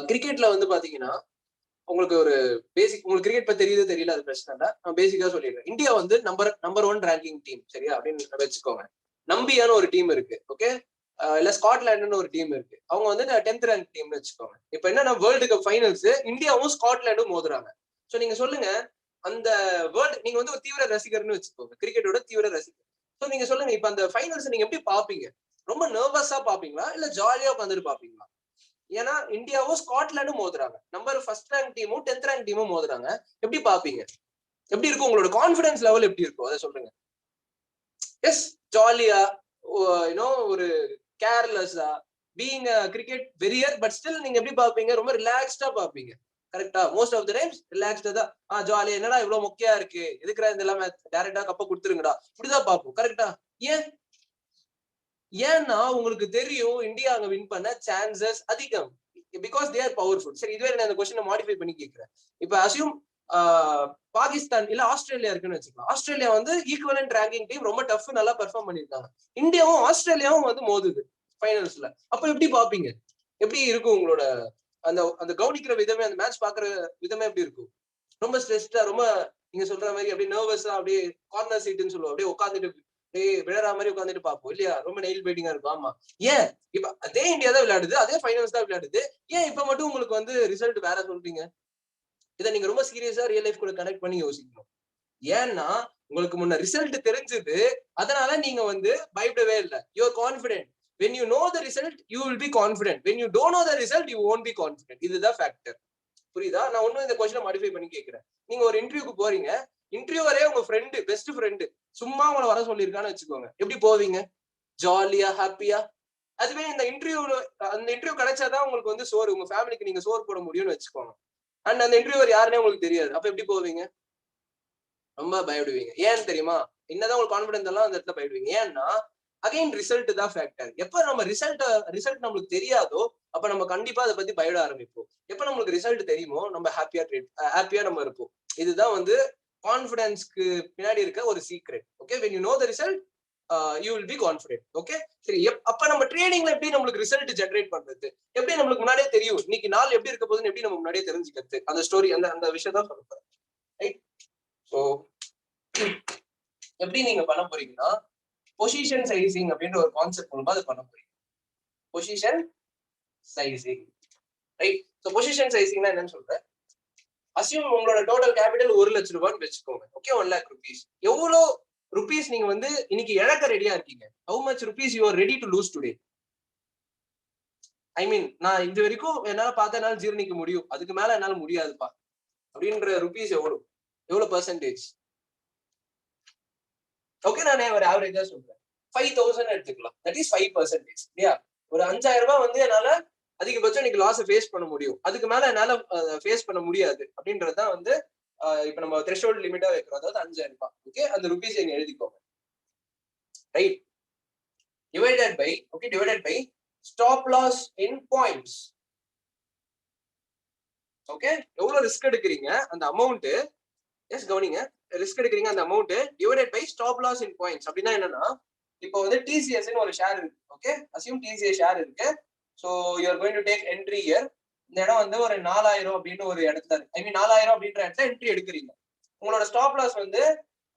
கிரிக்கெட்ல வந்து பாத்தீங்கன்னா உங்களுக்கு ஒரு பேசிக், உங்களுக்கு கிரிக்கெட் பத்தி தெரியுது தெரியல அது பிரச்சனை இல்லை, நான் பேசிக்கா சொல்லிடுறேன். இந்தியா வந்து நம்பர் 1 ரேங்கிங் டீம். சரியா? அப்படின்னு வச்சுக்கோங்க. நம்பியான ஒரு டீம் இருக்கு. ஓகே, இல்ல ஸ்காட்லாண்டுன்னு ஒரு டீம் இருக்கு. அவங்க வந்து 10th ரேங்க் டீம்னு வச்சுக்கோங்க. இப்ப என்னன்னா வேர்ல்டு கப் ஃபைனல்ஸ் இந்தியாவும் ஸ்காட்லாண்டும் மோதுறாங்க. சோ நீங்க சொல்லுங்க, அந்த வேர்ல்டு, நீங்க வந்து ஒரு தீவிர ரசிகர்னு வச்சுக்கோங்க, கிரிக்கெட்டோட தீவிர ரசிகர். சோ நீங்க சொல்லுங்க, இப்ப அந்த ஃபைனல்ஸ் நீங்க எப்படி பாப்பீங்க? ரொம்ப நர்வஸா பாப்பீங்களா இல்ல ஜாலியா உட்காந்துட்டு பாப்பீங்களா? ஏன்னா இந்தியாவும் ஸ்காட்லாண்டும் மோதுறாங்க, நம்பர் 1st ரேங்க் டீமும் 10th ரேங்க் டீமும் மோதுறாங்க. எப்படி பாப்பீங்க? எப்படி இருக்கும் உங்களோட கான்பிடன்ஸ் லெவல்? எப்படி இருக்கும் அதை சொல்லுங்க. எஸ், ஜாலியா, ஒரு கேர்லெஸ்ஸா, பீயிங் கிரிக்கெட் வெறியர், பட் ஸ்டில் நீங்க எப்படி பாப்பீங்க? ரொம்ப ரிலாக்ஸ்டா பாப்பீங்க. கரெக்டா? மோஸ்ட் ஆஃப் த டைம்ஸ் ரிலாக்ஸ்டா தான். ஜாலியா, என்னடா இவ்வளவு மொக்கையா இருக்கு, எதுக்குடா இந்த எல்லாமே, டைரக்டா கப்ப கொடுத்துருங்கடா, இப்படிதான் பாப்போம். கரெக்டா? ஏன்? ஏன்னா உங்களுக்கு தெரியும் இந்தியா அங்க வின் பண்ண சான்சஸ் அதிகம். Because they are powerful. சரி, இதுவே நான் இந்த கொஸ்டினை மாடிஃபை பண்ணி கேட்கிறேன். இப்ப அசியூம் பாகிஸ்தான் இல்ல ஆஸ்திரேலியா இருக்குன்னு வச்சுக்கலாம். ஆஸ்திரேலியா வந்து ஈக்குவலன்ட் ரேங்கிங் டீம், ரொம்ப டஃப், நல்லா பெர்ஃபார்ம் பண்ணிருக்காங்க. இந்தியாவும் ஆஸ்திரேலியாவும் வந்து மோதுது ஃபைனல்ஸ்ல. அப்ப எப்படி பாப்பீங்க? எப்படி இருக்கும் உங்களோட அந்த அந்த கவனிக்கிற விதமே, அந்த மேட்ச் பாக்குற விதமே எப்படி இருக்கும்? ரொம்ப ஸ்ட்ரெஸ்டா, ரொம்ப நீங்க சொல்ற மாதிரி அப்படியே நர்வஸா, அப்படியே கார்னர் சீட்னு சொல்லுவோம், அப்படியே உட்காந்துட்டு விழற மாதிரி உட்காந்துட்டு பார்ப்போம் இல்லையா? ரொம்ப நெயில் பைட்டிங்கா இருக்கும். ஆமா. ஏன் இப்ப அதே இந்தியா தான் விளையாடுது, அதே ஃபைனல்ஸ் தான் விளையாடுது, ஏன் இப்ப மட்டும் உங்களுக்கு வந்து ரிசல்ட் வேற சொல்றீங்க? இதை நீங்க ரொம்ப சீரியஸா ரியல் லைஃப் கூட கனெக்ட் பண்ணி யோசிக்கணும். ஏன்னா உங்களுக்கு முன்ன ரிசல்ட் தெரிஞ்சது, அதனால நீங்க வந்து பயப்படவே இல்லை. You are confident. when you know the result you will be confident, when you don't know the result you won't be confident. இதுதான் ஃபேக்டர். புரியுதா? நான் ஒன்னும் இந்த கொஸ்டினை மாடிஃபை பண்ணி கேட்கிறேன். நீங்க ஒரு இன்டர்வியூக்கு போறீங்க, இன்டர்வியூவரே உங்க ஃப்ரெண்டு, பெஸ்ட் ஃப்ரெண்டு சும்மா உங்களை வர சொல்லியிருக்கான்னு வச்சுக்கோங்க, எப்படி போவீங்க? ஜாலியா, ஹாப்பியா? அதுவே இந்த இன்டர்வியூ, அந்த இன்டர்வியூ கிடைச்சாதான் உங்களுக்கு வந்து சோறு, உங்க ஃபேமிலிக்கு நீங்க சோறு போட முடியும்னு வச்சுக்கோங்க. அண்ட் அந்த இன்டர்வியூவர் யாருன்னே உங்களுக்கு தெரியாது. அப்ப எப்படி போவீங்க? ரொம்ப பயப்படுவீங்க. ஏன்னு தெரியுமா? என்னதான் உங்களுக்கு கான்பிடன்ஸ் எல்லாம் அந்த இடத்துல பயப்படுவீங்க. ஏன்னா அகைன் ரிசல்ட் தான் ஃபேக்டர். எப்ப நம்ம ரிசல்ட் நம்மளுக்கு தெரியாதோ அப்ப நம்ம கண்டிப்பா அதை பத்தி பயப்பட ஆரம்பிப்போம். எப்ப நம்மளுக்கு ரிசல்ட் தெரியுமோ நம்ம ஹாப்பியா நம்ம இருப்போம். இதுதான் வந்து கான்பிடன்ஸ்க்கு பின்னாடி இருக்க ஒரு secret. Okay, when you know the result you will be confident. Okay, சரி. அப்ப நம்ம ட்ரேடிங்ல எப்படி நம்மளுக்கு ரிசல்ட் ஜெனரேட் பண்றது? எப்படி நம்மளுக்கு முன்னாடியே தெரியும் இன்னைக்கு நாள் எப்படி இருக்க போகுதுன்னு எப்படி நம்ம முன்னாடியே தெரிஞ்சுக்கிறது? அந்த ஸ்டோரி, அந்த விஷயம் தான் சொல்ல போறேன். ரைட்? ஸோ எப்படி நீங்க பண்ண போறீங்கன்னா, பொசிஷன் சைசிங் அப்படின்ற ஒரு கான்செப்ட் மூலமா அது பண்ண போறீங்க. Position sizing. Right? So position சைசிங்னா என்னன்னு சொல்றேன். அசியூம் உங்களோட டோட்டல் கேபிட்டல் 1 லட்சம் ரூபான்னு வச்சுக்கோங்க. Okay, 1 lakh rupees. எவ்வளோ ருபீஸ் நீங்க வந்து இன்னைக்கு இழக்க ரெடியா இருக்கீங்க? How much rupees you are ready to lose today? I mean, நான் இது வரைக்கும் என்னால பார்த்த என்னால ஜீரணிக்க முடியும், அதுக்கு மேல என்னால முடியாதுப்பா அப்படின்ற ருபீஸ் எவ்வளவு பெர்சன்டேஜ்? ஓகே, நான் ஒரு ஆவரேஜா சொல்றேன். 5,000 எடுத்துக்கலாம். That is 5%. இல்லையா? ஒரு 5,000 ரூபாய் வந்து என்னால அதிகபட்சம் இன்னைக்கு லாஸ் ஃபேஸ் பண்ண முடியும், அதுக்கு மேல என்னால ஃபேஸ் பண்ண முடியாது அப்படின்றதுதான் வந்து இப்ப நம்ம த்ரெஷோல்ட் லிமிட்டா வைக்கிறோம். அதாவது 5,000 ரூபாய். ஓகே, அந்த ருபீஸ் எங்க எழுதிக்கோங்க. Right? Divided by stop loss in points. Okay, எவ்வளவு ரிஸ்க் எடுக்கிறீங்க அந்த அமௌண்ட் எஸ் கவனிங்க, ரிஸ்க் எடுக்கிறீங்க அந்த amount divided by stop loss in points. அப்படின்னா என்னன்னா, இப்போ வந்து டிசிஎஸ் ஒரு ஷேர் இருக்கு. ஓகே, அசியூம் டிசிஎஸ் ஷேர் இருக்கு. So you're going to take entry here. இந்த இடம் வந்து ஒரு 4000 அப்படின்னு ஒரு இடத்துல இருக்கு. ஐ மீன் 4000 அப்படின்ற இடத்துல என்ட்ரி எடுக்கிறீங்க. உங்களோட ஸ்டாப் லாஸ் வந்து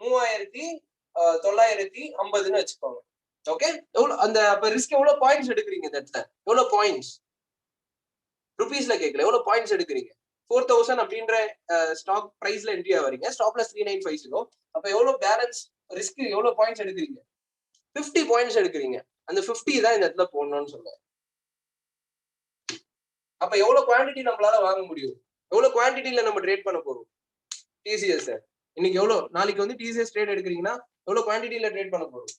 3950ன்னு வச்சுக்கோங்க. ஓகே, எவ்வளவு அந்த அப்ப ரிஸ்க் எவ்வளவு பாயிண்ட்ஸ் எடுக்கிறீங்க இந்த இடத்துல? எவ்வளவு பாயிண்ட்ஸ்? ருபீஸ்ல கேட்கல, எவ்வளவு பாயிண்ட்ஸ் எடுக்கிறீங்க? 4000 அப்படின்ற ஸ்டாக் பிரைஸ்ல என்ட்ரி ஆவறீங்க. Stop loss 3950. அப்ப எவ்வளவு பேலன்ஸ் ரிஸ்க் எவ்வளவு பாயிண்ட்ஸ் எடுக்கிறீங்க? 50 பாயிண்ட்ஸ் எடுக்கிறீங்க. அந்த 50 தான் இந்த இடத்துல போடணும்னு சொல்லுவாங்க. அப்ப எவ்வளவு குவாண்டிட்டி நம்மளால வாங்க முடியும்? எவ்வளவு குவாண்டிட்டில நம்ம ட்ரேட் பண்ண போறோம் டிசிஎஸ்? இன்னைக்கு எவ்வளவு, நாளைக்கு வந்து டிசிஎஸ் ட்ரேட் எடுக்கிறீங்கன்னா எவ்வளவு குவாண்டிட்டில ட்ரேட் பண்ண போறோம்?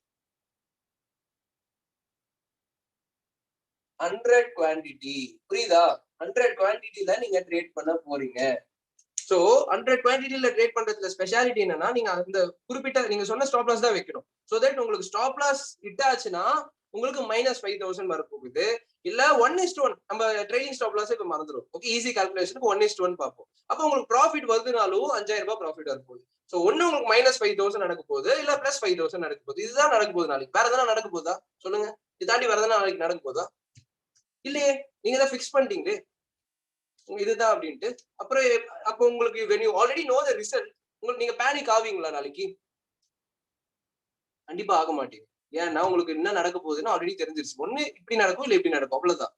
100 குவாண்டிட்டி. புரியுதா? 100 குவாண்டிட்டில நீங்க ட்ரேட் பண்ண போறீங்க. சோ 100 குவாண்டிட்டில ட்ரேட் பண்றதுல ஸ்பெஷாலிட்டி என்னன்னா, நீங்க அந்த குறிப்பிட்ட நீங்க சொன்ன ஸ்டாப் லாஸ் தான் வைக்கணும். சோ தட் உங்களுக்கு ஸ்டாப் லாஸ் ஹிட் ஆச்சுன்னா உங்களுக்கு -5000 வரப்போகுது. இல்ல 1:1 நம்ம ட்ரேடிங் ஸ்டாப் லாஸ் இப்ப மறந்துடும். ஓகே, ஈஸி கால்குலேஷனுக்கு 1:1 பார்ப்போம். அப்ப உங்களுக்கு ப்ராஃபிட் வருதுனாலும் 5000 ரூபாய் ப்ராஃபிட் வரப்போகுது. சோ ஒண்ணு உங்களுக்கு -5000 நடக்க போகுது, இல்ல +5000 நடக்க போகுது. இதுதான் நடக்க போகுது நாளைக்கு. வேற எதனா நடக்க போகுதா சொல்லுங்க? இது தாண்டி வேற எதனா நாளைக்கு நடக்க போகுதா? இல்லையே, நீங்க தான் ஃபிக்ஸ் பண்ணிட்டீங்களே இதுதான் அப்படின்ட்டு. அப்புறம் அப்போ உங்களுக்கு when you already know the result, உங்களுக்கு நீங்க பேனிக் ஆவீங்களா நாளைக்கு? கண்டிப்பா ஆக மாட்டீங்க. ஏன்னா உங்களுக்கு என்ன நடக்க போகுதுன்னு ஆல்ரெடி தெரிஞ்சிருச்சு. ஒண்ணு இப்படி நடக்கும், இல்ல இப்படி நடக்கும், அவ்வளவுதான்.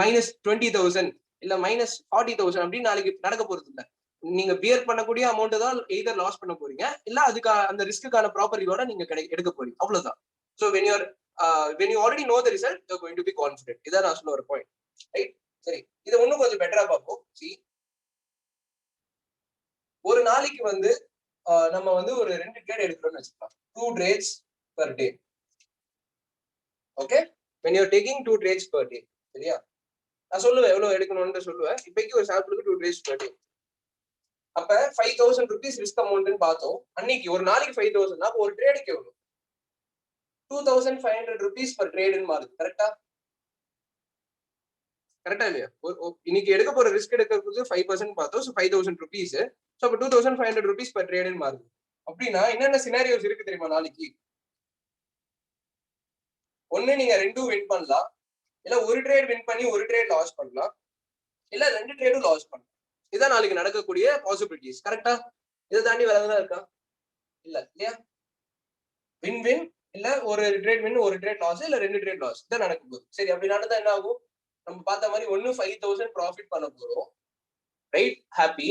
-20,000 இல்ல -40,000 அப்படின்னு நாளைக்கு நடக்க போறது இல்ல. நீங்க பியர் பண்ணக்கூடிய அமௌண்ட் தான் எய்தர் லாஸ் பண்ண போறீங்க, இல்ல அதுக்கு அந்த ரிஸ்க்குக்கான ப்ராப்பர் ரிவார்டை நீங்க எடுக்க போறீங்க, அவ்வளவுதான். So when you already know the result, you're going to be confident. இதான் நான் சொல்ல ஒரு பாயிண்ட். ரைட்? சரி, இதை இன்னும் கொஞ்சம் பெட்டரா பார்ப்போம். ஒரு நாளைக்கு வந்து நம்ம வந்து ஒரு 2 ட்ரேட் எடுக்கிறோம்னு வச்சுக்கலாம். 2 trades per day. Okay, when you're taking 2 trades per day, சரியா? நான் சொல்லுவேன் எவ்வளவு எடுக்கணும்னு சொல்லுவேன். இப்போதைக்கு ஒரு சாம்பிளுக்கு 2 trades per day. அப்ப 5000 rupees ரிஸ்க் அமௌண்ட்னு பார்த்தோம். அன்னைக்கு ஒரு நாளைக்கு 5000 ஒரு ட்ரேடுக்கு எவ்வளவு? 2500 rupees per ட்ரேடுன்னு மாறுது. கரெக்டா? கரெக்டா இல்லையா? இன்னைக்கு எடுக்க போற ரிஸ்க் எடுக்கிறது 5% பார்த்தோம். So 5000 rupees. ஸோ அப்போ 2500 rupees per ட்ரேடுன்னு மாறுது. அப்படின்னா என்னென்ன சினாரியோஸ் இருக்கு தெரியுமா நாளைக்கு? ஒண்ணு நீங்க 2 வின் பண்ணலாம், இல்ல ஒரு ட்ரேட் வின் பண்ணி ஒரு ட்ரேட் லாஸ் பண்ணலாம், இல்ல 2 ட்ரேடும் லாஸ் பண்ணலாம். இதான் நாளைக்கு நடக்கக்கூடிய பாசிபிலிட்டிஸ். கரெக்டா? இதை தாண்டி வேற எதுனா இருக்கா? இல்ல இல்லையா? வின் வின், இல்ல ஒரு ட்ரேட் வின் ஒரு ட்ரேட் லாஸ், இல்ல 2 ட்ரேட் லாஸ். இதான் நடக்க போகுது. சரி, அப்படி நடந்தா என்ன ஆகும்? நம்ம பார்த்த மாதிரி ஒண்ணு 5000 ப்ராஃபிட் பண்ண போறோம், ரைட்? ஹாப்பி.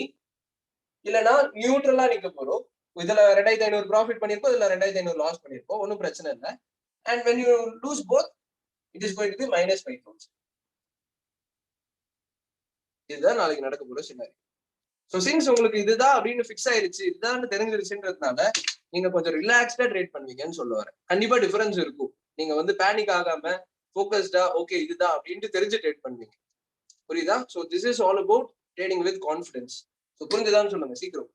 இல்லைன்னா நியூட்ரலா நிக்க போறோம். இதுல 2500 ப்ராஃபிட் பண்ணிருப்போம், இதுல 2500 லாஸ் பண்ணிருப்போம். ஒன்னும் பிரச்சனை இல்லை. And when you lose both, it is going to be -5000. இதுதான் நாளைக்கு நடக்க போற சினாரி. சோ சின்ஸ் உங்களுக்கு இதுதான் அப்படின்னு ஃபிக்ஸ் ஆயிருச்சு, இதுதான் தெரிஞ்சிருச்சுன்றதுனால நீங்க கொஞ்சம் ரிலாக்ஸ்டா ட்ரேட் பண்ணுவீங்கன்னு சொல்ல வரேன். கண்டிப்பா டிஃபரன்ஸ் இருக்கும். நீங்க வந்து பேனிக் ஆகாம ஃபோக்கஸ்டா ஓகே இதுதான் அப்படின்ட்டு தெரிஞ்சு ட்ரேட் பண்ணுவீங்க. புரியுதா? So this is all about trading with confidence. So புரிஞ்சுதான்னு சொல்லுங்க சீக்கிரம்.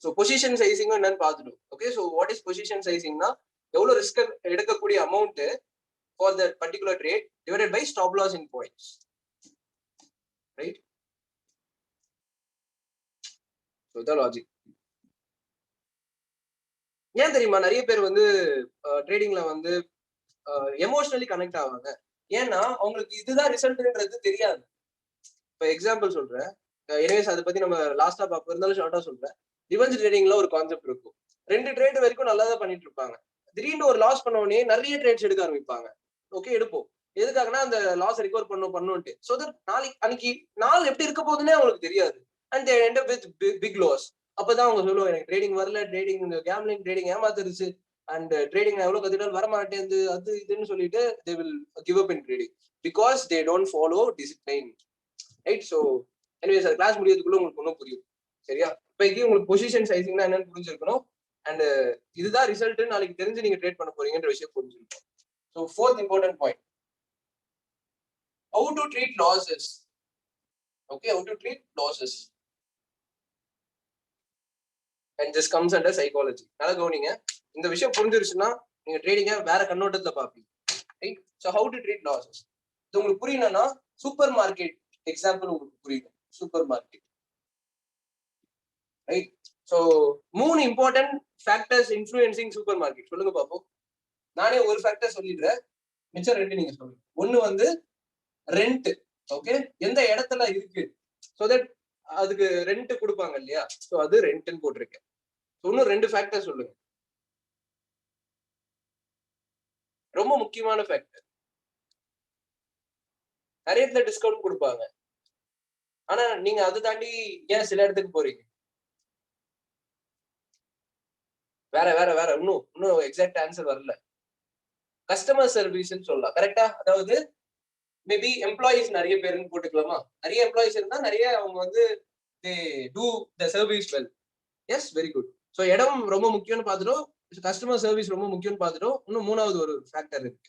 ஸோ பொசிஷன் சைசிங் என்னன்னு பார்த்துடும். Okay, so what is position சைசிங்னா எவ்வளவு ரிஸ்க் எடுக்கக்கூடிய amount for that particular trade divided by stop loss in points. Right? So இதான் logic. ஏன் தெரியுமா நிறைய பேர் வந்து ட்ரேடிங்ல வந்து எமோஷனலி கனெக்ட் ஆவாங்க? ஏன்னா அவங்களுக்கு இதுதான் ரிசல்ட்ன்றது தெரியாது. இப்போ எக்ஸாம்பிள் சொல்றேன். எனிவேஸ் அதை பத்தி நம்ம லாஸ்டா பார்ப்போம், இருந்தாலும் ஷார்ட்டா சொல்றேன். ரிவெஞ்ச் ட்ரேடிங்ல ஒரு கான்செப்ட் இருக்கும். 2 ட்ரேட் வரைக்கும் நல்லா தான் பண்ணிட்டு இருப்பாங்க. திடீர்னு ஒரு லாஸ் பண்ண உடனே நிறைய ட்ரேட்ஸ் எடுக்க ஆரம்பிப்பாங்க. ஓகே, எடுப்போம். எதுக்காகனா அந்த லாஸ் ரிகவர் பண்ணுன்ட்டு. சோ தட் நாளைக்கு அன்னைக்கு நாள் எப்படி இருக்க போகுதுன்னே அவங்களுக்கு தெரியாது. And they end up with big loss. அப்பதான் அவங்க சொல்லுவாங்க எனக்கு ட்ரேடிங் வரல, ட்ரேடிங் கேம்லிங் ட்ரேடிங் ஏமாத்துருச்சு, அண்ட் ட்ரேடிங் எவ்வளவு கத்துட்டாலும் வர மாட்டேங்குது, அது இதுன்னு சொல்லிட்டு they will give up in trading because they don't follow discipline. Right? So anyways அது கிளாஸ் முடியறதுக்குள்ள உங்களுக்கு ஒன்றும் புரியும். சரியா? இப்போதைக்கு உங்களுக்கு பொசிஷன் சைசிங்னா என்னன்னு புரிஞ்சிருக்கணும். அண்ட் இதுதான் ரிசல்ட் நாளைக்கு தெரிஞ்சு நீங்க ட்ரேட் பண்ண போறீங்கன்ற விஷயம் புரிஞ்சிருக்கும். So 4th important point, how to treat losses. Okay, how to treat losses, and this comes under psychology. நல்லா கவனிங்க. இந்த விஷயம் புரிஞ்சிருச்சுன்னா நீங்க ட்ரேடிங்க வேற கண்ணோட்டத்துல பாப்பீங்க. Right? So how to treat losses. இது உங்களுக்கு புரியணும்னா சூப்பர் மார்க்கெட் எக்ஸாம்பிள் உங்களுக்கு புரியும். Super market, right? So 3 important factors influencing super market. சொல்லுங்க பாப்போம். நானே ஒரு ஃபேக்டர் சொல்லிடுறேன், மிச்சம் 2 நீங்க சொல்லுங்க. ஒன்னு வந்து ரெண்ட். ஓகே, எந்த இடத்துல இருக்கு, சோ தட் அதுக்கு ரெண்ட் கொடுப்பாங்க இல்லையா, சோ அது ரெண்ட்னு போட்டிருக்கேன். இன்னும் 2 ஃபேக்டர் சொல்லுங்க. ரொம்ப முக்கியமான ஃபேக்டர். நிறைய இடத்துல டிஸ்கவுண்ட் கொடுப்பாங்க, ஆனா நீங்க அதை தாண்டி ஏன் சில இடத்துக்கு போறீங்க? வேற வேற வேற இன்னும் எக்ஸாக்ட் ஆன்சர் வரல. கஸ்டமர் சர்வீஸ்ன்னு சொல்லலாம், கரெக்டா? அதாவது மேபி எம்ப்ளாயிஸ் நிறைய பேருன்னு போட்டுக்கலாமா? நிறைய எம்ப்ளாயிஸ் இருந்தா நிறைய அவங்க வந்து they do the service well. Yes, very good. So இடம் ரொம்ப முக்கியம்னு பார்த்துட்டோம், கஸ்டமர் சர்வீஸ் ரொம்ப முக்கியம்னு பார்த்துட்டோம். இன்னும் 3வது ஒரு ஃபேக்டர் இருக்கு.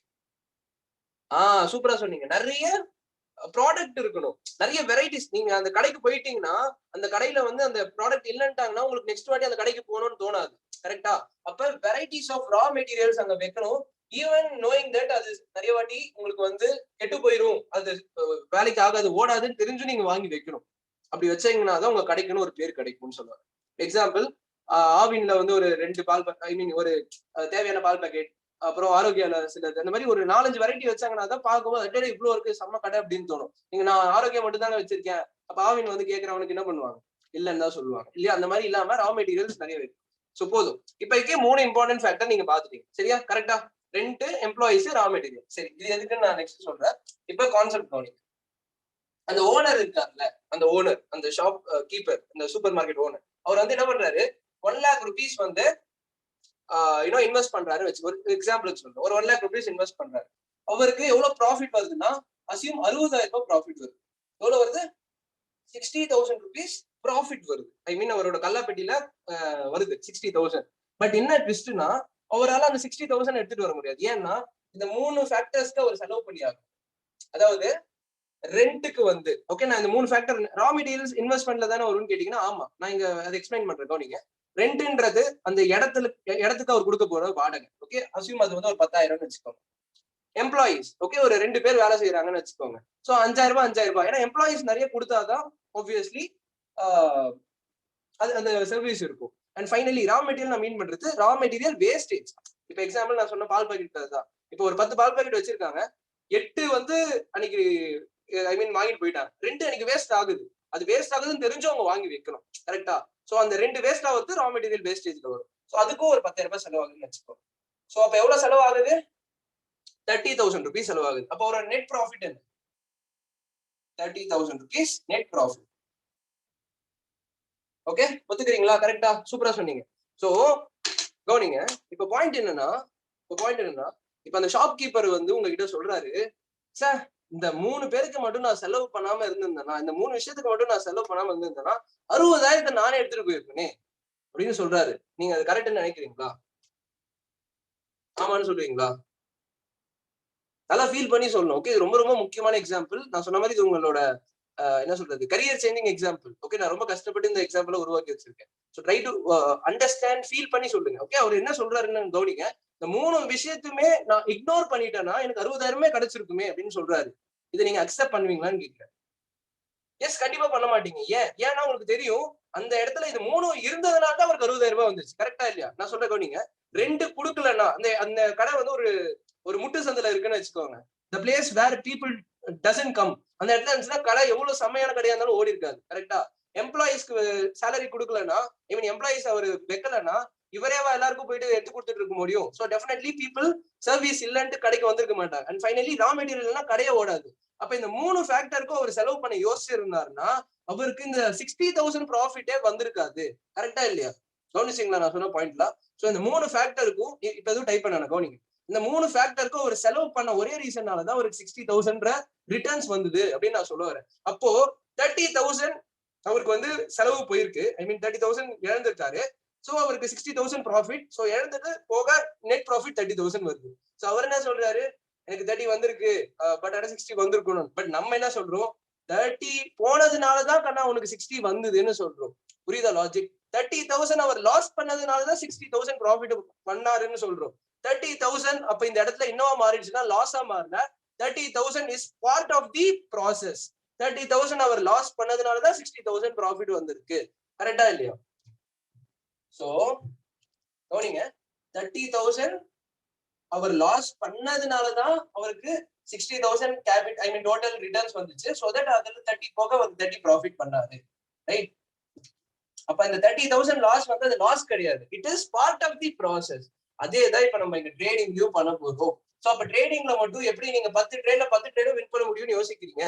சூப்பரா சொன்னீங்க. நிறைய ப்ராடக்ட் இருக்கணும், நிறைய வெரைட்டிஸ். நீங்க அந்த கடைக்கு போயிட்டீங்கன்னா அந்த கடையில வந்து அந்த ப்ராடக்ட் இல்லைன்ட்டாங்கன்னா உங்களுக்கு நெக்ஸ்ட் வாட்டி அந்த கடைக்கு போகணும்னு தோணாது, கரெக்டா? அப்ப வெரைட்டிஸ் ஆஃப் ரா மெட்டீரியல்ஸ் அங்க வைக்கணும். ஈவன் நோயிங் தட் அது நிறைய வாட்டி உங்களுக்கு வந்து கெட்டு போயிடும், அது வேலைக்கு ஆகாது, ஓடாதுன்னு தெரிஞ்சு நீங்க வாங்கி வைக்கணும். அப்படி வச்சீங்கன்னா தான் உங்க கடைக்குன்னு ஒரு பேர் கிடைக்கும்னு சொல்லுவாங்க. எக்ஸாம்பிள், ஆவின்ல வந்து ஒரு 2 பால், ஐ மீன் ஒரு தேவையான பால் பாக்கெட், அப்புறம் ஆரோக்கியால சிலது, அந்த மாதிரி ஒரு 4-5 வெரைட்டி வச்சாங்கன்னா தான் பார்க்கும்போது அட்டே இவ்வளவு இருக்கு, செம்ம கடை அப்படின்னு தோணும். நீங்க நான் ஆரோக்கியம் மட்டும் தாங்க வச்சிருக்கேன், அப்ப ஆவின் வந்து கேட்கறவனுக்கு என்ன பண்ணுவாங்க? இல்லன்னு தான் சொல்லுவாங்க இல்லையா? அந்த மாதிரி இல்லாம ரா மெட்டீரியல்ஸ் நிறைய வைக்கும். சோ போதும். இப்போக்கே 3 இம்பார்ட்டன்ட் ஃபேக்டர் நீங்க பாத்துட்டீங்க, சரியா? கரெக்டா? Rent, employees, raw material. சரி, இது எதுக்குன்னு நான் நெக்ஸ்ட் சொல்றேன். இப்ப கான்செப்ட் கவனிங்க. அந்த ஓனர் இருக்கார்ல, அந்த ஓனர், அந்த ஷாப் கீப்பர், அந்த சூப்பர் மார்க்கெட் ஓனர், அவர் வந்து என்ன பண்றாரு, 1 lakh rupees வந்து இன்வெஸ்ட் பண்றாரு வச்சு, ஒரு எக்ஸாம்பிள் சொல்றேன். ஒரு 1 lakh rupees இன்வெஸ்ட் பண்றாரு. அவருக்கு எவ்வளவு ப்ராஃபிட் வருதுன்னா, அசியூம் 60,000 ரூபாய் ப்ராஃபிட் வருது. எவ்வளவு வருது? 60,000 rupees ப்ராஃபிட் வருது. ஐ மீன் அவரோட கல்லாப்பெட்டியில வருது 60,000. பட் என்ன ட்விஸ்ட்னா, அவரால் அந்த 60,000 எடுத்துட்டு வர முடியாது. ஏன்னா இந்த 3 ஃபேக்டர்ஸ்க்கு அவர் செலவு பண்ணி ஆகும். அதாவது ரெண்ட்டுக்கு வந்து, ஓகே, நான் இந்த 3 ஃபேக்டர் ரா மெட்டீரியல்ஸ் இன்வெஸ்ட்மெண்ட்ல தானே வரும்னு கேட்டீங்கன்னா, ஆமா, நான் இங்க அதை எக்ஸ்பிளைன் பண்றேன். நீங்க ரெண்ட்ன்றது அந்த இடத்துக்கு அவர் கொடுக்க போற வாடகை. ஓகே, அசியூம் அது வந்து ஒரு 10,000 வச்சுக்கோங்க. எம்ப்ளாயிஸ், ஓகே, ஒரு 2 பேர் வேலை செய்யறாங்கன்னு வச்சுக்கோங்க. சோ 5,000 ரூபாய் 5,000 ரூபாய். ஏன்னா எம்ப்ளாயிஸ் நிறைய கொடுத்தாதான் ஆப்வியஸ்லி அது அந்த சர்வீஸ் இருக்கும். அண்ட் ஃபைனலி ரா மெட்டீரியல் நான் மீன் பண்றது ரா மெட்டீரியல் வேஸ்டேஜ். இப்ப எக்ஸாம்பிள் நான் சொன்ன பால் பாக்கெட் தான். இப்போ ஒரு 10 பால் பாக்கெட் வச்சிருக்காங்க, 8 வந்து அன்னைக்கு ஐ மீன் வாங்கிட்டு போயிட்டாங்க, 2 அன்னைக்கு வேஸ்ட் ஆகுது. அது வேஸ்ட் ஆகுதுன்னு தெரிஞ்சு அவங்க வாங்கி வைக்கணும், கரெக்டா? சோ அந்த 2 வேஸ்ட் ஆகுது ரா மெட்டீரியல் வேஸ்டேஜ்ல வரும். சோ அதுக்கும் ஒரு 10,000 ரூபாய் செலவாகுதுன்னு வச்சுக்கோ. சோ அப்ப எவ்வளவு செலவாகுது? 30,000 rupees செலவாகுது. அப்போ ஒரு நெட் ப்ராஃபிட் என்ன? 30,000 rupees நெட் ப்ராஃபிட். ஓகே, ஒத்துக்கிறீங்களா? கரெக்டா? சூப்பரா சொன்னீங்க. சோ கவனிங்க. இப்ப பாயிண்ட் என்னன்னா, இப்ப அந்த ஷாப் கீப்பர் வந்து உங்ககிட்ட சொல்றாரு, சார் இந்த 3 பேருக்கு மட்டும் நான் செலவு பண்ணாம இருந்திருந்தேன்னா, இந்த 3 விஷயத்துக்கு மட்டும் நான் செலவு பண்ணாம இருந்திருந்தேன்னா 60,000 நானே எடுத்துட்டு போயிருப்பேனே அப்படின்னு சொல்றாரு. நீங்க அது கரெக்ட்னு நினைக்கிறீங்களா? ஆமான்னு சொல்லுவீங்களா? நல்லா ஃபீல் பண்ணி சொல்லணும். ஓகே, ரொம்ப ரொம்ப முக்கியமான எக்ஸாம்பிள். நான் சொன்ன மாதிரி இது உங்களோட என்ன சொல்றது, கரியர் சேஞ்சிங் எக்ஸாம்பிள். ஓகே, நான் ரொம்ப கஷ்டப்பட்டு இந்த எக்ஸாம்பிளை உருவாக்கி வச்சிருக்கேன். So try to understand, feel பண்ணி சொல்லுங்க. ஓகே, அவர் என்ன சொல்றாருன்னு கவனிங்க. இந்த 3 விஷயத்துமே நான் இக்னோர் பண்ணிட்டேன்னா எனக்கு 60,000 கிடைச்சிருக்குமே அப்படின்னு சொல்றாரு. இதை நீங்க அக்செப்ட் பண்ணுவீங்களான்னு கேட்கிறேன். எஸ், கண்டிப்பா பண்ண மாட்டீங்க. ஏன்னா உங்களுக்கு தெரியும் அந்த இடத்துல இது 3 இருந்ததுனால தான் அவருக்கு 60,000 ரூபாய் வந்துச்சு, கரெக்டா இல்லையா? நான் சொல்ற கவனிங்க. 2 குடுக்கலன்னா அந்த அந்த கடை வந்து ஒரு முட்டு சந்தில இருக்குன்னு வச்சுக்கோங்க. the place where people doesn't come, அந்த இடத்துல இருந்துச்சுன்னா கடை எவ்வளவு செம்மையான கடையா இருந்தாலும் ஓடி இருக்காது, கரெக்டா? எம்ப்ளாயிஸ்க்கு சேலரி கொடுக்கலன்னா, ஈவன் எம்ப்ளாயிஸ் அவர் வைக்கலன்னா இவரேவா எல்லாருக்கும் போயிட்டு எடுத்து கொடுத்துட்டு இருக்க முடியும். சோ டெஃபினெட்லி பீப்புள் சர்வீஸ் இல்லன்ட்டு கடைக்கு வந்திருக்க மாட்டாங்க. அண்ட் ஃபைனலி ரா மெட்டீரியல்னா கடையே ஓடாது. அப்ப இந்த 3 ஃபேக்டருக்கும் அவர் செலவு பண்ண யோசிச்சிருந்தாருன்னா அவருக்கு இந்த 60,000 ப்ராஃபிட்டே வந்திருக்காது, கரெக்டா இல்லையா? கவனிச்சிங்களா நான் சொன்ன பாயிண்ட்ல? சோ இந்த 3 ஃபேக்டருக்கும் இப்ப எதுவும் டைப் பண்ண கவனிங்க. இந்த 3 ஃபேக்டருக்கும் ஒரு செலவு பண்ண ஒரே ரீசன்னாலதான் ஒரு 60,000 ரிட்டர்ன்ஸ் வந்தது அப்படின்னு நான் சொல்ல வரேன். அப்போ 30,000 அவருக்கு வந்து செலவு போயிருக்கு, ஐ மீன் 30,000 இழந்திருக்காரு. சோ அவருக்கு 60,000 ப்ராஃபிட். சோ இழந்தது போக நெட் ப்ராஃபிட் 30,000 வருது. சோ அவர் என்ன சொல்றாரு, எனக்கு 30 வந்திருக்கு, பட் ஆனா 60 வந்திருக்கணும். பட் நம்ம என்ன சொல்றோம், 30 போனதுனாலதான் கண்ணா உனக்கு 60 வந்ததுன்னு சொல்றோம். புரியுதா லாஜிக்? 30,000 அவர் லாஸ் பண்ணதுனாலதான் 60,000 ப்ராஃபிட் பண்ணாருன்னு சொல்றோம். 30,000 அப்ப இந்த இடத்துல என்னவா மாறிடுச்சுன்னா லாஸா மாறல, 30,000 is part of the process. 30,000 அவர் லாஸ் பண்ணதுனாலதான் 60,000 ப்ராஃபிட் வந்திருக்கு. கரெக்டா இல்லையா? சோ கவனிங்க, 30,000 அவர் லாஸ் பண்ணதுனாலதான் அவருக்கு 60,000 கேபிட் ஐ மீன் டோட்டல் ரிட்டர்ன்ஸ் வந்துச்சு. சோ தட் அதுல 30 போக ஒரு 30 ப்ராஃபிட் பண்ணாரு. ரைட்? அப்ப இந்த 30,000 லாஸ் வந்து அது லாஸ் கிடையாது. It is part of the process. அதே தான் இப்ப நம்ம இங்க ட்ரேடிங்லயும் பண்ண போறோம். சோ அப்ப ட்ரேடிங்ல மட்டும் எப்படி நீங்க 10 ட்ரேட்ல வின் பண்ண முடியும்னு யோசிக்கிறீங்க?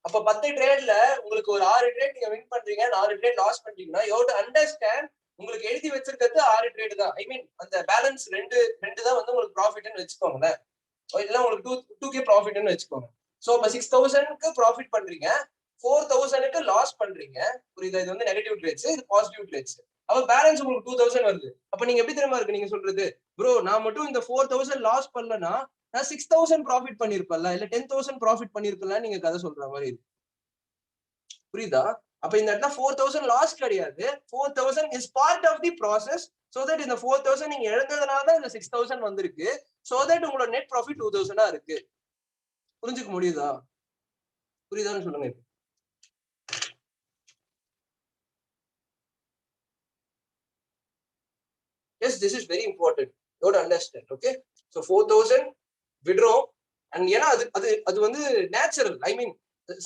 அப்ப 10 ட்ரேட்ல உங்களுக்கு ஒரு 6 ட்ரேட் நீங்க வின் பண்றீங்க, 4 ட்ரேட் லாஸ் பண்றீங்கன்னா யூ ஹேவ் டு அண்டர்ஸ்டாண்ட் உங்களுக்கு எழுதி வச்சிருக்கிறது 6 ட்ரேட் தான். ஐ மீன் அந்த பேலன்ஸ் ரெண்டு தான் வந்து உங்களுக்கு ப்ராஃபிட்னு வச்சுக்கோங்களேன். இல்ல உங்களுக்கு 2k ப்ராஃபிட்னு வச்சுக்கோங்க. சோ அப்ப 6,000க்கு ப்ராஃபிட் பண்றீங்க, 4,000க்கு லாஸ் பண்றீங்க. புரியுதா? இது வந்து நெகட்டிவ் ட்ரேட்ஸ், இது பாசிட்டிவ் ட்ரேட்ஸ். அப்ப பேலன்ஸ் உங்களுக்கு 2,000 வருது. அப்ப நீங்க எப்படி தெரியுமா இருக்கு நீங்க சொல்றது, ப்ரோ நான் மட்டும் இந்த 4,000 லாஸ் பண்ணலனா நான் 6,000 ப்ராஃபிட் பண்ணிருப்பேன்ல, இல்ல 10,000 ப்ராஃபிட் பண்ணிருப்பேன்ல நீங்க கதை சொல்ற மாதிரி இருக்கு. புரியுதா? அப்ப இந்த இடத்துல 4,000 லாஸ் கிடையாது. 4,000 is part of the process. So that இந்த 4,000 நீங்க இழந்ததுனால தான் இந்த 6,000 வந்திருக்கு. சோ தட் உங்களோட நெட் ப்ராஃபிட் 2,000 இருக்கு. புரிஞ்சுக்க முடியுதா? புரியுதான்னு சொல்லுங்க. Yes, this is very important. You have to understand. Okay, so 4,000 withdraw, and ஏன்னா அது வந்து natural. I mean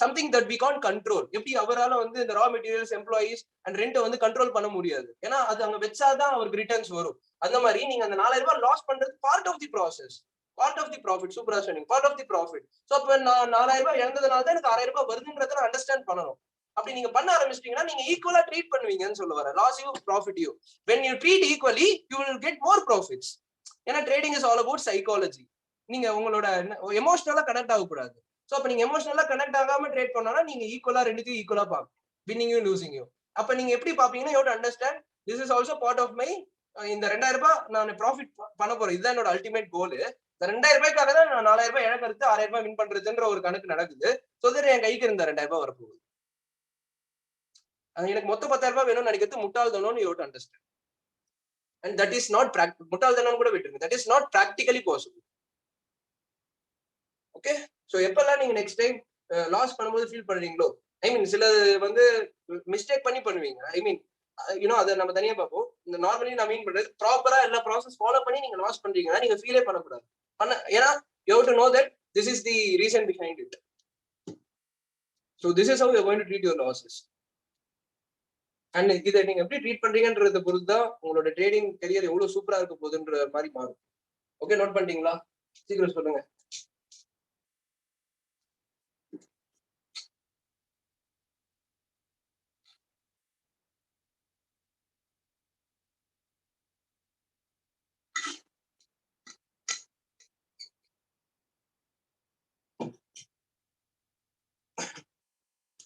something that we can't control. எப்படி அவரால் வந்து இந்த raw materials, employees and rent வந்து கண்ட்ரோல் பண்ண முடியாது. ஏன்னா அது அங்க வச்சாதான் அவருக்கு ரிட்டர்ன்ஸ் வரும். அந்த மாதிரி நீங்க அந்த 4,000 ரூபாய் லாஸ் பண்றது part of the process, part of the profit. சூப்பரா சொன்னீங்க, part of the profit. So அப்ப நான் 4,000 ரூபாய் இழந்ததுனால தான் எனக்கு 6,000 ரூபாய் வருதுன்றத அண்டர்ஸ்டாண்ட் பண்ணணும். அப்படி நீங்க பண்ண ஆரம்பிச்சிட்டீங்கன்னா நீங்க ஈக்குவலா ட்ரீட் பண்ணுவீங்கன்னு சொல்ல வர. Loss you, profit you. when you treat equally you will get more profits. ஏன்னா trading is all about psychology. நீங்க உங்களோட எமோஷனலா கனெக்ட் ஆகக்கூடாது. சோ அப்ப நீங்க எமோஷனலா கனெக்ட் ஆகாம ட்ரேட் பண்ணா நீங்க ஈக்குவலா ரெண்டுத்தையும் ஈக்குவலா பாப்பீங்க, வின்னிங் யூ லூசிங் யூ. அப்ப நீங்க எப்படி பாப்பீங்கன்னா you have to understand this is also part of my. இந்த 2,000 ரூபாய் நான் ப்ராஃபிட் பண்ண போறேன், இதுதான் என்னோட அல்டிமேட் கோல். இந்த 2,000 ரூபாய்க்காக தான் நான் 4,000 ரூபாய் இழக்கிறது, 6,000 ரூபாய் வின் பண்றதுன்ற ஒரு கணக்கு நடக்குது. சோ தட் என் கைக்கு இருந்த 2,000 ரூபாய் வரப்போகுது. எனக்கு மொத்தம் 10,000 ரூபாய் வேணும்னு நினைக்கிறது முட்டாள்தனம்னு you have to understand. and that is not முட்டாள்தனம் கூட விட்டுருங்க, that is not practically possible. Okay, so எப்பெல்லாம் நீங்க நெக்ஸ்ட் டைம் லாஸ் பண்ணும்போது ஃபீல் பண்றீங்களோ, ஐ மீன் சில வந்து மிஸ்டேக் பண்ணி பண்ணுவீங்க, ஐ மீன் அதை நம்ம தனியா பார்ப்போம். இந்த நார்மலி நான் மீன் பண்றது ப்ராப்பரா எல்லா ப்ராசஸ் ஃபாலோ பண்ணி நீங்க லாஸ் பண்றீங்கன்னா நீங்க ஃபீலே பண்ணக்கூடாது. ஏன்னா you have to know that this is the reason behind it. So this is how you are going to treat your losses. And இதை நீங்க எப்படி ட்ரீட் பண்றீங்கன்றத பொறுத்து தான் உங்களோட ட்ரேடிங் கரியர் எவ்வளவு சூப்பரா இருக்க போகுதுன்ற மாதிரி மாறும். ஓகே, நோட் பண்ணிட்டீங்களா? சீக்கிரம் சொல்லுங்க.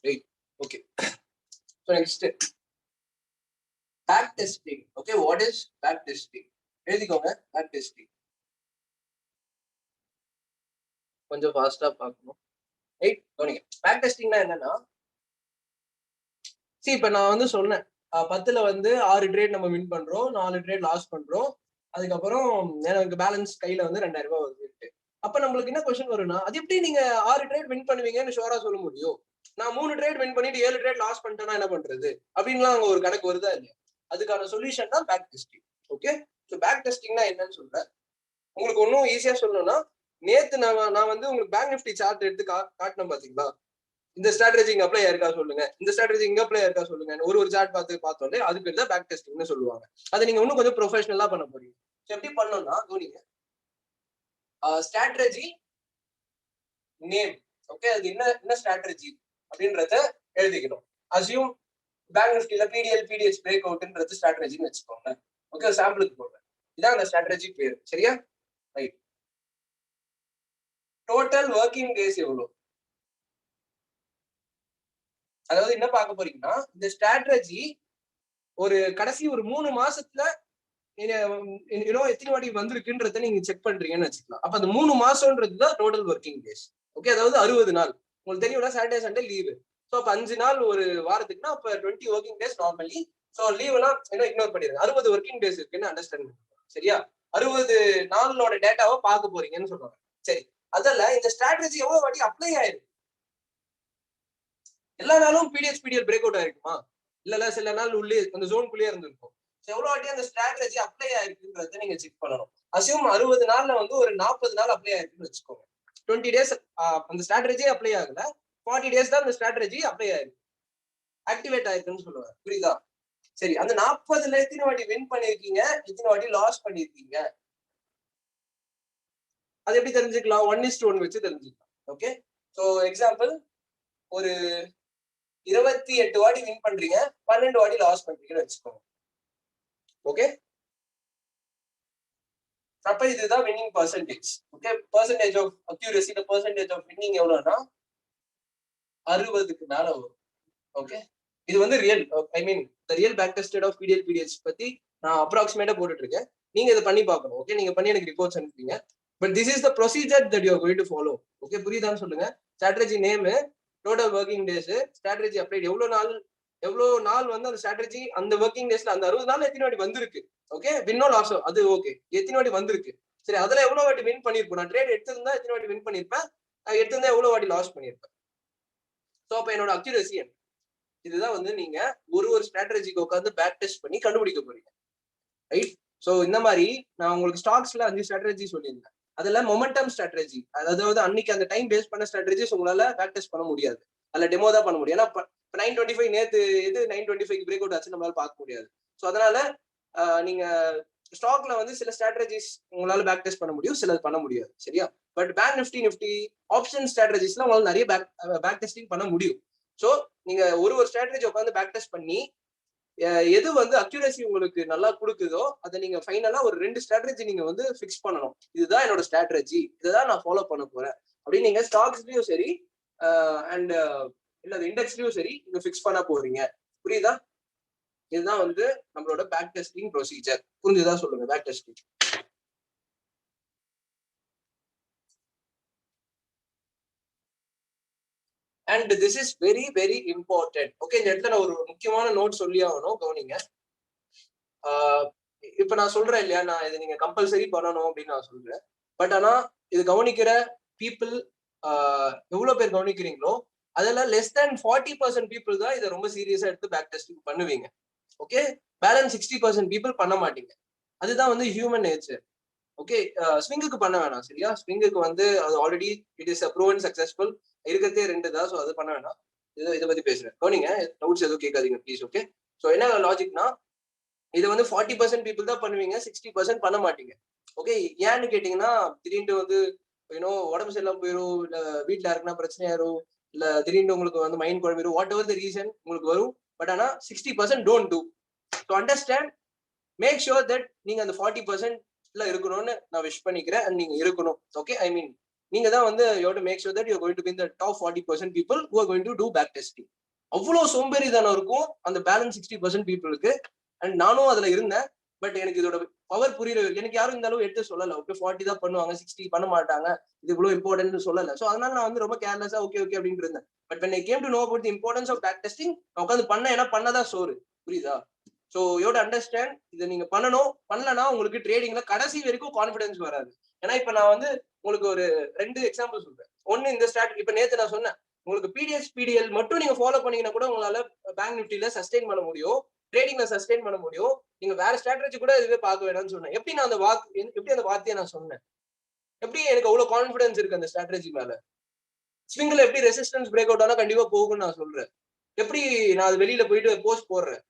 Right. Okay. So next, back testing. Okay, what is back testing? எழுதிக்கோங்க, back testing. கொஞ்சம் ஃபாஸ்டா பார்க்கணும். ரைட், கவனிங்க. பேக் டெஸ்டிங்னா என்னன்னா, சரி இப்ப நான் வந்து சொன்னேன் 10ல வந்து 6 ட்ரேட் நம்ம வின் பண்றோம், 4 ட்ரேட் லாஸ் பண்றோம், அதுக்கப்புறம் எனக்கு பேலன்ஸ் கையில வந்து 2,000 ரூபாய் வருது. அப்ப நம்மளுக்கு என்ன கொஸ்டின் வரும்னா, அது எப்படி நீங்க 6 ட்ரேட் வின் பண்ணுவீங்கன்னு ஷோரா சொல்ல முடியும்? நான் 3 ட்ரேட் வின் பண்ணிட்டு 7 ட்ரேட் லாஸ் பண்ணிட்டேன்னா என்ன பண்றது அப்படின்லாம் அங்க ஒரு கணக்கு வருதா இல்லையா? அதுக்கான சொல்யூஷன் தான் back testing. Okay, so back டெஸ்டிங்னா என்னன்னு சொல்றேன். உங்களுக்கு ஒன்னும் ஈஸியா சொல்லணும்னா, நேத்து நான் வந்து உங்களுக்கு பேங்க் நிஃப்டி சார்ட் எடுத்து காட்டினேன் பாத்தீங்களா? இந்த ஸ்ட்ராட்டஜி இங்க அப்ளை இருக்கா சொல்லுங்க, இந்த ஸ்ட்ராட்டஜி இங்க அப்ளை இருக்கா சொல்லுங்க, ஒரு சார்ட் பார்த்தோன்னே அது பேர் தான் பேக் டெஸ்டிங்னு சொல்லுவாங்க. அதை நீங்க இன்னும் கொஞ்சம் ப்ரொஃபஷனலா பண்ண போறீங்க. எப்படி பண்ணணும்னா, கவனிங்க, ஸ்ட்ராட்டஜி நேம். ஓகே, அது என்ன ஸ்ட்ராட்டஜி அப்படின்றத எழுதிக்கணும். அசியூம் பேங்க் நிஃப்டில பிடிஎஸ் பிரேக் அவுட்ன்றது ஸ்ட்ராட்டஜின்னு வச்சுக்கோங்க. ஓகே, சாம்பிளுக்கு போடுறேன். இதான் அந்த ஸ்ட்ராட்டஜி பேர், சரியா? ரைட். டோட்டல் ஒர்க்கிங் டேஸ் எவ்வளவு? அதாவது என்ன பார்க்க போறீங்கன்னா, இந்த ஸ்ட்ராட்டஜி ஒரு கடைசி ஒரு 3 மாசத்துல எத்தனை வாட்டி வந்திருக்குன்றத நீங்க செக் பண்றீங்கன்னு வச்சுக்கலாம். அப்ப அந்த 3 மாசம்ன்றது தான் டோட்டல் ஒர்க்கிங் டேஸ். ஓகே, அதாவது 60 நாள். உங்களுக்கு தெரியும்ல, சாட்டர்டே சண்டே லீவு. ஸோ அப்ப 5 நாள் ஒரு வாரத்துக்குன்னா அப்ப 20 working days normally. So leave எல்லாம் இக்னோர் பண்ணிடுங்க. 60 ஒர்க்கிங் டேஸ் இருக்குன்னு அண்டர்ஸ்டாண்ட் பண்ணுங்க, சரியா? 60 நாளோட டேட்டாவை பார்க்க போறீங்கன்னு சொல்றாங்க. சரி, அதில் இந்த ஸ்ட்ராட்டஜி எவ்வளவு வாட்டி அப்ளை ஆயிருக்கு? எல்லா நாளும் பிடிஎல் பிரேக் அவுட் ஆயிருக்குமா? இல்ல சில நாள் உள்ளே அந்த ஜோனுக்குள்ளேயே இருந்திருக்கும். எவ்வளவு வாட்டி அந்த ஸ்ட்ராட்டஜி அப்ளை ஆயிருக்குன்றத நீங்க செக் பண்ணணும். அசியூம் 60 நாள்ல வந்து ஒரு 40 நாள் அப்ளை ஆயிருக்குன்னு வச்சுக்கோங்க. 20 டேஸ் அந்த ஸ்ட்ராட்டஜி அப்ளை ஆகல, 40 டேஸ் தான் அந்த ஸ்ட்ராட்டஜி அப்ளை ஆயிருக்கு, ஆக்டிவேட் ஆயிருக்குன்னு சொல்லுவாங்க. புரியுதா? சரி, அந்த 40ல எத்தனை வாட்டி வின் பண்ணிருக்கீங்க, எத்தனை வாட்டி லாஸ் பண்ணிருக்கீங்க, அது எப்படி தெரிஞ்சுக்கலாம்? 1:1 வச்சு தெரிஞ்சுக்கலாம். ஓகே, ஸோ எக்ஸாம்பிள், ஒரு 28 வாட்டி வின் பண்றீங்க, 12 வாட்டி லாஸ் பண்றீங்கன்னு வச்சுக்கோங்க. ஓகே, அப்ப இதுதான் winning percentage. Okay, percentage of accuracy, இந்த பர்சன்டேஜ் ஆஃப் வின்னிங் எவ்வளவுனா 60க்கு மேல வரும். ஓகே, இது வந்து real, I mean real back tested of PDS பத்தி நான் அப்ராக்சிமேட்டா போட்டுட்டு இருக்கேன். நீங்க இதை பண்ணி பார்க்கணும். ஓகே, நீங்க பண்ணி எனக்கு ரிப்போர்ட்ஸ் அனுப்புறீங்க. But this is the procedure that you are going to follow. Okay, புரியுதான்னு சொல்லுங்க. Strategy name, total working days, strategy applied, எவ்வளவு நாள் வந்து அந்த ஸ்ட்ராட்டஜி அந்த ஒர்க்கிங் டேஸ்ல அந்த 60 நாள் எத்தனை வாட்டி வந்திருக்கு. ஓகே, வின்னோ லாஸோ அது ஓகே, எத்தனை வாட்டி வந்திருக்கு. சரி, அதுல எவ்வளவு வாட்டி வின் பண்ணிருப்போம்? நான் ட்ரேட் எடுத்திருந்தா எத்தனை வாட்டி வின் பண்ணிருப்பேன், எடுத்திருந்தா எவ்வளவு வாட்டி லாஸ் பண்ணிருப்பேன். ஸோ அப்ப என்னோட அக்யூரசி என்ன? இதுதான் வந்து நீங்க ஒரு ஸ்ட்ராட்டஜிக்கு உட்காந்து பேக் டெஸ்ட் பண்ணி கண்டுபிடிக்க போறீங்க. ரைட்? ஸோ இந்த மாதிரி நான் உங்களுக்கு ஸ்டாக்ஸ்ல 5 ஸ்ட்ராட்டஜி சொல்லியிருந்தேன். அதுல மொமெண்டம் ஸ்ட்ராட்டஜி, அதாவது அன்னைக்கு அந்த டைம் பேஸ் பண்ண ஸ்ட்ராட்டஜிஸ் உங்களால பேக் டெஸ்ட் பண்ண முடியாது. அதுல டெமோ தான் பண்ண முடியும். ஏன்னா 9:25 நேத்து எது 9:25 பிரேக் அவுட் ஆச்சு நம்மளால பார்க்க முடியாது. ஸோ அதனால நீங்க ஸ்டாக்ல வந்து சில ஸ்ட்ராட்டஜிஸ் உங்களால பேக் டெஸ்ட் பண்ண முடியும், சிலது பண்ண முடியாது. சரியா? பட் பேங்க் நிஃப்டி ஆப்ஷன் ஸ்ட்ராட்டஜிஸ்ல உங்களால நிறைய பேக் டெஸ்டிங் பண்ண முடியும். ஸோ நீங்க ஒரு ஸ்ட்ராட்டஜி உட்காந்து பேக் டெஸ்ட் பண்ணி எது வந்து அக்யூரசி உங்களுக்கு நல்லா கொடுக்குதோ அதை நீங்க ஃபைனலா ஒரு 2 ஸ்ட்ராட்டஜி நீங்க வந்து ஃபிக்ஸ் பண்ணணும். இதுதான் என்னோட ஸ்ட்ராட்டஜி, இதுதான் நான் ஃபாலோ பண்ண போறேன் அப்படின்னு நீங்க ஸ்டாக்ஸ்லயும் சரி அண்ட் இல்ல இண்டெக்ஸ்லயும் சரி நீங்க ஃபிக்ஸ் பண்ண போறீங்க. புரியுதா? இதுதான் வந்து நம்மளோட பேக் டெஸ்டிங் ப்ரொசீஜர். புரிஞ்சுதா? சொல்லுங்க back testing. And this is very very important. Okay, இந்த இடத்துல நான் ஒரு முக்கியமான நோட் சொல்லி ஆகணும், கவனிங்க. இப்ப நான் சொல்றேன் இல்லையா, நான் இதை நீங்க கம்பல்சரி பண்ணணும் அப்படின்னு நான் சொல்றேன். பட் ஆனா இது கவனிக்கிற பீப்புள் எவ்வளவு பேர் கவனிக்கிறீங்களோ அதுல லெஸ் தேன் 40% பீப்புள் தான் இதை ரொம்ப சீரியஸா எடுத்து பேக் டெஸ்டிங் பண்ணுவீங்க. ஓகே, பேலன்ஸ் 60% பீப்புள் பண்ண மாட்டீங்க. அதுதான் வந்து ஹியூமன் நேச்சர். ஓகே, ஸ்விங்குக்கு பண்ண வேணாம். சரியா? ஸ்விங்குக்கு வந்து அது already it is proven successful. இருக்கிறதே 2 தான். ஸோ அது பண்ண வேணாம். இதை பத்தி பேசுறேன், கவனிங்க. டவுட்ஸ் எதுவும் கேட்காதீங்க ப்ளீஸ். ஓகே, ஸோ என்ன லாஜிக்னா, இது வந்து 40% பீப்புள் தான் பண்ணுவீங்க, 60% பண்ண மாட்டீங்க. ஓகே, ஏன்னு கேட்டீங்கன்னா, திடீர்னு வந்து உடம்பு சரியில்லாம போயிடும், இல்ல வீட்டுல யாருக்குன்னா பிரச்சனை ஆயிரும், இல்ல திடீர்னு உங்களுக்கு வந்து மைண்ட் குழம்பிடும், வாட் எவர் த ரீசன் உங்களுக்கு வரும். பட் ஆனா 60% don't do. To understand, make sure that நீங்க அந்த 40%ல இருக்கணும்னு நான் விஷ் பண்ணிக்கிறேன். அண்ட் நீங்க இருக்கணும். ஓகே, ஐ மீன் நீங்க தான் வந்து you have to make sure that you are going to be in the top 40% people who are going to do back testing. அவ்வளவு சோம்பேறிதானம் இருக்கும் அந்த பேலன்ஸ் 60% பீப்புளுக்கு. அண்ட் நானும் அதுல இருந்தேன். பட் எனக்கு இதோட பவர் புரியல. எனக்கு யாரும் இந்த அளவு எடுத்து சொல்லல. ஓகே, 40 தான் பண்ணுவாங்க, 60 பண்ண மாட்டாங்க, இது இவ்வளவு இம்பார்ட்டன்ட் சொல்லல. சோ அதனால நான் வந்து ரொம்ப கேர்லெஸ்ஸா ஓகே அப்படின்னு இருந்தேன். But when I came to know about the importance of back testing, நான் உட்காந்து பண்ணேன். ஏன்னா பண்ணதான் சோறு. புரியுதா? So you have to understand, இதை நீங்க பண்ணணும். பண்ணலன்னா உங்களுக்கு ட்ரேடிங்ல கடைசி வரைக்கும் கான்ஃபிடன்ஸ் வராது. ஏன்னா இப்ப நான் வந்து உங்களுக்கு ஒரு 2 எக்ஸாம்பிள் சொல்றேன். ஒன்னு, இந்த ஸ்ட்ராட்டஜி இப்ப நேத்து நான் சொன்னேன், உங்களுக்கு பிடிஎல் மட்டும் நீங்க ஃபாலோ பண்ணீங்கன்னா கூட உங்களால பேங்க் நிஃப்டில சஸ்டெயின் பண்ண முடியும், ட்ரேடிங்ல சஸ்டெயின் பண்ண முடியும். நீங்க வேற ஸ்ட்ராட்டஜி கூட இதுவே பார்க்க வேணாம்னு சொன்னேன். எப்படி நான் அந்த வார்த்தையை நான் சொன்னேன்? எப்படி எனக்கு அவ்வளவு கான்ஃபிடன்ஸ் இருக்கு அந்த ஸ்ட்ராட்டஜி மேல? ஸ்விங்ல எப்படி ரெசிஸ்டன்ஸ் பிரேக் அவுட் ஆனா கண்டிப்பா போகும்னு நான் சொல்றேன். எப்படி நான் அது வெளியில போயிட்டு போஸ்ட் போடுறேன்?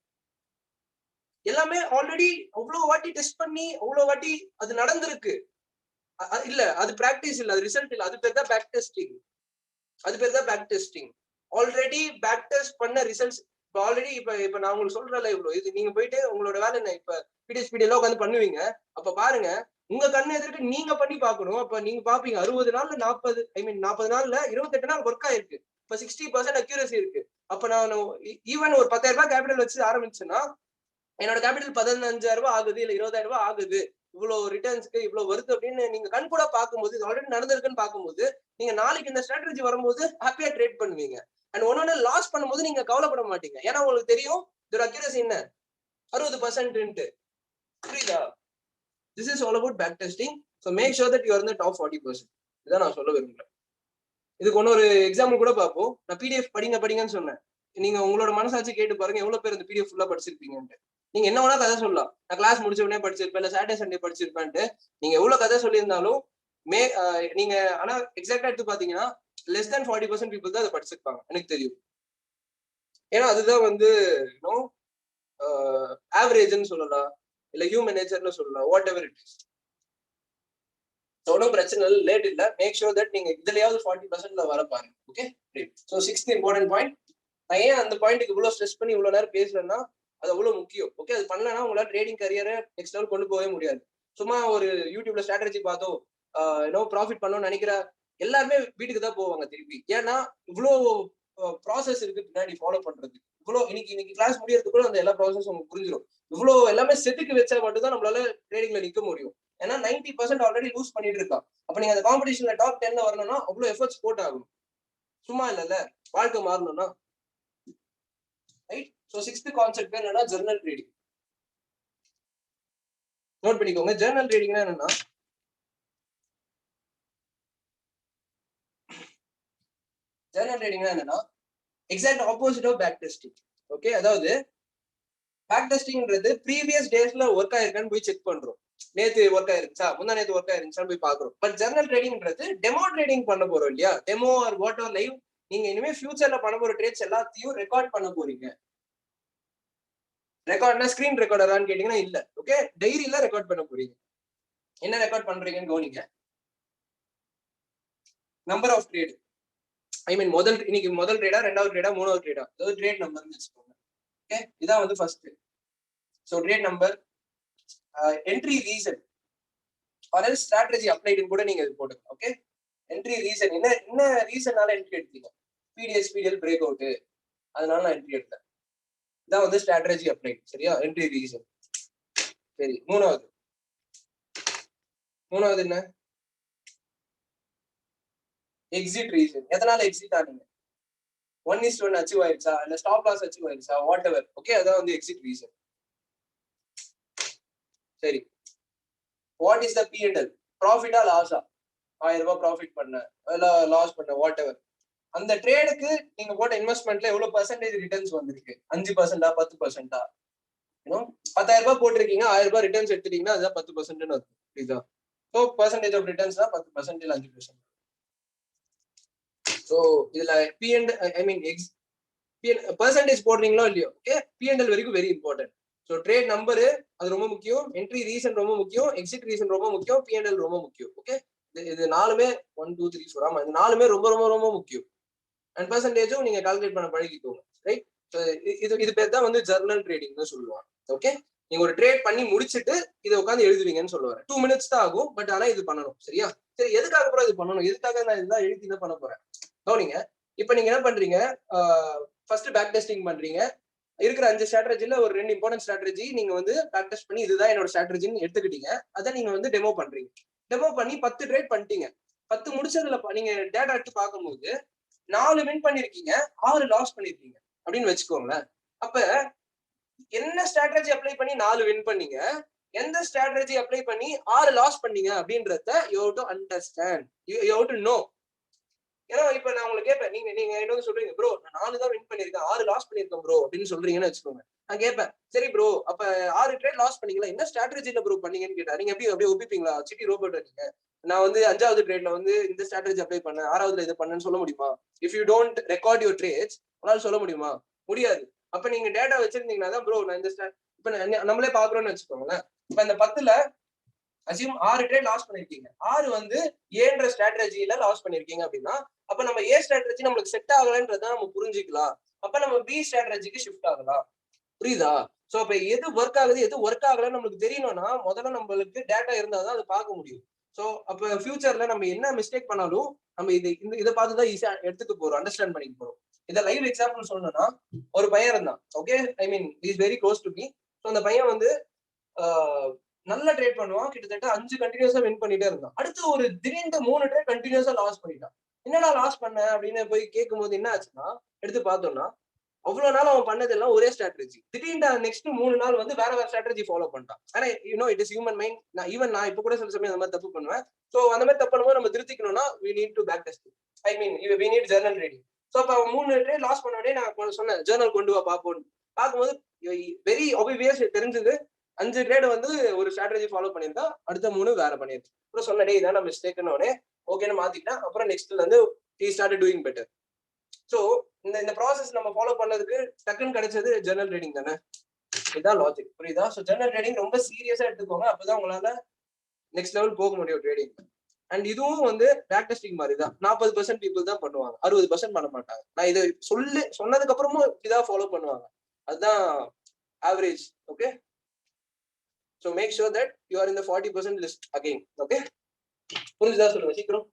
எல்லாமே ஆல்ரெடி அவ்வளவு வாட்டி டெஸ்ட் பண்ணி அவ்வளவு வாட்டி அது நடந்திருக்கு. இல்ல அது பிராக்டிஸ் இல்ல, அது ரிசல்ட் இல்ல, அது பேர் தான் பேக் டெஸ்டிங். அது பேர் தான் back testing. Already back test பண்ண ரிசல்ட்ஸ் ஆல்ரெடி இப்ப நான் உங்களுக்கு சொல்றேன்ல, இவ்வளவு இது நீங்க போயிட்டு உங்களோட வேலை என்ன, இப்ப பிடிஎஸ் உட்காந்து பண்ணுவீங்க. அப்ப பாருங்க, உங்க கண்ணு எதிர்க்கு நீங்க பண்ணி பாக்கணும். அப்ப நீங்க பாப்பீங்க 60 நாள்ல 40, ஐ மீன் 40 நாள்ல 28 நாள் ஒர்க் ஆயிருக்கு. இப்ப 60% அக்யூரசி இருக்கு. அப்ப நான் ஈவன் ஒரு 10,000 ரூபாய் கேபிட்டல் வச்சு ஆரம்பிச்சேன்னா என்னோட கேபிட்டல் 15,000 ரூபாய் ஆகுது, இல்ல 20,000 ரூபாய் ஆகுது, இவ்வளவு ரிட்டர்ன்ஸ்க்கு இவ்வளவு வருது அப்படின்னு நீங்க கண் கூட பார்க்கும்போது, இது ஆல்ரெடி நடந்திருக்குன்னு பார்க்கும்போது, நீங்க நாளைக்கு இந்த ஸ்ட்ராட்டஜி வரும்போது ஹாப்பியா ட்ரேட் பண்ணுவீங்க. அண்ட் ஒன்னொன்னு லாஸ் பண்ணும்போது நீங்க கவலைப்பட மாட்டீங்க. ஏன்னா உங்களுக்கு தெரியும் இதோட அக்யூரசி என்ன, 60%. புரியுதா? This is all about back testing. So make sure that you are in the top 40%. இதான் நான் சொல்ல விரும்புறேன். இதுக்கு இன்னொரு எக்ஸாம்பிள் கூட பார்ப்போம். நான் பிடிஎஃப் படிங்கன்னு சொன்னேன். நீங்க உங்களோட மனசாட்சி கேட்டு பாருங்க எவ்வளவு பேர் இந்த பிடிஎஃப் ஃபுல்லா படிச்சிருப்பீங்கன்ட்டு. நீங்க என்ன வேணா கதை சொல்லலாம். நான் கிளாஸ் முடிச்ச உடனே படிச்சிருப்பேன், இல்ல சாட்டர்டே சண்டே படிச்சிருப்பேன்ட்டு. நீங்க எவ்வளவு கதை சொல்லியிருந்தாலும் நீங்க ஆனா எக்ஸாக்டா எடுத்து பாத்தீங்கன்னா less than 40% பீப்புள் தான் அதை படிச்சிருப்பாங்க, எனக்கு தெரியும். ஏன்னா அதுதான் வந்து ஆவரேஜ்னு சொல்லலாம், இல்ல ஹியூமன் நேச்சர்னு சொல்லலாம், வாட் எவர் இட் இஸ். ஒன்றும் பிரச்சனை இல்லை, லேட் இல்லை. மேக் ஷூர் தட் நீங்க இதுலயாவது 40%ல வர பாருங்க. Okay, so 6th important point. நான் ஏன் அந்த பாயிண்ட்டுக்கு இவ்வளவு ஸ்ட்ரெஸ் பண்ணி இவ்வளவு நேரம் பேசுறேன்னா அது அவ்வளவு முக்கியம். ஓகே, அது பண்ணலன்னா உங்களால ட்ரேடிங் கரியரை நெக்ஸ்ட் லெவல் கொண்டு போகவே முடியாது. சும்மா ஒரு யூடியூப்ல ஸ்ட்ராட்டஜி பார்த்தோம் ப்ராஃபிட் பண்ணணும்னு நினைக்கிற எல்லாருமே வீட்டுக்கு தான் போவாங்க திருப்பி. ஏன்னா இவ்வளோ ப்ராசஸ் இருக்கு பின்னாடி ஃபாலோ பண்றது. இவ்வளோ இன்னைக்கு கிளாஸ் முடியறதுக்குள்ள அந்த எல்லா ப்ராசஸ் உங்களுக்கு புரிஞ்சிடும். இவ்வளோ எல்லாமே செதுக்கு வச்சா மட்டும் தான் நம்மளால ட்ரேடிங்ல நிக்க முடியும். ஏன்னா 90% ஆல்ரெடி லூஸ் பண்ணிட்டு இருக்கான். அப்ப நீங்க அந்த காம்படிஷன்ல டாப் 10ல வரணும்னா அவ்வளவு எஃபர்ட்ஸ் போட்டு ஆகணும். சும்மா இல்லைல்ல, வாழ்க்கை மாறணும்னா. ரைட். ஸோ 6th கான்செப்ட் என்னன்னா ஜர்னல் ட்ரேடிங். நோட் பண்ணிக்கோங்க. ஜர்னல் ட்ரேடிங்னா என்னன்னா exact opposite of back testing. Okay, அதாவது பேக் டெஸ்டிங்ன்றது ப்ரீவியஸ் டேஸ்ல ஒர்க் ஆயிருக்கான்னு போய் செக் பண்றோம். நேத்து ஒர்க் ஆயிருச்சா, முந்தா நேத்து ஒர்க் ஆயிருச்சான்னு போய் பாக்குறோம். பட் ஜர்னல் ட்ரேடிங்ன்றது டெமோ ட்ரேடிங் பண்ண போறோம் இல்லையா? Demo or what or live. நீங்க இனிமே ஃபியூச்சர்ல பண்ண போற ட்ரேட்ஸ் எல்லாத்தையும் ரெக்கார்ட் பண்ண போறீங்க. ரெக்கார்ட்னா ஸ்கிரீன் ரெக்கார்டரான்னு கேட்டீங்கன்னா இல்ல. ஓகே, டைரியில ரெக்கார்ட் பண்ண போறீங்க. என்ன ரெக்கார்ட் பண்றீங்கன்னு கவனிங்க. நம்பர் ஆஃப் ட்ரேட், ஐ மீன் இன்னைக்கு முதல் ட்ரேடா, ரெண்டாவது ட்ரேடா, மூணாவது ட்ரேடா, அதாவது ட்ரேட் நம்பர்னு வச்சுக்கோங்க. ஓகே, இதான் வந்து first. So trade number, entry reason or else strategy அப்ளைடுன்னு கூட நீங்க இது போடுங்க. ஓகே, என்ட்ரி ரீசன் என்ன ரீசனால என்ட்ரி எடுத்தீங்க? பிடிஎல் பிரேக் அவுட், அதனால நான் என்ட்ரி எடுத்தேன். இதான் வந்து ஸ்ட்ராட்டஜி அப்ளைட். சரியா? Entry reason. சரி, மூணாவது என்ன? Exit reason. எதனால எக்ஸிட் ஆனீங்க? 1:1 அச்சீவ் ஆயிருச்சா, இல்ல ஸ்டாப் லாஸ் அச்சீவ் ஆயிருச்சா, வாட் எவர். ஓகே, அதான் வந்து எக்ஸிட் ரீசன். சரி, வாட் இஸ் த P&L? ப்ராஃபிட்டா லாஸா? 1000 ரூபாய் ப்ராஃபிட் பண்ண, இல்ல லாஸ் பண்ண, வாட் எவர். அந்த ட்ரேடுக்கு நீங்க போட்ட இன்வெஸ்ட்மெண்ட்ல எவ்வளவு பர்சன்டேஜ் ரிட்டர்ன்ஸ் வந்திருக்கு? 5%, 10%? 10,000 ரூபாய் போட்டிருக்கீங்க, 1000 ரூபாய் ரிட்டர்ன்ஸ் எடுத்துட்டீங்கன்னா அதுதான் 10%. புரியுதா? ஸோ பர்சன்டேஜ் ஆஃப் ரிட்டர்ன்ஸ் தான் 10%, 5%. ஸோ இதுல ஐ மீன் பர்சன்டேஜ் போடுறீங்களோ இல்லையோ, ஓகே, P&L வரைக்கும் very important. So trade number அது ரொம்ப முக்கியம், என்ட்ரி ரீசன் ரொம்ப முக்கியம், எக்ஸிட் ரீசன் ரொம்ப முக்கியம், P&L ரொம்ப முக்கியம். ஓகே, இது நாலுமே 1 2 3 4 ஆமா, இது நாலுமே ரொம்ப ரொம்ப ரொம்ப முக்கியம். அண்ட் பர்சன்டேஜும் நீங்க கால்குலேட் பண்ண பழகிக்கோங்க. ரைட். இது பேர் தான் வந்து ஜர்னல் ட்ரேடிங்னு சொல்லுவாங்க. ஓகே, நீங்க ஒரு ட்ரேட் பண்ணி முடிச்சுட்டு இதை உட்காந்து எழுதுவீங்கன்னு சொல்லுவாரு. 2 minutes தான் ஆகும், பட் ஆனா இது பண்ணணும். சரியா? சரி, எதுக்காக கூட இது பண்ணணும்? எதுக்காக நான் இதுதான் எழுதி தான் பண்ண போறேன் கவனிங்க. இப்ப நீங்க என்ன பண்றீங்க? ஃபர்ஸ்ட் பேக் டெஸ்டிங் பண்றீங்க. இருக்கிற 5 ஸ்ட்ராட்டஜில ஒரு 2 இம்பார்ட்டன்ட் ஸ்ட்ராட்டஜி நீங்க வந்து பேக் டெஸ்ட் பண்ணி இதுதான் என்னோட ஸ்ட்ராட்டஜின்னு எடுத்துக்கிட்டீங்க. அதை நீங்க வந்து டெமோ பண்றீங்க. டெமோ பண்ணி 10 ட்ரேட் பண்ணிட்டீங்க. 10 முடிச்சதுல நீங்க டேட்டா எடுத்து பார்க்கும்போது 4 வின் பண்ணிருக்கீங்க, 6 லாஸ் பண்ணிருக்கீங்க அப்படின்னு வச்சுக்கோங்களேன். அப்ப என்ன ஸ்ட்ராட்டஜி அப்ளை பண்ணி 4 வின் பண்ணீங்க, எந்த ஸ்ட்ராட்டஜி அப்ளை பண்ணி 6 லாஸ் பண்ணீங்க அப்படின்றத you have to understand, you have to know. ஏன்னா இப்ப நான் உங்களுக்கு கேட்பேன், நீங்க என்ன சொல்றீங்க? ப்ரோ நான் 4 தான் வின் பண்ணிருக்கேன், 6 லாஸ் பண்ணிருக்கேன் ப்ரோ அப்படின்னு சொல்றீங்கன்னு வச்சுக்கோங்க. நான் கேட்பேன், சரி ப்ரோ அப்ப 6 ட்ரேட் லாஸ் பண்ணீங்களா, என்ன ஸ்ட்ராட்டஜில ப்ரோ பண்ணீங்கன்னு கேட்டா நீங்க அப்படியே ஒப்பிப்பீங்களா? சிட்டி ரோபோட் நீங்க நான் வந்து 5வது ட்ரேட்ல வந்து இந்த ஸ்ட்ராட்டஜி அப்ளை பண்ணேன், 6வதுல இதை பண்ணேன்னு சொல்ல முடியுமா? If you don't record your trades உங்களால சொல்ல முடியுமா? முடியாது. அப்ப நீங்க டேட்டா வச்சிருந்தீங்கன்னா தான் ப்ரோ நான் இந்த இப்ப நம்மளே பாக்குறோம்னு வச்சுக்கோங்களேன். இப்ப இந்த 10ல அசியூம் 6 ட்ரேட் லாஸ் பண்ணிருக்கீங்க, 6 வந்து ஏன்ற ஸ்ட்ராட்டஜில லாஸ் பண்ணிருக்கீங்க அப்படின்னா அப்ப நம்ம ஏ ஸ்ட்ராட்டஜி நம்மளுக்கு செட் ஆகலன்றத நம்ம புரிஞ்சுக்கலாம். அப்ப நம்ம பி ஸ்ட்ராட்டஜிக்கு ஷிஃப்ட் ஆகலாம். புரியுதா? சோ அப்ப எது ஒர்க் ஆகுது எது ஒர்க் ஆகலன்னு நம்மளுக்கு தெரியணும்னா முதல்ல நம்மளுக்கு டேட்டா இருந்தாதான் அதை பார்க்க முடியும். சோ அப்ப ஃபியூச்சர்ல நம்ம என்ன மிஸ்டேக் பண்ணாலும் நம்ம இதை பார்த்துதான் ஈஸியா எடுத்துட்டு போறோம், அண்டர்ஸ்டாண்ட் பண்ணிட்டு போறோம். இதை லைவ் எக்ஸாம்பிள் சொல்லணும்னா ஒரு பையன் இருந்தான். Okay, I mean is very close to me. So அந்த பையன் வந்து நல்ல ட்ரேட் பண்ணுவான், கிட்டத்தட்ட 5 கண்டினியூஸா வின் பண்ணிட்டே இருந்தான். அடுத்து ஒரு திடீர்னு 3 ட்ரேட் கண்டினியூஸா லாஸ் பண்ணிட்டான். என்னடா லாஸ் பண்ண அப்படின்னு போய் கேட்கும் போது என்ன ஆச்சுன்னா எடுத்து பார்த்தோம்னா அவ்வளவு நாள் அவன் பண்ணதெல்லாம் ஒரே ஸ்ட்ராட்டஜி. திடீர்னு நெக்ஸ்ட் 3 நாள் வந்து வேற ஸ்ட்ராட்டஜி ஃபாலோ பண்ணிட்டான். ஆனா இட் இஸ் ஹியூமன் மைண்ட். நான் இப்ப கூட சில சமயம் அந்த மாதிரி தப்பு பண்ணுவேன். சோ அந்த மாதிரி தப்பு பண்ணும்போது நம்ம திருத்திக்கணும்னா we need to back test. I mean we need journal reading. So அப்ப 3 ட்ரேட் லாஸ் பண்ண உடனே நான் சொன்னேன் ஜேர்னல் கொண்டு வா பாப்போம். பார்க்கும்போது வெரி ஆப்வியஸ் தெரிஞ்சது 5 ட்ரேட் வந்து ஒரு ஸ்ட்ராட்டஜி ஃபாலோ பண்ணியிருந்தா அடுத்த 3 வேற பண்ணிருச்சு. அப்புறம் சொன்னே இதான் நான் மிஸ்டேக்னு உடனே ஓகேன்னு மாத்திட்டேன். அப்புறம் நெக்ஸ்ட்ல இருந்து he started doing better. So இந்த ப்ராசஸ் நம்ம ஃபாலோ பண்ணதுக்கு டக்குன்னு கிடைச்சது ஜெர்னல் ரீடிங் தானே. இதுதான் லாஜிக், புரியுதா? ஸோ ஜெர்னல் ரீடிங் ரொம்ப சீரியஸா எடுத்துக்கோங்க. அப்பதான் உங்களால நெக்ஸ்ட் லெவல் போக முடியும் ட்ரேடிங். அண்ட் இதுவும் வந்து பேக் டெஸ்டிங் மாதிரி தான். 40% பீப்புள் தான் பண்ணுவாங்க, 60% பண்ண மாட்டாங்க. நான் இதை சொன்னதுக்கு அப்புறமும் இதான் ஃபாலோ பண்ணுவாங்க. அதுதான் average. Okay, so make sure that you are in the 40% list again. Okay, புரிஞ்சுதா? சொல்லுங்க சீக்கிரம்.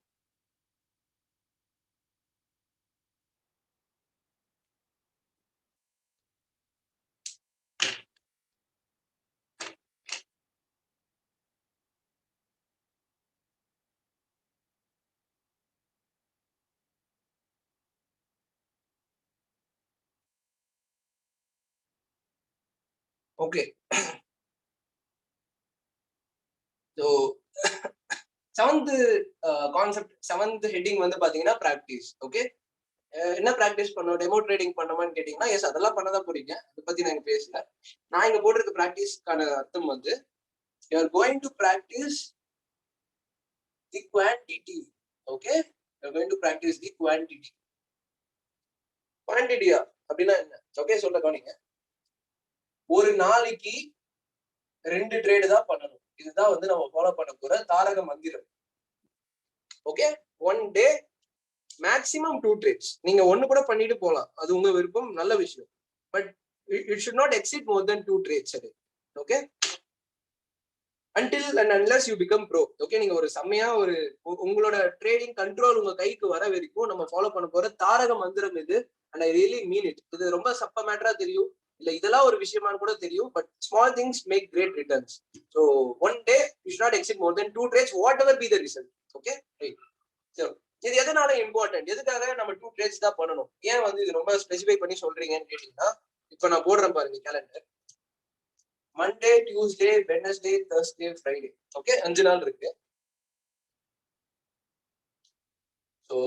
Okay, so seventh concept, seventh heading வந்து பாத்தீங்கன்னா பிராக்டிஸ். ஓகே, என்ன பிராக்டிஸ் பண்ணோம்? டெமோ ட்ரேடிங் பண்ணோமான்னு கேட்டீங்கன்னா எஸ், அதெல்லாம் பண்ணதான் போறீங்க. அதை பத்தி நான் பேசல. நான் இங்க போட்டிருக்க பிராக்டிஸ்க்கான அர்த்தம் வந்து you are going to practice the quantity. Okay, you are going to practice the quantity. குவான்டிட்டியா அப்படின்னா என்ன? ஓகே, சொல்ல கவனிங்க. ஒரு நாளைக்கு 2 ட்ரேடு தான் பண்ணணும். இதுதான் வந்து நம்ம ஃபாலோ பண்ண போற தாரக மந்திரம். Okay, 1 day maximum 2 trades. நீங்க ஒன்னு கூட பண்ணிட்டு போலாம், அது உங்க விருப்பம், நல்ல விஷயம். But it should not exceed more than 2 trades. Okay, until and unless you become pro. Okay, நீங்க ஒரு செம்மையா ஒரு உங்களோட ட்ரேடிங் கண்ட்ரோல் உங்க கைக்கு வர வரைக்கும் நம்ம ஃபாலோ பண்ண போற தாரக மந்திரம் இது. And I really mean it. இது ரொம்ப சப்ப மேட்டரா தெரியும், இல்ல இதெல்லாம் ஒரு விஷயமானு கூட தெரியும். But small things make great returns. So 1 day you should not exceed more than 2 trades whatever be the result. Okay, இது எதனால இம்பார்ட்டன்ட்? எதுக்காக நம்ம 2 ட்ரேட்ஸ் தான் பண்ணணும்? ஏன் வந்து இது ரொம்ப ஸ்பெசிஃபை பண்ணி சொல்றீங்கன்னு கேட்டீங்கன்னா, இப்ப நான் போடுறேன் பாருங்க calendar. Monday, Tuesday, Wednesday, Thursday, Friday. Okay, 5 நாள் இருக்கு. ஸோ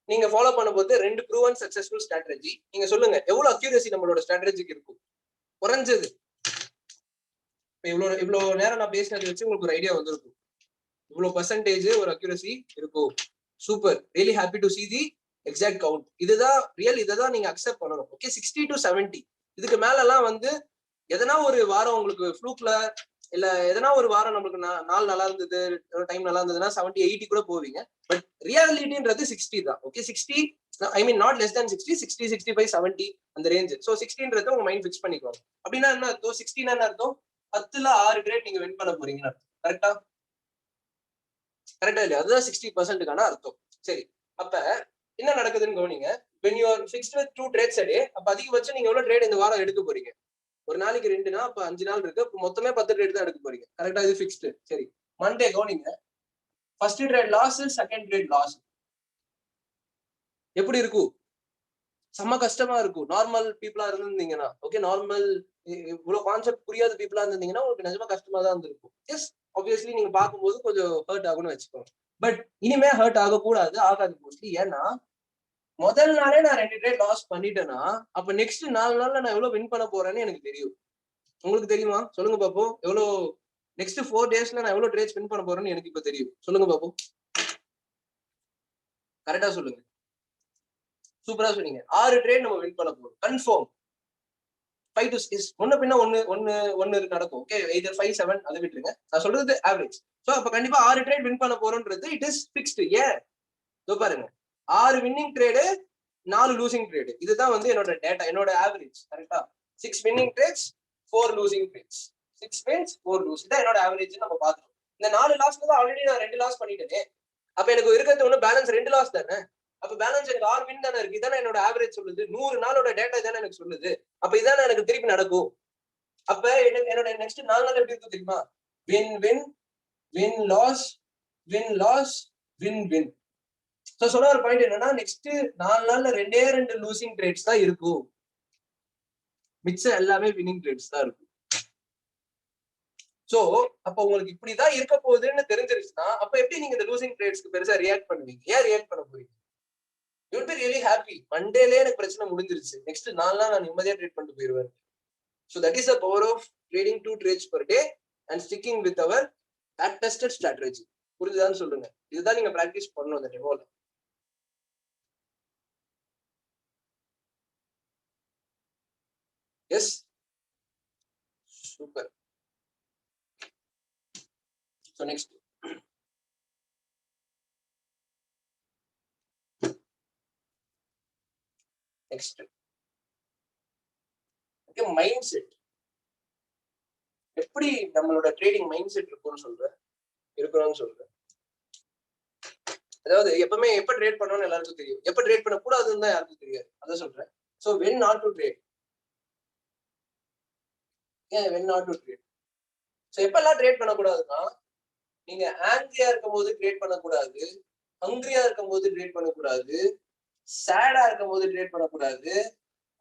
நீங்க ஃபாலோ பண்ண போது 2 ப்ரூவன் சக்சஸ்ஃபுல் ஸ்ட்ராட்டஜி. நீங்க சொல்லுங்க எவ்வளவு அக்யூரசி நம்மளோட ஸ்ட்ராட்டஜிக்கு இருக்கும்? குறைஞ்சது இவ்வளவு நேரம் நான் பேசினது வச்சு உங்களுக்கு ஒரு ஐடியா வந்திருக்கும். இவ்வளவு பர்சன்டேஜ் ஒரு அக்யூரசி இருக்கும். Super, really happy to see the exact count. இதுதான் ரியல், இதான் நீங்க அக்செப்ட் பண்ணணும். Okay, 60 to 70. இதுக்கு மேல எல்லாம் வந்து எதனா ஒரு வாரம் உங்களுக்கு ஃப்ளூக்ல இல்ல எதனா ஒரு வாரம் நம்மளுக்கு நாள் நல்லா இருந்தது, டைம் நல்லா இருந்ததுன்னா 70, 80 கூட போவீங்க. பட் ரியாலிட்டின்றது 60 தான். Okay, 60, I mean not less than 60, 60, 65, 70 அந்த ரேஞ்ச். ஸோ 60ன்றத உங்க மைண்ட் ஃபிக்ஸ் பண்ணிக்கோங்க. அப்படின்னா என்ன அர்த்தம்? 60 என்ன அர்த்தம்? 10ல 6 ட்ரேட் நீங்க வின் பண்ண போறீங்க. கரெக்டா? கரெக்டா இல்லையா? அதுதான் 60%க்கான அர்த்தம். சரி, அப்ப என்ன நடக்குதுன்னு கவனிங்க. when you are fixed with 2 trades a day, அப்ப அதிகபட்சம் நீங்க எவ்வளவு ட்ரேட் இந்த வாரம் எடுக்க போறீங்க? ஒரு நாளைக்கு 2னா அப்ப 5 நாள் இருக்கு, மொத்தமே 10 ட்ரேட் தான் எடுக்க போறீங்க. கரெக்டா? இது ஃபிக்ஸ்டு. சரி, மண்டே கவனிங்க. First trade loss, second trade loss. எப்படி இருக்கும்? செம்ம கஷ்டமா இருக்கும். நார்மல் பீப்புளா இருந்திருந்தீங்கன்னா, ஓகே, நார்மல் இவ்வளவு கான்செப்ட் புரியாத பீப்புளா இருந்தீங்கன்னா உங்களுக்கு நிஜமா கஷ்டமா தான் இருந்திருக்கும். எஸ், ஆப்வியஸ்லி நீங்க பார்க்கும்போது கொஞ்சம் ஹர்ட் ஆகும்னு வச்சுக்கோங்க. பட் இனிமே ஹர்ட் ஆகக்கூடாது, ஆகாது மோஸ்ட்லி. ஏன்னா முதல் நாளே நான் 2 ட்ரேட் லாஸ் பண்ணிட்டேன்னா அப்ப நெக்ஸ்ட் 4 நாள்ல நான் எவ்வளவு வின் பண்ண போறேன்னு எனக்கு தெரியும். உங்களுக்கு தெரியுமா? சொல்லுங்க பாப்போம். எவ்வளவு நெக்ஸ்ட் 4 டேஸ்ல நான் எவ்வளவு ட்ரேட்ஸ் வின் பண்ண போறேன்னு எனக்கு இப்ப தெரியும். சொல்லுங்க பாப்போம். கரெக்டா சொல்லுங்க. சூப்பரா சொன்னீங்க. 6 ட்ரேட் நம்ம வின் பண்ண போறோம் கன்ஃபார்ம். 5 to 6 முன்ன பின்ன ஒன்னு நடக்கும். ஓகே, either 5, 7 அதை விட்டுருங்க. நான் சொல்றது ஆவரேஜ். சோ அப்ப கண்டிப்பா 6 ட்ரேட் வின் பண்ண போறோம்ன்றது இட் இஸ் ஃபிக்ஸ்டு. ஏன்? இதோ பாருங்க, 6 வின்னிங் ட்ரேடு, 4 லூசிங் ட்ரேடு. இதுதான் வந்து என்னோட டேட்டா, என்னோட ஆவரேஜ். கரெக்டா? 6 winning trades, 4 losing trades. 6 wins, 4 lose. இதான் என்னோட ஆவரேஜ் நம்ம பாத்துறோம். இந்த 4 லாஸ்ல தான் ஆல்ரெடி நான் 2 லாஸ் பண்ணிட்டேனே. அப்ப எனக்கு இருக்கிறது ஒண்ணு பேலன்ஸ் 2 லாஸ் தானே. அப்ப பேலன்ஸ் எனக்கு 6 வின் தானே இருக்கு. இதானே என்னோட ஆவரேஜ் சொல்லுது. 100 நாளோட டேட்டா தானே எனக்கு சொல்லுது. அப்ப இதானே எனக்கு திருப்பி நடக்கும். அப்ப என்னோட நெக்ஸ்ட் 4 நாள் எப்படி இருக்கும் தெரியுமா? Win win, win loss, win loss, win win. So சொல்ல ஒரு பாயிண்ட் என்னன்னா, நெக்ஸ்ட் 4 நாள்ல 2 லூசிங் ட்ரேட்ஸ் தான் இருக்கும். மிச்சம் எல்லாமே வின்னிங் ட்ரேட்ஸ் தான் இருக்கும். சோ அப்ப உங்களுக்கு இப்படிதான் இருக்க போகுதுன்னு தெரிஞ்சிருச்சுன்னா, அப்ப எப்படி நீங்க இந்த லூசிங் ட்ரேட்ஸ்க்கு பெருசா ரியாக்ட் பண்ணுவீங்க? ஏன் ரியாக்ட் பண்ண போறீங்க? You will be really happy. மண்டேலயே எனக்கு பிரச்சனை முடிஞ்சிருச்சு. நெக்ஸ்ட் 4 நாள் நான் நிம்மதியா ட்ரேட் பண்ணிட்டு போயிருவேன். So that is the power of trading 2 trades per day and sticking with our back tested strategy. புரியுதான்னு சொல்லுங்க. இதுதான் நீங்க பிராக்டிஸ் பண்ணணும் அந்த டெமோல. Yes, super. So next, okay, mind set. எப்படி நம்மளோட ட்ரேடிங் மைண்ட் செட் இருக்கும்னு இருக்கணும்னு சொல்றேன். அதாவது எப்பவுமே எப்ப ட்ரேட் பண்ணணும்னு எல்லாருக்கும் தெரியும், எப்ப ட்ரேட் பண்ண கூடாதுன்னு தான் யாருக்கும் தெரியாது. அதான் சொல்றேன். So when not to trade. ஏன் when not to trade? So எப்பெல்லாம் ட்ரேட் பண்ணக்கூடாதுன்னா, நீங்க ஆங்கிரியா இருக்கும் போது ட்ரேட் பண்ணக்கூடாது, ஹங்கிரியா இருக்கும் போது ட்ரேட் பண்ணக்கூடாது, சேடா இருக்கும் போது ட்ரேட் பண்ணக்கூடாது,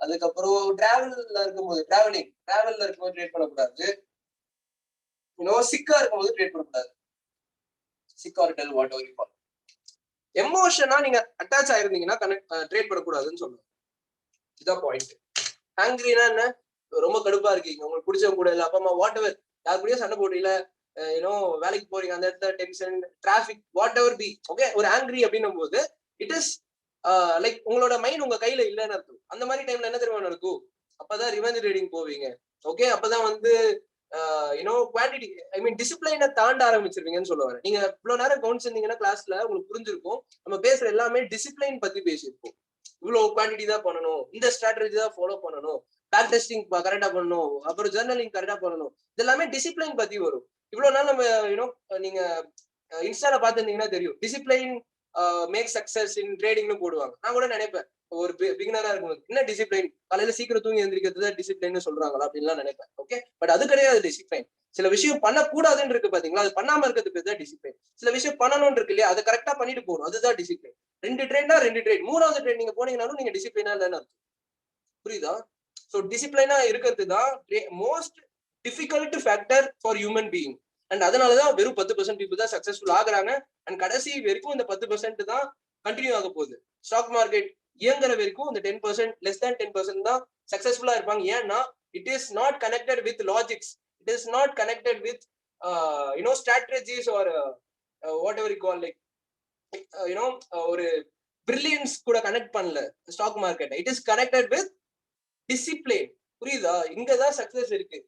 அதுக்கப்புறம் டிராவல்ல இருக்கும்போது ட்ரேட் பண்ணக்கூடாது, சிக்கா இருக்கும்போது ட்ரேட் பண்ணக்கூடாது. Sick or dull whatever you call. எமோஷனா நீங்க அட்டாச் ஆயிருந்தீங்கன்னா ட்ரேட் பண்ணக்கூடாதுன்னு சொல்லுவேன். இதான் பாயிண்ட். ஆங்கிரினா என்ன? ரொம்ப கடுப்பா இருக்கீங்க, உங்களுக்கு பிடிச்சவங்க கூட இல்ல, அப்பா அம்மா வாட் எவர் யாரு கூடயும் சண்டை போடுறீங்க, வேலைக்கு போறீங்க, அந்த இடத்துல tension, traffic, what ever be, okay. ஒரு ஆங்கிரி அப்படின்னும் போது இட் இஸ் லைக் உங்களோட மைண்ட் உங்க கையில இல்லைன்னு அர்த்தம். அந்த மாதிரி டைம்ல என்ன தெரியுமா நடக்கும்? அப்பதான் ரிவெஞ்ச் ட்ரேடிங் போவீங்க. ஓகே, அப்பதான் வந்து குவான்டிட்டி, ஐ மீன் டிசிப்ளைனை தாண்ட ஆரம்பிச்சிருவீங்கன்னு சொல்லுவாங்க. நீங்க இவ்வளவு நேரம் கவனிச்சிருந்தீங்கன்னா கிளாஸ்ல உங்களுக்கு புரிஞ்சிருக்கும், நம்ம பேசுற எல்லாமே டிசிப்ளைன் பத்தி பேசியிருக்கோம். இவ்வளவு குவான்டிட்டி தான் பண்ணணும், இந்த ஸ்ட்ராட்டஜி தான் ஃபாலோ பண்ணணும், பேக் டெஸ்டிங் கரெக்டா பண்ணணும், அப்புறம் ஜர்னலிங் கரெக்டா பண்ணணும், இது எல்லாமே டிசிப்ளைன் பத்தி வரும். இவ்வளவு நாள் நம்ம நீங்க இன்ஸ்டால பாத்துருந்தீங்கன்னா தெரியும், டிசிப்ளைன் மேக் சக்சஸ் இன் ட்ரேடிங்னு போடுவாங்க. நான் கூட நினைப்பேன், ஒரு பிகினரா இருக்கும் என்ன டிசிப்ளைன், காலையில சீக்கிரம் தூங்கி எந்திரிக்கிறது டிசிப்ளைன் சொல்றாங்களா அப்படின்லாம் நினைப்பேன். ஓகே, பட் அது கிடையாது டிசிப்ளைன். சில விஷயம் பண்ணக்கூடாதுன்னு இருக்கு பாத்தீங்களா, அது பண்ணாம இருக்கிறதுக்கு தான் டிசிப்ளைன். சில விஷயம் பண்ணணும்னு இருக்கு இல்லையா, அதை கரெக்டா பண்ணிட்டு போகணும், அதுதான் டிசிப்ளைன். 2 ட்ரேட்னா 2 ட்ரேட், 3வது ட்ரேட் நீங்க போனீங்கன்னாலும் நீங்க டிசிப்ளைனா இல்லைன்னு அர்த்தம். புரியுதா? சோ டிசிப்ளைனா இருக்கிறது தான் most difficult factor for human being. And அதனாலதான் வெறும் 10% பீப்புள் தான் சக்சஸ்ஃபுல் ஆகுறாங்க. அண்ட் கடைசி வரைக்கும் இந்த 10% தான் கண்டினியூ ஆக போகுது. ஸ்டாக் மார்க்கெட் இயங்குற வரைக்கும் இந்த 10%, லெஸ் தேன் 10% தான் சக்சஸ்ஃபுல்லா இருப்பாங்க. ஏன்னா it is not connected with logics, it is not connected with strategies or whatever you call, like ஒரு பிரில்லியன்ஸ் கூட கனெக்ட் பண்ணல stock market. It is connected with discipline. புரியுதா? இங்கதான் சக்சஸ் இருக்கு.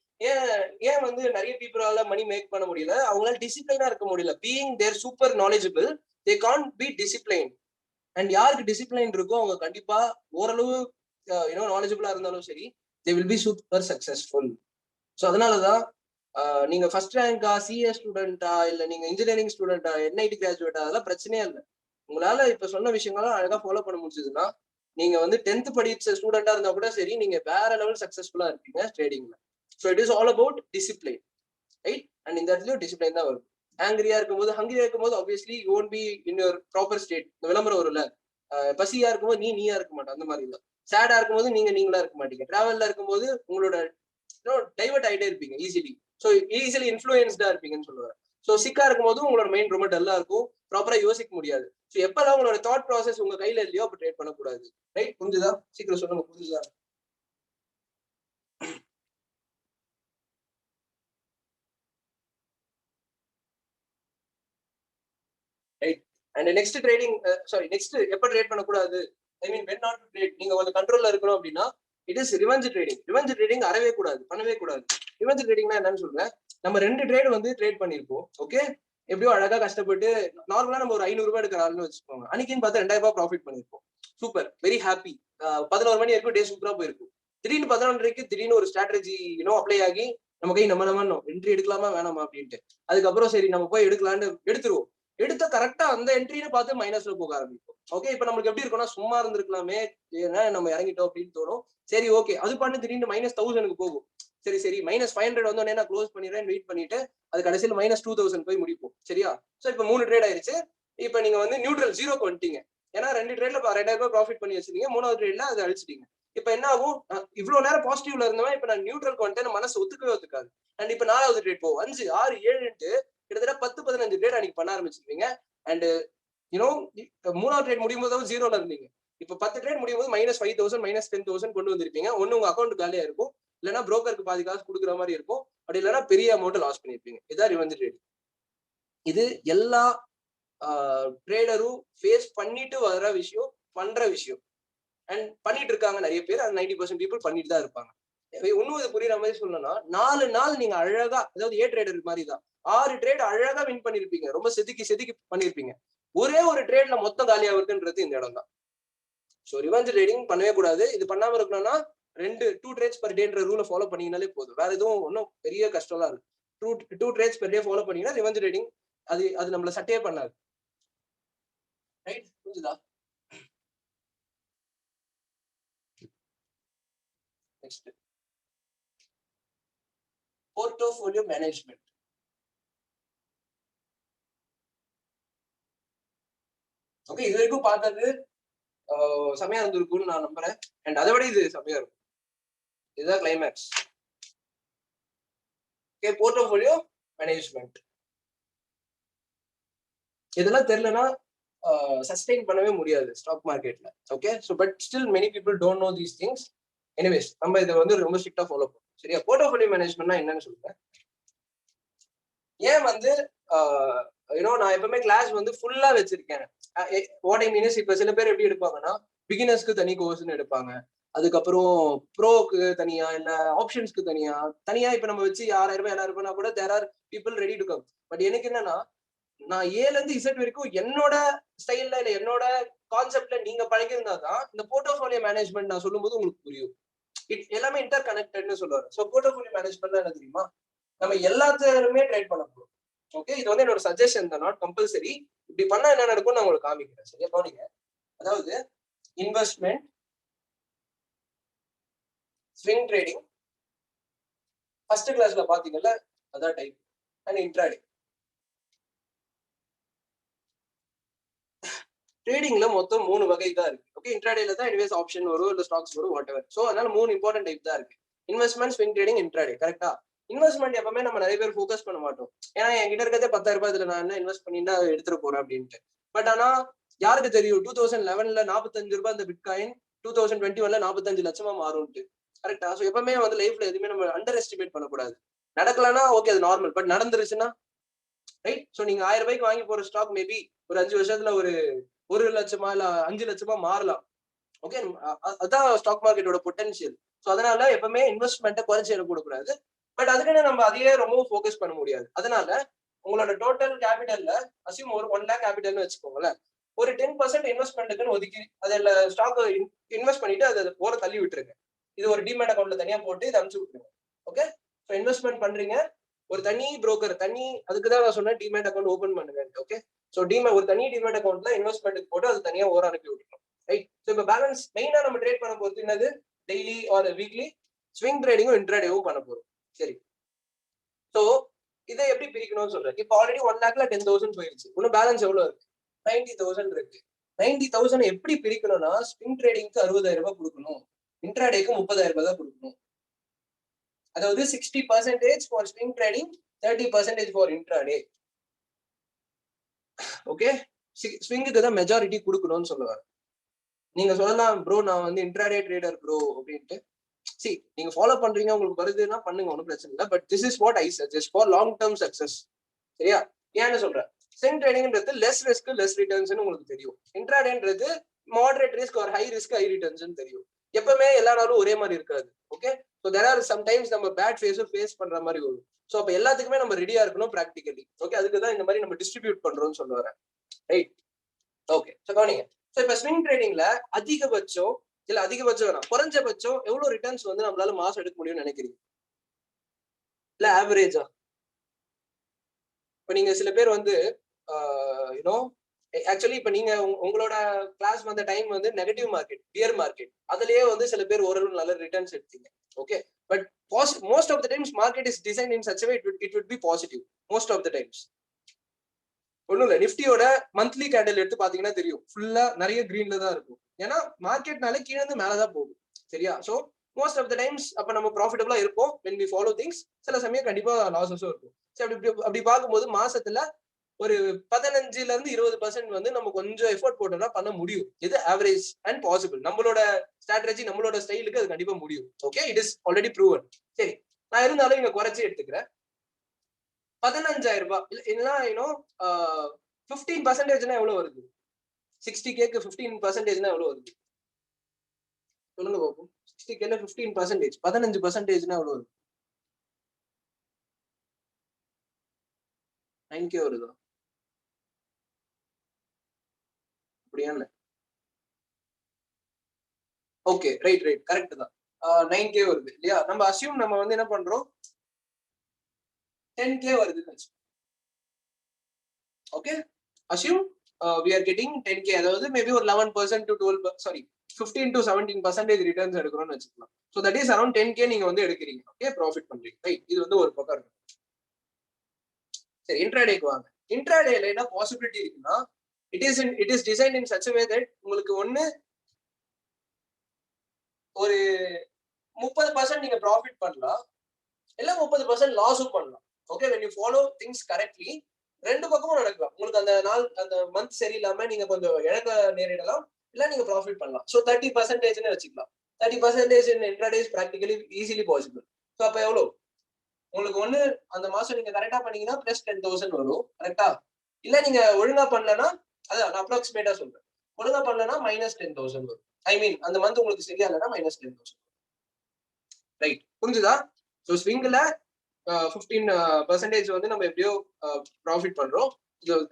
ஏன் வந்து நிறைய பீப்புளால மணி மேக் பண்ண முடியல, அவங்களால டிசிப்ளைனா இருக்க முடியல. Being their super knowledgeable, they can't be discipline. And யாருக்கு டிசிப்ளைன் இருக்கோ அவங்க கண்டிப்பா ஓரளவு நாலேஜபிளா இருந்தாலும் சரி, they will be super successful. So அதனாலதான் நீங்க ஃபர்ஸ்ட் ரேங்கா, சிஏ ஸ்டூடெண்டா, இல்ல நீங்க இன்ஜினியரிங் ஸ்டூடெண்டா, என்ஐடி கிராஜுவேட்டா, அதெல்லாம் பிரச்சனையே இல்லை. உங்களால இப்ப சொன்ன விஷயங்களும் அழகா ஃபாலோ பண்ண முடிச்சதுன்னா, நீங்க வந்து 10th படிச்ச ஸ்டூடெண்டா இருந்தா கூட சரி, நீங்க வேற லெவல் சக்சஸ்ஃபுல்லா இருப்பீங்க ட்ரேடிங்ல. So it is all about discipline, right? And இந்த இடத்துல டிசிப்ளைன் தான் வரும். ஹங்கிரியா இருக்கும்போது obviously you won't be in your proper state. இந்த விளம்பரம் வரும்ல, பசியா இருக்கும்போது நீயா இருக்க மாட்டேன், அந்த மாதிரி தான். சேடா இருக்கும்போது நீங்களா இருக்க மாட்டீங்க. டிராவல்ல இருக்கும்போது உங்களோட டைவர்ட் ஆகிட்டே இருப்பீங்க ஈஸிலி. ஸோ ஈஸிலி இன்ஃப்ளூயன்ஸ்டா இருப்பீங்கன்னு சொல்லுவாங்க. ஸோ சிக்கா இருக்கும்போது உங்களோட மைண்ட் ரொம்ப டல்லா இருக்கும், ப்ராப்பரா யோசிக்க முடியாது. ஸோ எப்பெல்லாம் உங்களோட தாட் ப்ராசஸ் உங்க கையில இல்லையோ அப்ப ட்ரேட் பண்ணக்கூடாது. ரைட்? புரிஞ்சுதா? சீக்கிரம் சொல்லுங்க, புரிஞ்சுதா? Right. And next trading, next எப்ப ட்ரேட் பண்ணக்கூடாது, I mean when not to trade, நீங்க கொஞ்சம் கண்ட்ரோல்ல இருக்கணும் அப்படின்னா it is revenge trading. Revenge trading அறவே கூடாது, பண்ணவே கூடாது. ரிவெஞ்ச் ட்ரேடிங்னா என்னன்னு சொல்றேன். நம்ம 2 ட்ரேட் வந்து ட்ரேட் பண்ணிருப்போம். ஓகே, எப்படியோ அழகா கஷ்டப்பட்டு நார்மலா நம்ம ஒரு 500 ரூபாய் எடுக்கிறாருன்னு வச்சுக்கோங்க. அன்னைக்குன்னு பார்த்தா 2000 ரூபாய் ப்ராஃபிட் பண்ணிருப்போம். Super, very happy. 11 மணி வரைக்கும் டே சூப்பரா போயிருக்கும். திடீர்னு 11:30க்கு திடீர்னு ஒரு ஸ்ட்ராட்டஜி அப்ளை ஆகி நம்ம கை நம்ம என்ட்ரி எடுக்கலாமா வேணாமா அப்படின்ட்டு. அதுக்கப்புறம் சரி நம்ம போய் எடுக்கலான்னு எடுத்துருவோம். எடுத்த கரெக்டா அந்த என்ட்ரின்னு பார்த்து மைனஸ்ல போக ஆரம்பிக்கும். ஓகே, இப்ப நம்மளுக்கு எப்படி இருக்கும்னா, சும்மா இருந்திருக்கலாமே, ஏன்னா நம்ம இறங்கிட்டோம் அப்படின்னு தோணும். சரி ஓகே, அது பண்ணு திடீர்னு -1000க்கு போகும். சரி -500 வந்தோடனே நான் க்ளோஸ் பண்ணிடுறேன், வெயிட் பண்ணிட்டு அது கடைசியில் -2000 போய் முடிப்போம். சரியா? சோ இப்ப 3 ட்ரேட் ஆயிருச்சு. இப்ப நீங்க வந்து நியூட்ரல் ஜீரோக்கு வந்துட்டீங்க. ஏன்னா 2 ட்ரேட்ல 2000 ரூபாய் ப்ராஃபிட் பண்ணி வச்சிருக்கீங்க. 3வது ட்ரேட்ல அதை அழிச்சிட்டீங்க. இப்ப என்ன ஆகும்? இவ்வளவு நேரம் பாசிட்டிவ்ல இருந்தவன் இப்ப நான் நியூட்ரலுக்கு வந்துட்டேன், மனசு ஒத்துக்காது. அண்ட் இப்ப 4வது ட்ரேட் போகும் 5 6 7 கிட்டத்தட்ட 10-15 ட்ரேட் அன்னைக்கு பண்ண ஆரம்பிச்சிருப்பீங்க. அண்ட் யூனோ 3வது ட்ரேட் முடியும் போது ஜீரோல இருந்தீங்க. இப்ப 10 ட்ரேட் முடியும் போது -5000 -10,000 கொண்டு வந்திருப்பீங்க. ஒண்ணு உங்க அக்கௌண்ட் காலியா இருக்கும், இல்லைன்னா புரோக்கருக்கு பாதி காசு கொடுக்குற மாதிரி இருக்கும், அப்படி இல்லைன்னா பெரிய அமௌண்ட் லாஸ் பண்ணிருப்பீங்க. இதான் ரிவெஞ்ச் ட்ரேடிங். இது எல்லா ட்ரேடரும் ஃபேஸ் பண்ணிட்டு வர விஷயம், பண்ற விஷயம். அண்ட் பண்ணிட்டு இருக்காங்க நிறைய பேர். அது 90% பீப்புள் பண்ணிட்டு தான் இருப்பாங்க. இன்னும் இது புரியுற மாதிரி சொல்லணும்னா 4 நாள் நீங்க அழகா, அதாவது ஏ ட்ரேடர் மாதிரி தான் 6 ட்ரேட் அழகா வின் பண்ணிருப்பீங்க. ரொம்ப செதுக்கி பண்ணிருப்பீங்க. ஒரே ஒரு ட்ரேட்ல மொத்தம் காலியா வருதுன்றது இந்த இடம் தான். ஸோ ரிவெஞ்ச் ட்ரேடிங் பண்ணவே கூடாது. இது பண்ணாம இருக்கணும்னா 2 ட்ரேட்ஸ் பர் டேன்ற ரூலை ஃபாலோ பண்ணீங்கனாலே போதும். வேற எதுவும் ஒன்றும் பெரிய கஷ்டம்லாம் இருக்கு. 2 ட்ரேட்ஸ் பர் டே ஃபாலோ பண்ணீங்கன்னா ரிவெஞ்ச் ட்ரேடிங் அது நம்மள சட்டையே பண்ணாது. ரைட்? புரியுதா? Next portfolio management. ஓகே, இது வரைக்கும் பார்த்தது செமையா இருந்திருக்கும்னு நான் நம்புறேன். அண்ட் அதை விட இது செமையா இருக்கும். இதுதான் கிளைமேக்ஸ். Okay, portfolio management. இதெல்லாம் தெரியலனா சஸ்டெயின் பண்ணவே முடியாது ஸ்டாக் மார்க்கெட்ல. Okay, so but still many people don't know these things. Anyways, நம்ம இதை வந்து ரொம்ப ஸ்ட்ரிக்டா ஃபாலோ பண்ணுவோம். சரியா? போர்ட்ஃபோலியோ மேனேஜ்மெண்ட்னா என்னன்னு சொல்றேன். ஏன் வந்து நான் எப்பவுமே கிளாஸ் வந்து ஃபுல்லா வச்சிருக்கேன். வாட் ஐ மீன் இஸ், இப்ப சில பேர் எப்படி எடுப்பாங்கன்னா பிகினர்ஸ்க்கு தனி கோர்ஸ்னு எடுப்பாங்க, அதுக்கப்புறம் ப்ரோக்கு தனியா, இல்ல ஆப்ஷன்ஸ்க்கு தனியா இப்ப நம்ம வச்சு 6000 ரூபாய் 7000 ரூபாய் கூட there are people ready to come. But எனக்கு என்னன்னா, நான் ஏல இருந்து இசட் வரைக்கும் என்னோட ஸ்டைல்ல இல்ல என்னோட கான்செப்ட்ல நீங்க பழகிருந்தா தான் இந்த போர்ட்ஃபோலியோ மேனேஜ்மெண்ட் நான் சொல்லும் போது உங்களுக்கு புரியும். எல்லாமே இன்டர் கனெக்டட்னு சொல்லுவாரு. ஸோ போர்ட்ஃபோலியோ மேனேஜ்மெண்ட் என்ன தெரியுமா? நம்ம எல்லாத்தையுமே ட்ரேட் பண்ண போறோம். ஓகே, இது வந்து என்னோட சஜஷன் தான், நாட் கம்பல்சரி. இப்படி பண்ணா என்ன நடக்கும் நான் உங்களுக்கு காமிக்கிறேன். சரியா? கவனிங்க. அதாவது இன்வெஸ்ட்மெண்ட், ஸ்விங் ட்ரேடிங், ஃபர்ஸ்ட் கிளாஸ்ல பாத்தீங்கல்ல அதான் டைப், அண்ட் இன்ட்ராடே. ட்ரேடிங்ல மொத்தம் 3 வகை தான் இருக்கு. ஓகே, இன்ட்ராடேல தான் எனிவேஸ் ஆப்ஷன் வரும், இல்ல ஸ்டாக்ஸ் வரும், வாட் எவர். சோ அதனால 3 இம்பார்ட்டன்ட் டைப் தான் இருக்கு: இன்வெஸ்ட்மெண்ட், ஸ்விங் ட்ரேடிங், இன்ட்ராடே. கரெக்டா? இன்வெஸ்ட்மெண்ட் எப்பவுமே நம்ம நிறைய பேர் ஃபோக்கஸ் பண்ண மாட்டோம். ஏன்னா என்கிட்ட இருக்கிறதே 10,000 ரூபாய், இதுல நான் என்ன இன்வெஸ்ட் பண்ணிட்டு எடுத்துட்டு போறேன் அப்படின்ட்டு. பட் ஆனா யாருக்கு தெரியும் 2011ல 45 ரூபாய் இந்த பிட்காயின் 2021ல 45 லட்சமா மாறும்ட்டு. கரெக்டா? சோ எப்பவுமே வந்து லைஃப்ல எதுவுமே நம்ம அண்டர் எஸ்டிமேட் பண்ணக்கூடாது. நடக்கலன்னா ஓகே, அது நார்மல். பட் நடந்துருச்சுன்னா ரைட். சோ நீங்க 1000 ரூபாய்க்கு வாங்கி போற ஸ்டாக் மேபி ஒரு 5 வருஷத்துல ஒரு 1 லட்சமா இல்ல 5 லட்சமா மாறலாம். ஓகே, அதான் ஸ்டாக் மார்க்கெட்டோட பொட்டன்ஷியல். சோ அதனால எப்பவுமே இன்வெஸ்ட்மெண்ட்டை குறைச்சு எடுக்கூடாது. பட் அதுக்குன்னு நம்ம அதையே ரொம்ப ஃபோக்கஸ் பண்ண முடியாது. அதனால உங்களோட டோட்டல் கேபிட்டல்ல அசியூம் ஒரு 1 லேக் கேபிட்டல்னு வச்சுக்கோங்களேன். ஒரு 10% இன்வெஸ்ட்மெண்ட்டுக்குன்னு ஒதுக்கி அதில் ஸ்டாக் இன்வெஸ்ட் பண்ணிட்டு அதை ஓர தள்ளி விட்டுருங்க. இது ஒரு டிமேட் அக்கௌண்ட்ல தனியா போட்டு இதை அனுப்பிச்சு விட்டுருங்க. ஓகே, ஸோ இன்வெஸ்ட்மெண்ட் பண்றீங்க, ஒரு தனி புரோக்கர் அதுக்கு தான் நான் சொன்னேன் டிமேட் அக்கௌண்ட் ஓபன் பண்ணுங்க. ஓகே, ஸோ ஒரு தனி டிமேட் அக்கௌண்ட்ல இன்வெஸ்ட்மெண்ட்டுக்கு போட்டு அது தனியா ஓர அனுப்பி விட்டுருணும். ரைட். ஸோ இப்போ பேலன்ஸ் மெயினா நம்ம ட்ரேட் பண்ண போறது என்னது? டெய்லி ஆர் வீக்லி ஸ்விங் ட்ரேடிங்கும் இன்ட்ராடேவும் பண்ண போறோம். சரி, ஸோ இதை எப்படி பிரிக்கணும்னு சொல்றேன். இப்போ ஆல்ரெடி 1 லேக்ல 10,000 போயிருச்சு. இன்னும் பேலன்ஸ் எவ்வளவு இருக்கு? 90,000 இருக்கு. 90,000 எப்படி பிரிக்கணும்னா, ஸ்விங் ட்ரேடிங்க்கு 60,000 ரூபாய் கொடுக்கணும், இன்ட்ராடேக்கு 30,000 ரூபாய் தான் கொடுக்கணும். அதாவது 60% for swing trading, 30% for intraday. Okay, ஸ்விங்குக்கு தான் மெஜாரிட்டி கொடுக்கணும்னு சொல்லுவாங்க. நீங்க சொல்லலாம் ப்ரோ நான் வந்து இன்ட்ராடே ட்ரேடர் ப்ரோ அப்படின்ட்டு. சி, நீங்க ஃபாலோ பண்றீங்க, உங்களுக்கு வருதுன்னா பண்ணுங்க, ஒன்றும் பிரச்சனை இல்லை. But this is what I suggest for long term success. சரியா? ஏன்னு சொல்றேன், ஸ்விங் ட்ரேடிங்ன்றது லெஸ் ரிஸ்க் லெஸ் ரிட்டர்ன்ஸ் உங்களுக்கு தெரியும். இன்ட்ராடேன்றது மாடரேட் ரிஸ்க் ஒரு ஹை ரிஸ்க் ஹை ரிட்டர்ன்ஸ் தெரியும். எப்பவுமே எல்லா நாளும் ஒரே மாதிரி இருக்காது. Okay, so there are sometimes நம்ம பேட் ஃபேஸும் ஃபேஸ் பண்ற மாதிரி வரும். ஸோ அப்போ எல்லாத்துக்குமே நம்ம ரெடியா இருக்கணும் ப்ராக்டிகலி. ஓகே, அதுக்கு தான் இந்த மாதிரி நம்ம டிஸ்ட்ரிபியூட் பண்றோம்னு சொல்ல வரேன். ரைட். ஓகே, ஸோ கவனிங்க. ஸோ இப்போ ஸ்விங் ட்ரேடிங்ல அதிகபட்சம் இல்ல அதிகபட்சம் வேணாம், குறைஞ்சபட்சம் எவ்வளவு ரிட்டர்ன்ஸ் வந்து நம்மளால மாசம் எடுக்க முடியும்னு நினைக்கிறீங்க? இல்ல ஆவரேஜா? இப்ப நீங்க சில பேர் வந்து யூனோ ஆக்சுவலி இப்ப நீங்க உங்களோட கிளாஸ் வந்த டைம் வந்து நெகட்டிவ் மார்க்கெட், பியர் மார்க்கெட், அதுலயே வந்து சில பேர் ஓரளவு நல்ல ரிட்டர்ன்ஸ் எடுத்தீங்க. Okay, but most of the times market is design in such way it would be positive most of the times. ஒண்ணும் இல்ல, நிப்டியோட மந்த்லி கேண்டில் எடுத்து பாத்தீங்கன்னா தெரியும், ஃபுல்லா நிறைய கிரீன்ல தான் இருக்கும். ஏன்னா மார்க்கெட்னால கீழே இருந்து மேலதான் போகும். சரியா? So most of the times அப்ப நம்ம ப்ராஃபிட்டபிளா இருப்போம் when we follow things. சில சமயம் கண்டிப்பா லாஸஸும் இருக்கும். சரி, அப்படி பார்க்கும்போது மாசத்துல ஒரு 15% இருந்து 20% வந்து நம்ம கொஞ்சம் எஃபோர்ட் போட்டோம்னா பண்ண முடியும். இது ஆவரேஜ் அண்ட் பாசிபிள். நம்மளோட ஸ்ட்ராட்டஜி, நம்மளோட ஸ்டைலுக்கு அது கண்டிப்பா முடியும். Okay, it is already proven. சரி, நான் இருந்தாலும் இங்க குறைச்சி எடுத்துக்கிறேன். 15,000 ரூபாய் இல்லைன்னா 15% எவ்வளவு வருது? 60K 15% எவ்வளவு வருது சொல்லுங்க பாப்போம். 60K 15%, 15% எவ்வளவு வருது? 9K வருதா? அப்படியா? ஓகே, ரைட் கரெக்ட் தான். 9K வருது இல்லையா? நம்ம அசியூம் நம்ம வந்து என்ன பண்றோம், 10K வருதுன்னு வச்சு. Okay, assume we are getting 10K, அதாவது மேபி ஒரு 11% to 12, சாரி 15 to 17% ரிட்டர்ன்ஸ் எடுக்கிறோம்னு வச்சுக்கலாம். So that is around 10K நீங்க வந்து எடுக்கிறீங்க. ஓகே, ப்ராஃபிட் பண்றீங்க. ரைட், இது வந்து ஒரு பக்கம் இருக்கு. சரி, இன்ட்ராடேக்கு வாங்க. இன்ட்ராடேல என்ன பாசிபிலிட்டி இருக்குன்னா, it is design in such way that உங்களுக்கு ஒன்னு ஒரு 30% நீங்க ப்ராஃபிட் பண்ணலாம், இல்ல 30% லாஸும் பண்ணலாம். Okay, when you follow things correctly, ரெண்டு பக்கமும் நடக்கலாம். உங்களுக்கு அந்த நாள் அந்த மந்த் சரியில்லாம நீங்க கொஞ்சம் இழக்க நேரிடலாம், இல்ல நீங்க ப்ராஃபிட் பண்ணலாம். ஸோ 30% வச்சுக்கலாம். 30% in intraday is practically easily possible. So அப்ப எவ்வளவு உங்களுக்கு ஒண்ணு அந்த மாசம் நீங்க கரெக்டா பண்ணீங்கன்னா பிளஸ் 10,000 வரும். கரெக்டா? இல்ல நீங்க ஒழுங்கா பண்ணலன்னா, அதான் நான் அப்ராக்சிமேட்டா சொல்றேன், ஒழுங்கா பண்ணலன்னா -10,000 வரும். ஐ மீன் அந்த மந்த் உங்களுக்கு சரியா இல்லைன்னா -10,000. ரைட், புரிஞ்சுதா? ஸோ ஸ்விங்ல 15% வந்து நம்ம எப்படியோ ப்ராஃபிட் பண்றோம்.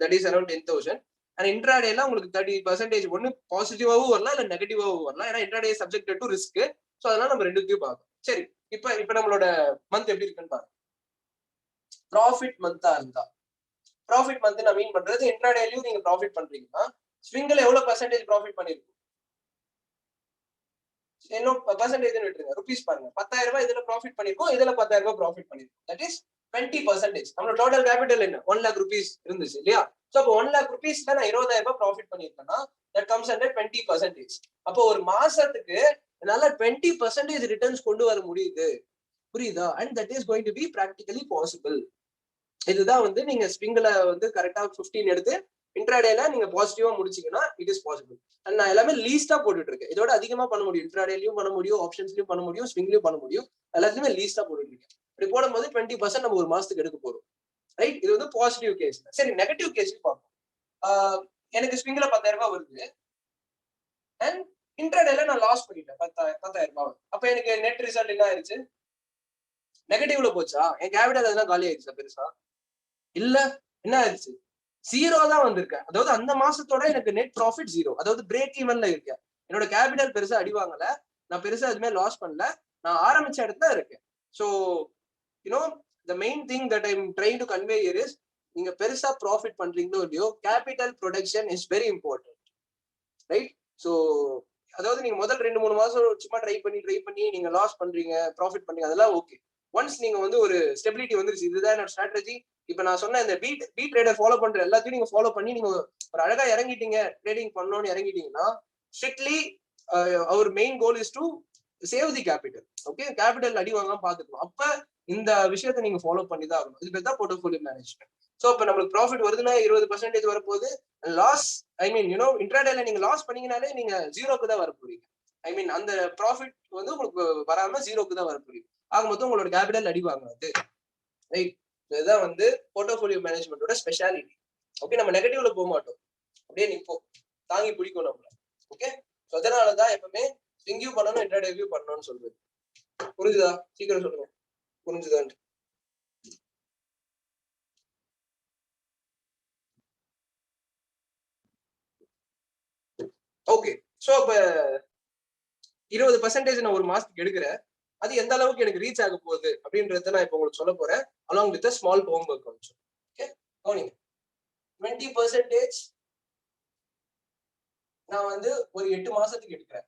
That is around 10,000. அண்ட் இன்ட்ராடேல உங்களுக்கு 30% ஒன்னு பாசிட்டிவாவும் வரலாம், இல்ல நெகட்டிவாவும் வரலாம். ஏன்னா intraday subject to risk. So அதனால நம்ம ரெண்டுத்தையும் பார்க்கணும். சரி, இப்ப நம்மளோட மந்த் எப்படி இருக்குன்னு பாருங்க. ப்ராஃபிட் மந்தா இருந்தா, ப்ராஃபிட் மந்த் நான் மீன் பண்றது இன்ட்ராடேலயும் நீங்க ப்ராஃபிட் பண்றீங்கன்னா ஸ்விங்ல எவ்வளவு பர்சன்டேஜ் ப்ராஃபிட் பண்ணிருக்கும்? என்ன பர்சன்டேஜ் விட்டுருங்க, ருபீஸ் பாருங்க. 10,000 ரூபாய் இதுல ப்ராஃபிட் பண்ணிருக்கோம், இதுல 10,000 ரூபாய் ப்ராஃபிட் பண்ணிருக்கோம். That is 20%. நம்ம டோட்டல் கேபிட்டல் என்ன 1 lakh rupees இருந்துச்சு இல்லையா? சோ அப்போ 1 lakh rupeesல நான் 20,000 ரூபாய் ப்ராஃபிட் பண்ணிருக்கேன்னா தட் கம்ஸ் அண்டர் 20%. அப்போ ஒரு மாசத்துக்கு என்னால 20% ரிட்டர்ன்ஸ் கொண்டு வர முடியுது. புரியுதா? And that is going to be practically possible. இதுதான் வந்து நீங்க ஸ்விங்ல வந்து கரெக்டா 15 எடுத்து இன்ட்ராடேல நீங்க பாசிட்டிவா முடிச்சீங்கன்னா இட் இஸ் பாசிபிள். அண்ட் நான் எல்லாமே லீஸ்டா போட்டுட்டு இருக்கேன். இதோட அதிகமா பண்ண முடியும். இன்ட்ராடேலயும் பண்ண முடியும், ஆப்ஷன்ஸ்லயும் பண்ண முடியும், ஸ்விங்லயும் பண்ண முடியும். எல்லாத்துலயுமே லீஸ்டா போட்டுட்டு இருக்கேன். இப்படி போடும்போது 20% நம்ம ஒரு மாசத்துக்கு எடுக்க போறோம். ரைட், இது வந்து பாசிட்டிவ் கேஸ். சரி, நெகட்டிவ் கேஸ் பார்ப்போம். எனக்கு ஸ்விங்ல 10,000 ரூபாய் வருது அண்ட் இன்ட்ராடேல நான் லாஸ் பண்ணிட்டேன் 10,000 ரூபாய். அப்ப எனக்கு நெட் ரிசல்ட் என்ன ஆயிருச்சு? நெகட்டிவ்ல போச்சா? என் கேபிட்டல் எதனா காலி ஆயிடுச்சா பெருசா? இல்ல, என்ன ஆயிடுச்சு? ஜீரோ தான் வந்திருக்கேன். அதாவது அந்த மாசத்தோட எனக்கு நெட் ப்ராஃபிட் ஜீரோ, அதாவது பிரேக் ஈவன்ல இருக்கேன். என்னோட கேபிட்டல் பெருசா அடி வாங்கல, நான் பெருசா எதுவுமே லாஸ் பண்ணல, நான் ஆரம்பிச்ச இடத்துல இருக்கேன். So you know the main thing that I'm trying to convey here is, நீங்க பெருசா ப்ராஃபிட் பண்றீங்களோ இல்லையோ, capital production is very important. Right? So அதாவது நீங்க முதல் 2-3 மாசம் சும்மா ட்ரை பண்ணி நீங்க லாஸ் பண்றீங்க, ப்ராஃபிட் பண்றீங்க, அதெல்லாம் ஓகே. ஒன்ஸ் நீங்க வந்து ஒரு ஸ்டெபிலிட்டி வந்துருச்சு, இதுதான் என்னோட ஸ்ட்ராட்டஜி, இப்ப நான் சொன்ன இந்த பி ட்ரேடர் ஃபாலோ பண்ற எல்லாத்தையும் நீங்க ஃபாலோ பண்ணி நீங்க ஒரு அழகா இறங்கிட்டீங்க, ட்ரேடிங் பண்ணணும்னு இறங்கிட்டீங்கன்னா strictly our main goal is to save the capital. Okay, capital அடி வாங்காம பாத்துக்கணும். அப்ப இந்த விஷயத்தை நீங்க ஃபாலோ பண்ணி தான் ஆகணும். இது பேர் தான் போர்ட்ஃபோலியோ மேனேஜ்மெண்ட். சோ இப்ப நம்மளுக்கு ப்ராஃபிட் வருதுன்னா 20% வரப்போகுது. லாஸ், ஐ மீன் இன்ட்ராடேல நீங்க லாஸ் பண்ணீங்கனாலே நீங்க ஜீரோக்கு தான் வர போறீங்க. ஐ மீன் அந்த ப்ராஃபிட் வந்து உங்களுக்கு வராம ஜீரோக்கு தான் வர போறீங்க. ஆக மொத்தம் உங்களோட கேபிட்டல் அடி வாங்காது. ரைட், இதுதான் வந்து போர்ட்ஃபோலியோ மேனேஜ்மெண்டோட ஸ்பெஷாலிட்டி. ஓகே, நம்ம நெகட்டிவ்ல போக மாட்டோம், அப்படியே நிப்போம், தாங்கி பிடிக்கும் நம்மள. ஓகே, அதனாலதான் எப்பவுமே ஸ்விங்கியூ பண்ணணும், இன்ட்ராடேவியூ பண்ணணும்னு சொல்றது. புரிஞ்சுதா? சீக்கிரம் சொல்லுங்க, புரிஞ்சுதான்? ஓகே, சோ அப்ப 20% நான் ஒரு மாசத்துக்கு எடுக்கிறேன். அது எந்த அளவுக்கு எனக்கு ரீச் ஆக போகுது அப்படின்றத நான் இப்ப உங்களுக்கு சொல்ல போறேன், along with small home work also. Okay, கவனிங்க. 20% நான் வந்து ஒரு 8 மாசத்துக்கு எடுக்கிறேன்.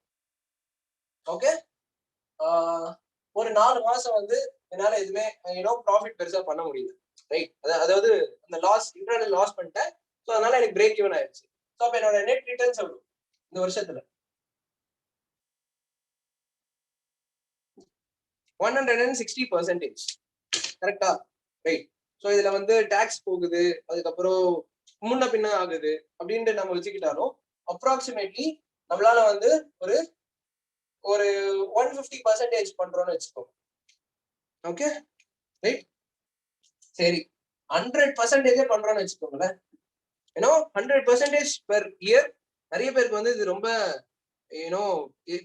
ஓகே, ஒரு 4 மாசம் வந்து என்னால எதுவுமே ப்ராஃபிட் பெருசா பண்ண முடியல. ரைட், அதாவது அந்த லாஸ் இன்ட்ராடே லாஸ் பண்ணிட்டேன். ஸோ அதனால எனக்கு பிரேக் ஈவன் ஆயிடுச்சு. ஸோ அப்ப என்னோட நெட் ரிட்டர்ன்ஸ் எவ்வளவு இந்த வருஷத்துல 160%. கரெக்டா? ரைட். ஸோ இதுல வந்து டாக்ஸ் போகுது, அதுக்கப்புறம் முன்ன பின்ன ஆகுது அப்படின்ட்டு நம்ம வச்சுக்கிட்டாலும் அப்ராக்சிமேட்லி நம்மளால வந்து ஒரு ஒரு 150% பண்றோம்னு வச்சுக்கோங்க. Okay right. சரி 100% பண்றோம்னு வச்சுக்கோங்களேன். ஏன்னா 100% பெர் இயர் நிறைய பேருக்கு வந்து இது ரொம்ப ஏன்னோ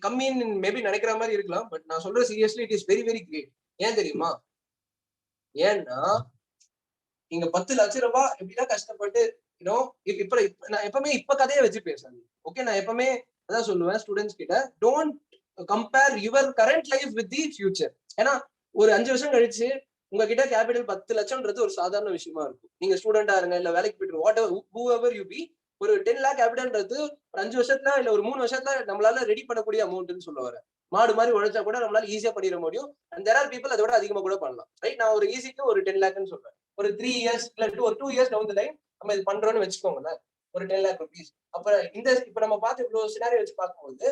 கம்மின்னு மேபி நினைக்கிற மாதிரி இருக்கலாம். பட் நான் சொல்ற seriously it is very very great. ஏன் தெரியுமா? ஏன்னா நீங்க 10 லட்சம் ரூபாய் எப்படின்னா கஷ்டப்பட்டு இப்ப நான் எப்பவுமே கதையை வச்சு பேசுறேன். ஓகே, நான் எப்பவுமே அதான் சொல்லுவேன் ஸ்டூடெண்ட்ஸ் கிட்ட, don't compare your current life with the future. ஏன்னா ஒரு 5 வருஷம் கழிச்சு உங்ககிட்ட கேபிட்டல் 10 லட்சம்ன்றது ஒரு சாதாரண விஷயமா இருக்கும். நீங்க ஸ்டூடெண்டா இருங்க, இல்ல வேலைக்கு போயிட்டு வாட் எவர் யூ பி, ஒரு 10 lakh கேபிட்டல்ன்றது ஒரு 5 வருஷத்துல இல்ல ஒரு 3 வருஷத்துல நம்மளால ரெடி பண்ணக்கூடிய அமௌண்ட்னு சொல்ல வரேன். மாடு மாதிரி உழைச்சா கூட நம்மளால ஈஸியா பண்ணிட முடியும். அண்ட் தேர் ஆர் பீப்பிள் அதோட அதிகமா கூட பண்ணலாம். ரைட். நான் ஒரு ஈஸிக்கு ஒரு 10 lakhன்னு சொல்றேன். ஒரு 3 years இல்ல ஒரு 2 years டவுன் தி லைன் நம்ம இது பண்றோம்னு வச்சுக்கோங்களேன், ஒரு 10 lakh rupees. அப்ப இப்ப நம்ம பார்த்து இவ்வளவு சினாரியோ வச்சு பார்க்கும்போது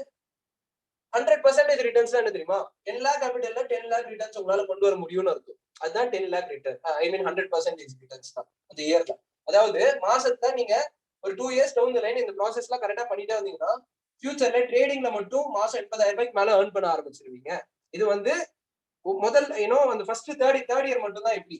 100% ரிட்டர்ன்ஸ் என்ன தெரியுமா? 10 lakh கேபிட்டல்ல 10 lakh ரிட்டர்ன்ஸ் உங்களால கொண்டு வர முடியும்னு இருக்கும். அதுதான் 10 lakh ரிட்டர்ன். ஐ மீன் 100% ரிட்டர்ன்ஸ் தான் அந்த இயர்ல. அதாவது மாசத்துல நீங்க ஒரு 2 years டவுன் தி லைன் இந்த ப்ராசஸ்லாம் கரெக்டா பண்ணிட்டே வந்தீங்கன்னா ஃபியூச்சர்ல ட்ரேடிங்ல மட்டும் மாசம் 80,000 ரூபாய்க்கு மேல ஏர்ன் பண்ண ஆரம்பிச்சிருவீங்க. இது வந்து முதல் அந்த ஃபர்ஸ்ட் தேர்ட் இயர் மட்டும் தான் இப்படி.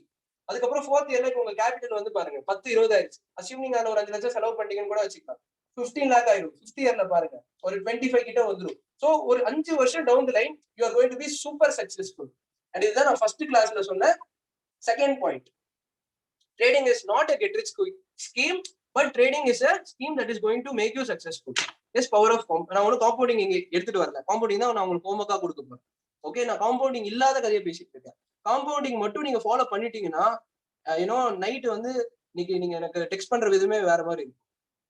அதுக்கப்புறம் ஃபோர்த் இயர்ல உங்க கேபிட்டல் வந்து பாருங்க 10-20 ஆயிடுச்சு. அசியூம் நீங்க ஒரு 5 லட்சம் செலவு பண்ணீங்கன்னு கூட வச்சுக்கலாம். 15 lakh ஆயிடும். 5th இயர்ல பாருங்க ஒரு 25 கிட்ட வந்துடும். சோ ஒரு 5 வருஷம் down the line you are going to be super successful. And இதுதான் நான் ஃபர்ஸ்ட் கிளாஸ்ல சொன்ன second point. Trading is not a get rich scheme, but trading is a scheme that is going to make you successful. Yes, power of நான் ஒரு compounding இங்க எடுத்துட்டு வரல. Compounding தான் நான் உங்களுக்கு ஹோம்வொர்க்கா கொடுக்க போறேன். ஓகே, நான் காம்பவுண்டிங் இல்லாத கதையை பேசிட்டு இருக்கேன். காம்பவுண்டிங் மட்டும் நீங்க ஃபாலோ பண்ணிட்டீங்கன்னா நைட் வந்து இன்னைக்கு நீங்க எனக்கு டெக்ஸ்ட் பண்ற விதமே வேற மாதிரி இருக்கும்.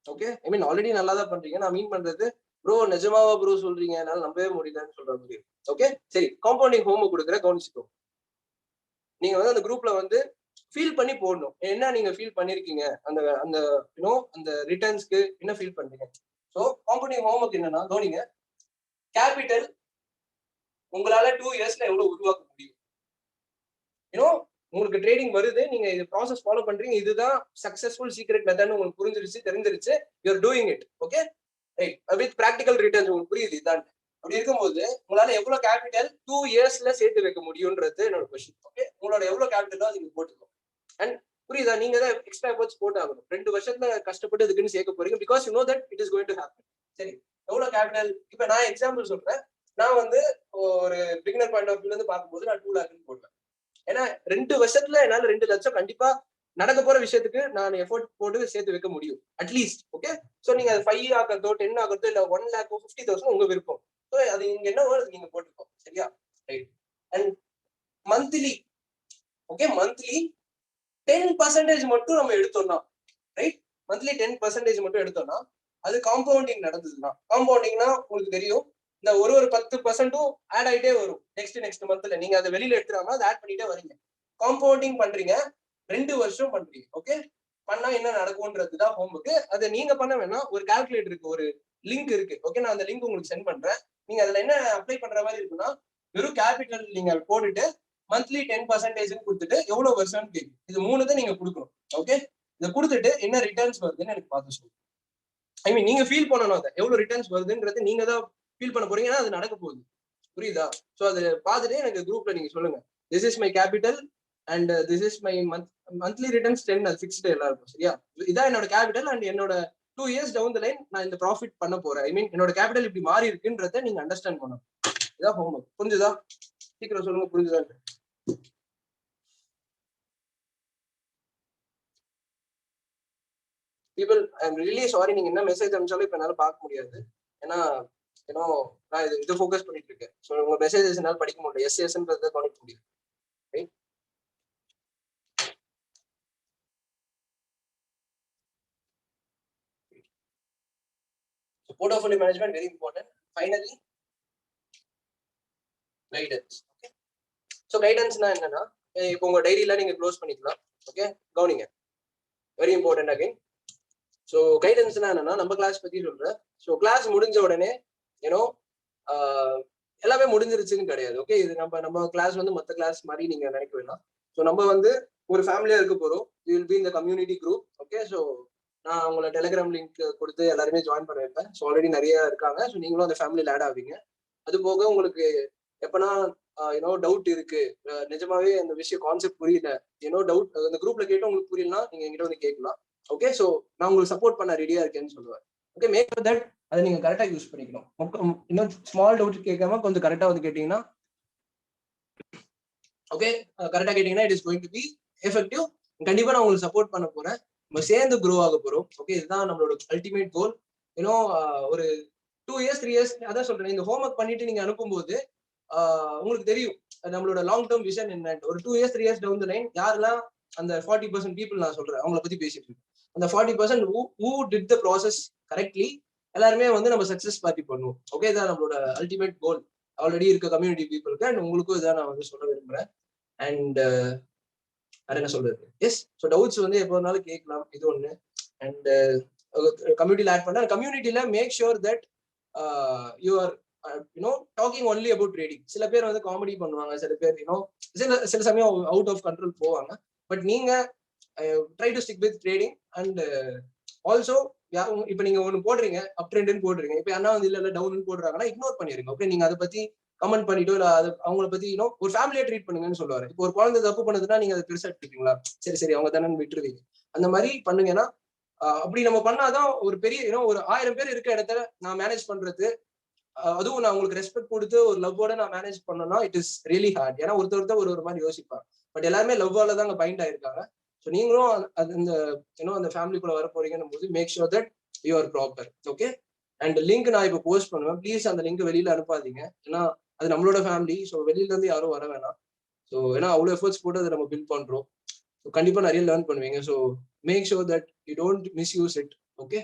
ஓகே, ஐ மீன் ஆல்ரெடி நல்லா தான் பண்றீங்க. நான் மீன் பண்றது ப்ரோ நிஜமாவா ப்ரோ சொல்றீங்க, என்னால நம்பவே முடியலன்னு சொல்ற மாதிரி. ஓகே சரி, காம்பவுண்டிங் ஹோம்வொர்க் கொடுக்குற கவனிச்சுக்கோ. நீங்க வந்து அந்த குரூப்ல வந்து ஃபீல் பண்ணி போடணும். என்ன நீங்க ஃபீல் பண்ணிருக்கீங்க அந்த அந்த அந்த ரிட்டர்ன்ஸ்க்கு என்ன ஃபீல் பண்றீங்க. ஸோ காம்பவுண்டிங் ஹோம்வொர்க் என்னன்னா கவனிங்க. கேபிட்டல் உங்களால 2 இயர்ஸ்ல எவ்வளவு உருவாக்க முடியும். உங்களுக்கு ட்ரேடிங் வருது, நீங்க இது ப்ராசஸ் ஃபாலோ பண்றீங்க, இதுதான் சக்சஸ்ஃபுல் சீக்ரெட் மெத்தட்னு உங்களுக்கு புரிஞ்சிருச்சு, தெரிஞ்சிருச்சு, you are doing it. Okay right, with practical returns உங்களுக்கு புரியுது இதான். அப்படி இருக்கும்போது உங்களால எவ்வளவு கேபிட்டல் 2 இயர்ஸ்ல சேர்த்து வைக்க முடியும்ன்றது என்னோட கொஸ்டின். ஓகே, உங்களோட எவ்வளவு கேபிட்டலோ நீங்க போட்டுக்கோ. அண்ட் புரியுதா, நீங்க தான் எக்ஸ்ட்ரா எஃபர்ட்ஸ் போட்டு ஆகணும். 2 வருஷத்துல கஷ்டப்பட்டு இதுக்குன்னு சேர்க்க போறீங்க, because you know that it is going to happen. சரி, எவ்வளவு கேபிட்டல்? இப்ப நான் எக்ஸாம்பிள் சொல்றேன். நான் வந்து ஒரு பிகினர் பாயிண்ட் ஆஃப் வியூல இருந்து பார்க்கும்போது நான் 2 lakhன்னு போடுவேன். ஏன்னா 2 வருஷத்துல என்னால 2 லட்சம் கண்டிப்பா நடக்க போற விஷயத்துக்கு நான் எஃபோர்ட் போட்டு சேர்த்து வைக்க முடியும் அட்லீஸ்ட். ஓகே, சோ நீங்க அது 5 ஆகிறதோ 10 ஆகிறதோ இல்ல 1 lakh 50,000 உங்க விருப்பம். சோ அது இங்க என்ன வருது நீங்க போட்டுக்கோ. சரியா? Right. And monthly, okay, monthly 10% மட்டும் நம்ம எடுத்தோம்னா, ரைட், மந்த்லி 10% மட்டும் எடுத்தோம்னா அது காம்பவுண்டிங் நடந்ததுன்னா, காம்பவுண்டிங்னா உங்களுக்கு தெரியும், இந்த ஒரு 10% ஆட் ஆயிட்டே வரும் நெக்ஸ்ட் மந்த்ல. நீங்க அதை வெளியில எடுத்துறாம அதை ஆட் பண்ணிட்டே வரீங்க. காம்பவுண்டிங் பண்றீங்க, 2 வருஷம் பண்றீங்க. ஓகே, பண்ணா என்ன நடக்கும்ன்றதுதான் ஹோம்வொர்க். அதை நீங்க பண்ண வேணாம், ஒரு கால்குலேட்டர் இருக்கு, ஒரு லிங்க் இருக்கு. ஓகே, நான் அந்த லிங்க் உங்களுக்கு சென்ட் பண்றேன். நீங்க அதுல என்ன அப்ளை பண்ற மாதிரி இருக்குன்னா, வெறும் கேபிட்டல் நீங்க போட்டுட்டு மந்த்லி 10% கொடுத்துட்டு எவ்வளவு வருஷம் கேட்கும். இது 3 தான் நீங்க கொடுக்கணும். ஓகே, இதை கொடுத்துட்டு என்ன ரிட்டர்ன்ஸ் வருதுன்னு எனக்கு பார்த்து சொல்லுங்க. ஐ மீன் நீங்க ஃபீல் பண்ணணும், அதை எவ்வளவு ரிட்டர்ன்ஸ் வருதுன்றது நீங்க தான் ஃபீல் பண்ண போறீங்க. அது நடக்க போகுது, புரியுதா? சோ அது பார்த்துட்டு எனக்கு குரூப்ல நீங்க சொல்லுங்க, this is my capital and this is my monthly returns 10 அது ஃபிக்ஸ்டு எல்லாருக்கும். சரியா? இதான் என்னோட கேபிட்டல் அண்ட் என்னோட 2 இயர்ஸ் டவுன் தி லைன் நான் இந்த ப்ராஃபிட் பண்ண போறேன். ஐ மீன் என்னோட கேபிட்டல் இப்படி மாறி இருக்குன்றத நீங்க அண்டர்ஸ்டாண்ட் பண்ணணும். இதான் ஹோம்வொர்க். புரிஞ்சுதா? சீக்கிரம் சொல்லுங்க, புரிஞ்சுதா? People, I am really sorry, நீங்க என்ன மெசேஜ் அனுப்பிச்சாலும் இப்ப என்னால பார்க்க முடியாது. ஏன்னா நான் இது ஃபோக்கஸ் பண்ணிட்டு இருக்கேன். ஸோ உங்க மெசேஜஸ் என்னால படிக்க முடியல. எஸ்ன்றதை கவனிக்க முடியும். Portfolio management very important. Finally guidance. Okay, so கைடன்ஸ்னா என்னன்னா, இப்போ உங்க டைரியில நீங்க க்ளோஸ் பண்ணிக்கலாம். ஓகே, கவனிங்க, வெரி இம்பார்ட்டன்ட் அகைன். ஸோ கைடன்ஸ்னா என்னன்னா நம்ம கிளாஸ் பத்தி சொல்றேன். ஸோ கிளாஸ் முடிஞ்ச உடனே ஏன்னோ எல்லாமே முடிஞ்சிருச்சுன்னு கிடையாது. ஓகே, இது நம்ம கிளாஸ் வந்து மற்ற கிளாஸ் மாதிரி நீங்க நினைக்க வேண்டாம். ஸோ நம்ம வந்து ஒரு ஃபேமிலியா இருக்க போறோம். யூ வில் பி இந்த கம்யூனிட்டி குரூப். ஓகே, ஸோ நான் உங்களை டெலிகிராம் லிங்க் கொடுத்து எல்லாருமே ஜாயின் பண்ண வைப்பேன். ஸோ ஆல்ரெடி நிறைய இருக்காங்க. ஸோ நீங்களும் அந்த ஃபேமிலியில் ஆட் ஆவீங்க. அது போக உங்களுக்கு எப்பனா டவுட் இருக்கு, நிஜமாவே அந்த விஷயம் கான்செப்ட் புரியல, டவுட் அந்த குரூப்ல கேட்டு உங்களுக்கு புரியலனா நீங்க என்கிட்ட வந்து கேட்கலாம். ஓகே, ஸோ நான் உங்களுக்கு சப்போர்ட் பண்ண ரெடியா இருக்கேன்னு சொல்லுவேன். ஓகே, மேக் தட் அதை நீங்க கரெக்டா யூஸ் பண்ணிக்கணும். இன்னும் ஸ்மால் டவுட் கேட்காம கொஞ்சம் கரெக்டா வந்து கேட்டீங்கன்னா, ஓகே, கரெக்டா கேட்டீங்கன்னா it is going to B effective. கண்டிப்பா நான் உங்களுக்கு சப்போர்ட் பண்ண போறேன். நம்ம சேர்ந்து க்ரோ ஆக போறோம். ஓகே, இதுதான் நம்மளோட அல்டிமேட் கோல். ஒரு 2 years 3 years அதான் சொல்றேன். இந்த ஹோம் ஒர்க் பண்ணிட்டு நீங்க அனுப்பும்போது உங்களுக்கு தெரியும் நம்மளோட லாங் டேர்ம் விஷன் என்ன. ஒரு 2 years 3 years down the line யாரெல்லாம் அந்த 40% பீப்புள் நான் சொல்றேன் அவங்கள பத்தி பேசிட்டு இருக்கேன். அந்த 40% who did the process correctly எல்லாருமே வந்து நம்ம சக்சஸ் பார்ட்டி பண்ணுவோம். ஓகே, இதான் நம்மளோட அல்டிமேட் கோல் ஆல்ரெடி இருக்க கம்யூனிட்டி பீப்புளுக்கு. அண்ட் உங்களுக்கும் இதான் நான் வந்து சொல்ல விரும்புறேன். அண்ட் வேற என்ன சொல்றது, எஸ், ஸோ டவுட்ஸ் வந்து எப்போ வேணாலும் கேட்கலாம். இது ஒண்ணு. அண்ட் கம்யூனிட்டியில ஆட் பண்ண கம்யூனிட்டியில make sure that you are talking only about trading. சில பேர் வந்து காமெடி பண்ணுவாங்க, சில பேர் சில சமயம் அவுட் ஆஃப் கண்ட்ரோல் போவாங்க. பட் நீங்க try to stick with trading. And also இப்ப நீங்க ஒண்ணு போடுறீங்க, அப் ட்ரெண்ட்னு போடுறீங்க, இப்ப அண்ணா வந்து இல்ல டவுன் போடுறாங்கன்னா இக்னோர் பண்ணிருங்க. ஓகே, நீங்க அதை பத்தி கமெண்ட் பண்ணிட்டோ இல்ல அது அவங்கள பத்தி ஒரு ஃபேமிலியா ட்ரீட் பண்ணுங்கன்னு சொல்லுவாரு. இப்போ ஒரு குழந்தை தப்பு பண்ணுதுன்னா நீங்க அதை பெருசா எடுத்துக்கீங்களா? சரி சரி அவங்க தானே விட்டுருவீங்க. அந்த மாதிரி பண்ணுங்கன்னா அப்படி நம்ம பண்ணாதான் ஒரு பெரிய ஒரு 1000 பேர் இருக்க இடத்துல நான் மேனேஜ் பண்றது, அதுவும் நான் உங்களுக்கு ரெஸ்பெக்ட் கொடுத்து ஒரு லவ்வோட நான் மேனேஜ் பண்ணனா இட் இஸ் ரியலி ஹார்ட். ஏன்னா ஒருத்தர் ஒரு மாதிரி யோசிப்பாங்க. பட் எல்லாருமே லவ்வால தான் அங்க பைண்ட் ஆயிருக்காங்க. ஸோ நீங்களும் அந்த ஃபேமிலிக்குள்ள வர போறீங்கன்னு போது make sure that you are proper. Okay, and link நான் இப்போ போஸ்ட் பண்ணுவேன். ப்ளீஸ் அந்த லிங்க் வெளியில அனுப்பாதீங்க. ஏன்னா அது நம்மளோட ஃபேமிலி. ஸோ வெளியில இருந்து யாரும் வர வேணாம். ஸோ ஏன்னா அவ்வளோ எஃபர்ட்ஸ் போட்டு அதை நம்ம பில்ட் பண்றோம். ஸோ கண்டிப்பா நிறைய லேர்ன் பண்ணுவீங்க. So make sure that you don't misuse it. Okay,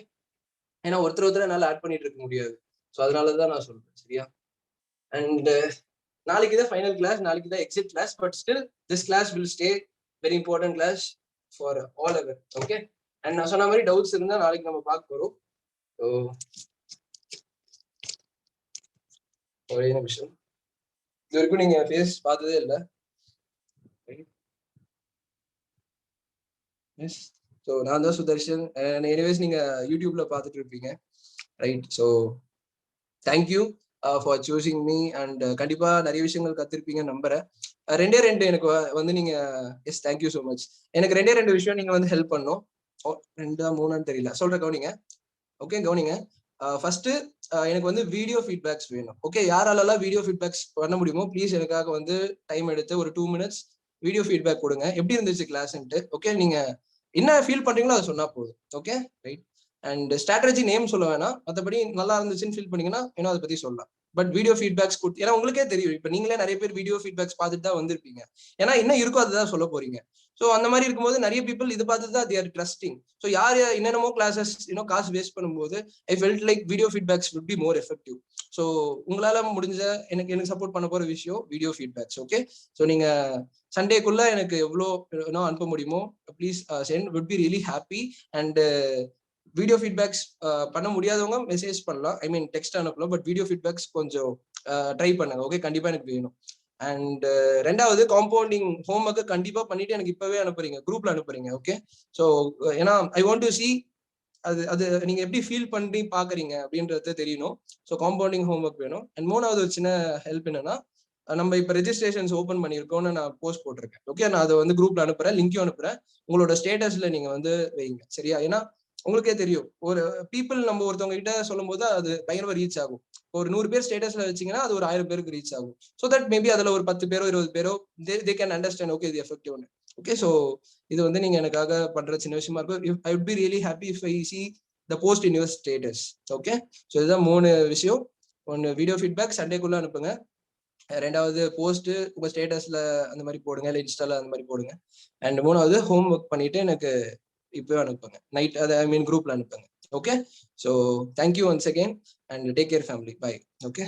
ஏன்னா ஒருத்தர் என்னால ஆட் பண்ணிட்டு இருக்க முடியாது. ஸோ அதனாலதான் நான் சொல்றேன். சரியா? அண்ட் நாளைக்கு தான் ஃபைனல் கிளாஸ், நாளைக்கு தான் exit class. But still this class will stay very important class for all our. Okay, and நான் சொன்ன மாதிரி டவுட்ஸ் இருந்தா நாளைக்கு நம்ம பார்க்க போறோம். ஸோ ஒரே நிமிஷம், இது வரைக்கும் நீங்க ஃபேஸ் பார்த்ததே இல்லை. ஸோ நான் தான் சுதர்ஷன். எனிவேஸ் நீங்க யூடியூப்ல பார்த்துட்டு இருப்பீங்க, right? So thank you for choosing me. And கண்டிப்பா நிறைய விஷயங்கள் கத்திருப்பீங்கன்னு நம்புறேன். ரெண்டு எனக்கு வந்து நீங்க எஸ் தேங்க்யூ ஸோ மச். எனக்கு ரெண்டு விஷயம் நீங்க வந்து ஹெல்ப் பண்ணும். 2 3 தெரியல, சொல்றேன் கவனிங்க. ஓகே, கவனிங்க. ஃபர்ஸ்ட் எனக்கு வந்து வீடியோ ஃபீட்பேக்ஸ் வேணும். ஓகே, யாராலலாம் வீடியோ ஃபீட்பேக்ஸ் பண்ண முடியுமோ ப்ளீஸ் எனக்காக வந்து டைம் எடுத்து ஒரு 2 minutes வீடியோ ஃபீட்பேக் கொடுங்க. எப்படி இருந்துச்சு கிளாஸ்ன்ட்டு. ஓகே, நீங்க என்ன ஃபீல் பண்றீங்களோ அதை சொன்னா போதும். Okay, right? And strategy name சொல்ல வேணாம், மற்றபடி நல்லா இருந்துச்சுன்னு ஃபீல் பண்ணீங்கன்னா அதை பத்தி சொல்லலாம். பட் வீடியோ ஃபீட்பேக்ஸ் கொடுத்து, ஏன்னா உங்களுக்கே தெரியும் இப்ப நீங்களே நிறைய பேர் வீடியோ ஃபீட்பேக்ஸ் பார்த்துட்டு தான் வந்திருப்பீங்க. ஏன்னா என்ன இருக்கோ அதுதான் சொல்ல போறீங்க. ஸோ அந்த மாதிரி இருக்கும்போது நிறைய பீப்புள் இது பார்த்து தான் தேர் ட்ரஸ்டிங். ஸோ யார் என்னென்னமோ கிளாஸஸ் காசு வேஸ்ட் பண்ணும்போது I felt like video feedbacks would be more effective. So உங்களால முடிஞ்ச எனக்கு சப்போர்ட் பண்ண போற விஷயம் வீடியோ ஃபீட்பேக்ஸ். ஓகே, ஸோ நீங்க சண்டேக்குள்ள எனக்கு எவ்வளோ அனுப்ப முடியுமோ please send, would be really happy. And video feedbacks பண்ண முடியாதவங்க மெசேஜ் பண்ணலாம், ஐ மீன் டெக்ஸ்ட் அனுப்பலாம். பட் வீடியோ ஃபீட்பேக்ஸ் கொஞ்சம் ட்ரை பண்ணுங்க. ஓகே, கண்டிப்பா எனக்கு வேணும். அண்ட் ரெண்டாவது காம்பவுண்டிங் ஹோம் ஒர்க்கு கண்டிப்பா பண்ணிட்டு எனக்கு இப்பவே அனுப்புறீங்க, குரூப்ல அனுப்புறீங்க. ஓகே, ஸோ ஏன்னா ஐ வாண்ட் டு சி அது நீங்க எப்படி ஃபீல் பண்ணி பாக்குறீங்க அப்படின்றது தெரியணும். ஸோ காம்பவுண்டிங் ஹோம் ஒர்க் வேணும். அண்ட் மூணாவது ஒரு சின்ன ஹெல்ப் என்னன்னா, நம்ம இப்ப ரெஜிஸ்ட்ரேஷன்ஸ் ஓப்பன் பண்ணிருக்கோம்னு நான் போஸ்ட் போட்டிருக்கேன். ஓகே, நான் அதை வந்து குரூப்ல அனுப்புறேன், லிங்கையும் அனுப்புறேன். உங்களோட ஸ்டேட்டஸ்ல நீங்க வந்து வைங்க. சரியா? ஏன்னா உங்களுக்கே தெரியும் ஒரு பீப்புள் நம்ம ஒருத்தவங்க கிட்ட சொல்லும் போது அது பயங்கரமா ரீச் ஆகும். ஒரு 100 பேர் ஸ்டேட்டஸ்ல வச்சீங்கன்னா அது ஒரு 1000 பேருக்கு ரீச் ஆகும். ஸோ தட் மேபி அதுல ஒரு 10 பேரோ 20 பேரோ தே கேன் அண்டர்ஸ்டாண்ட் ஓகே இது எஃபெக்டிவ்னு. ஓகே, ஸோ இது வந்து நீங்க எனக்காக பண்ற சின்ன விஷயமா இருக்கும். I would be really happy if I see the post in your status. Okay, so இதுதான் 3 விஷயம். ஒன்னு வீடியோ ஃபீட்பேக் சண்டேக்குள்ள அனுப்புங்க. ரெண்டாவது போஸ்ட் உங்க ஸ்டேட்டஸ்ல அந்த மாதிரி போடுங்க, இல்லை இன்ஸ்டால அந்த மாதிரி போடுங்க. அண்ட் மூணாவது ஹோம் ஒர்க் பண்ணிட்டு எனக்கு இப்பவே அனுப்புங்க, நைட் அதை ஐ மீன் குரூப்ல அனுப்புங்க. Okay, so thank you once again and take care family. Bye. Okay.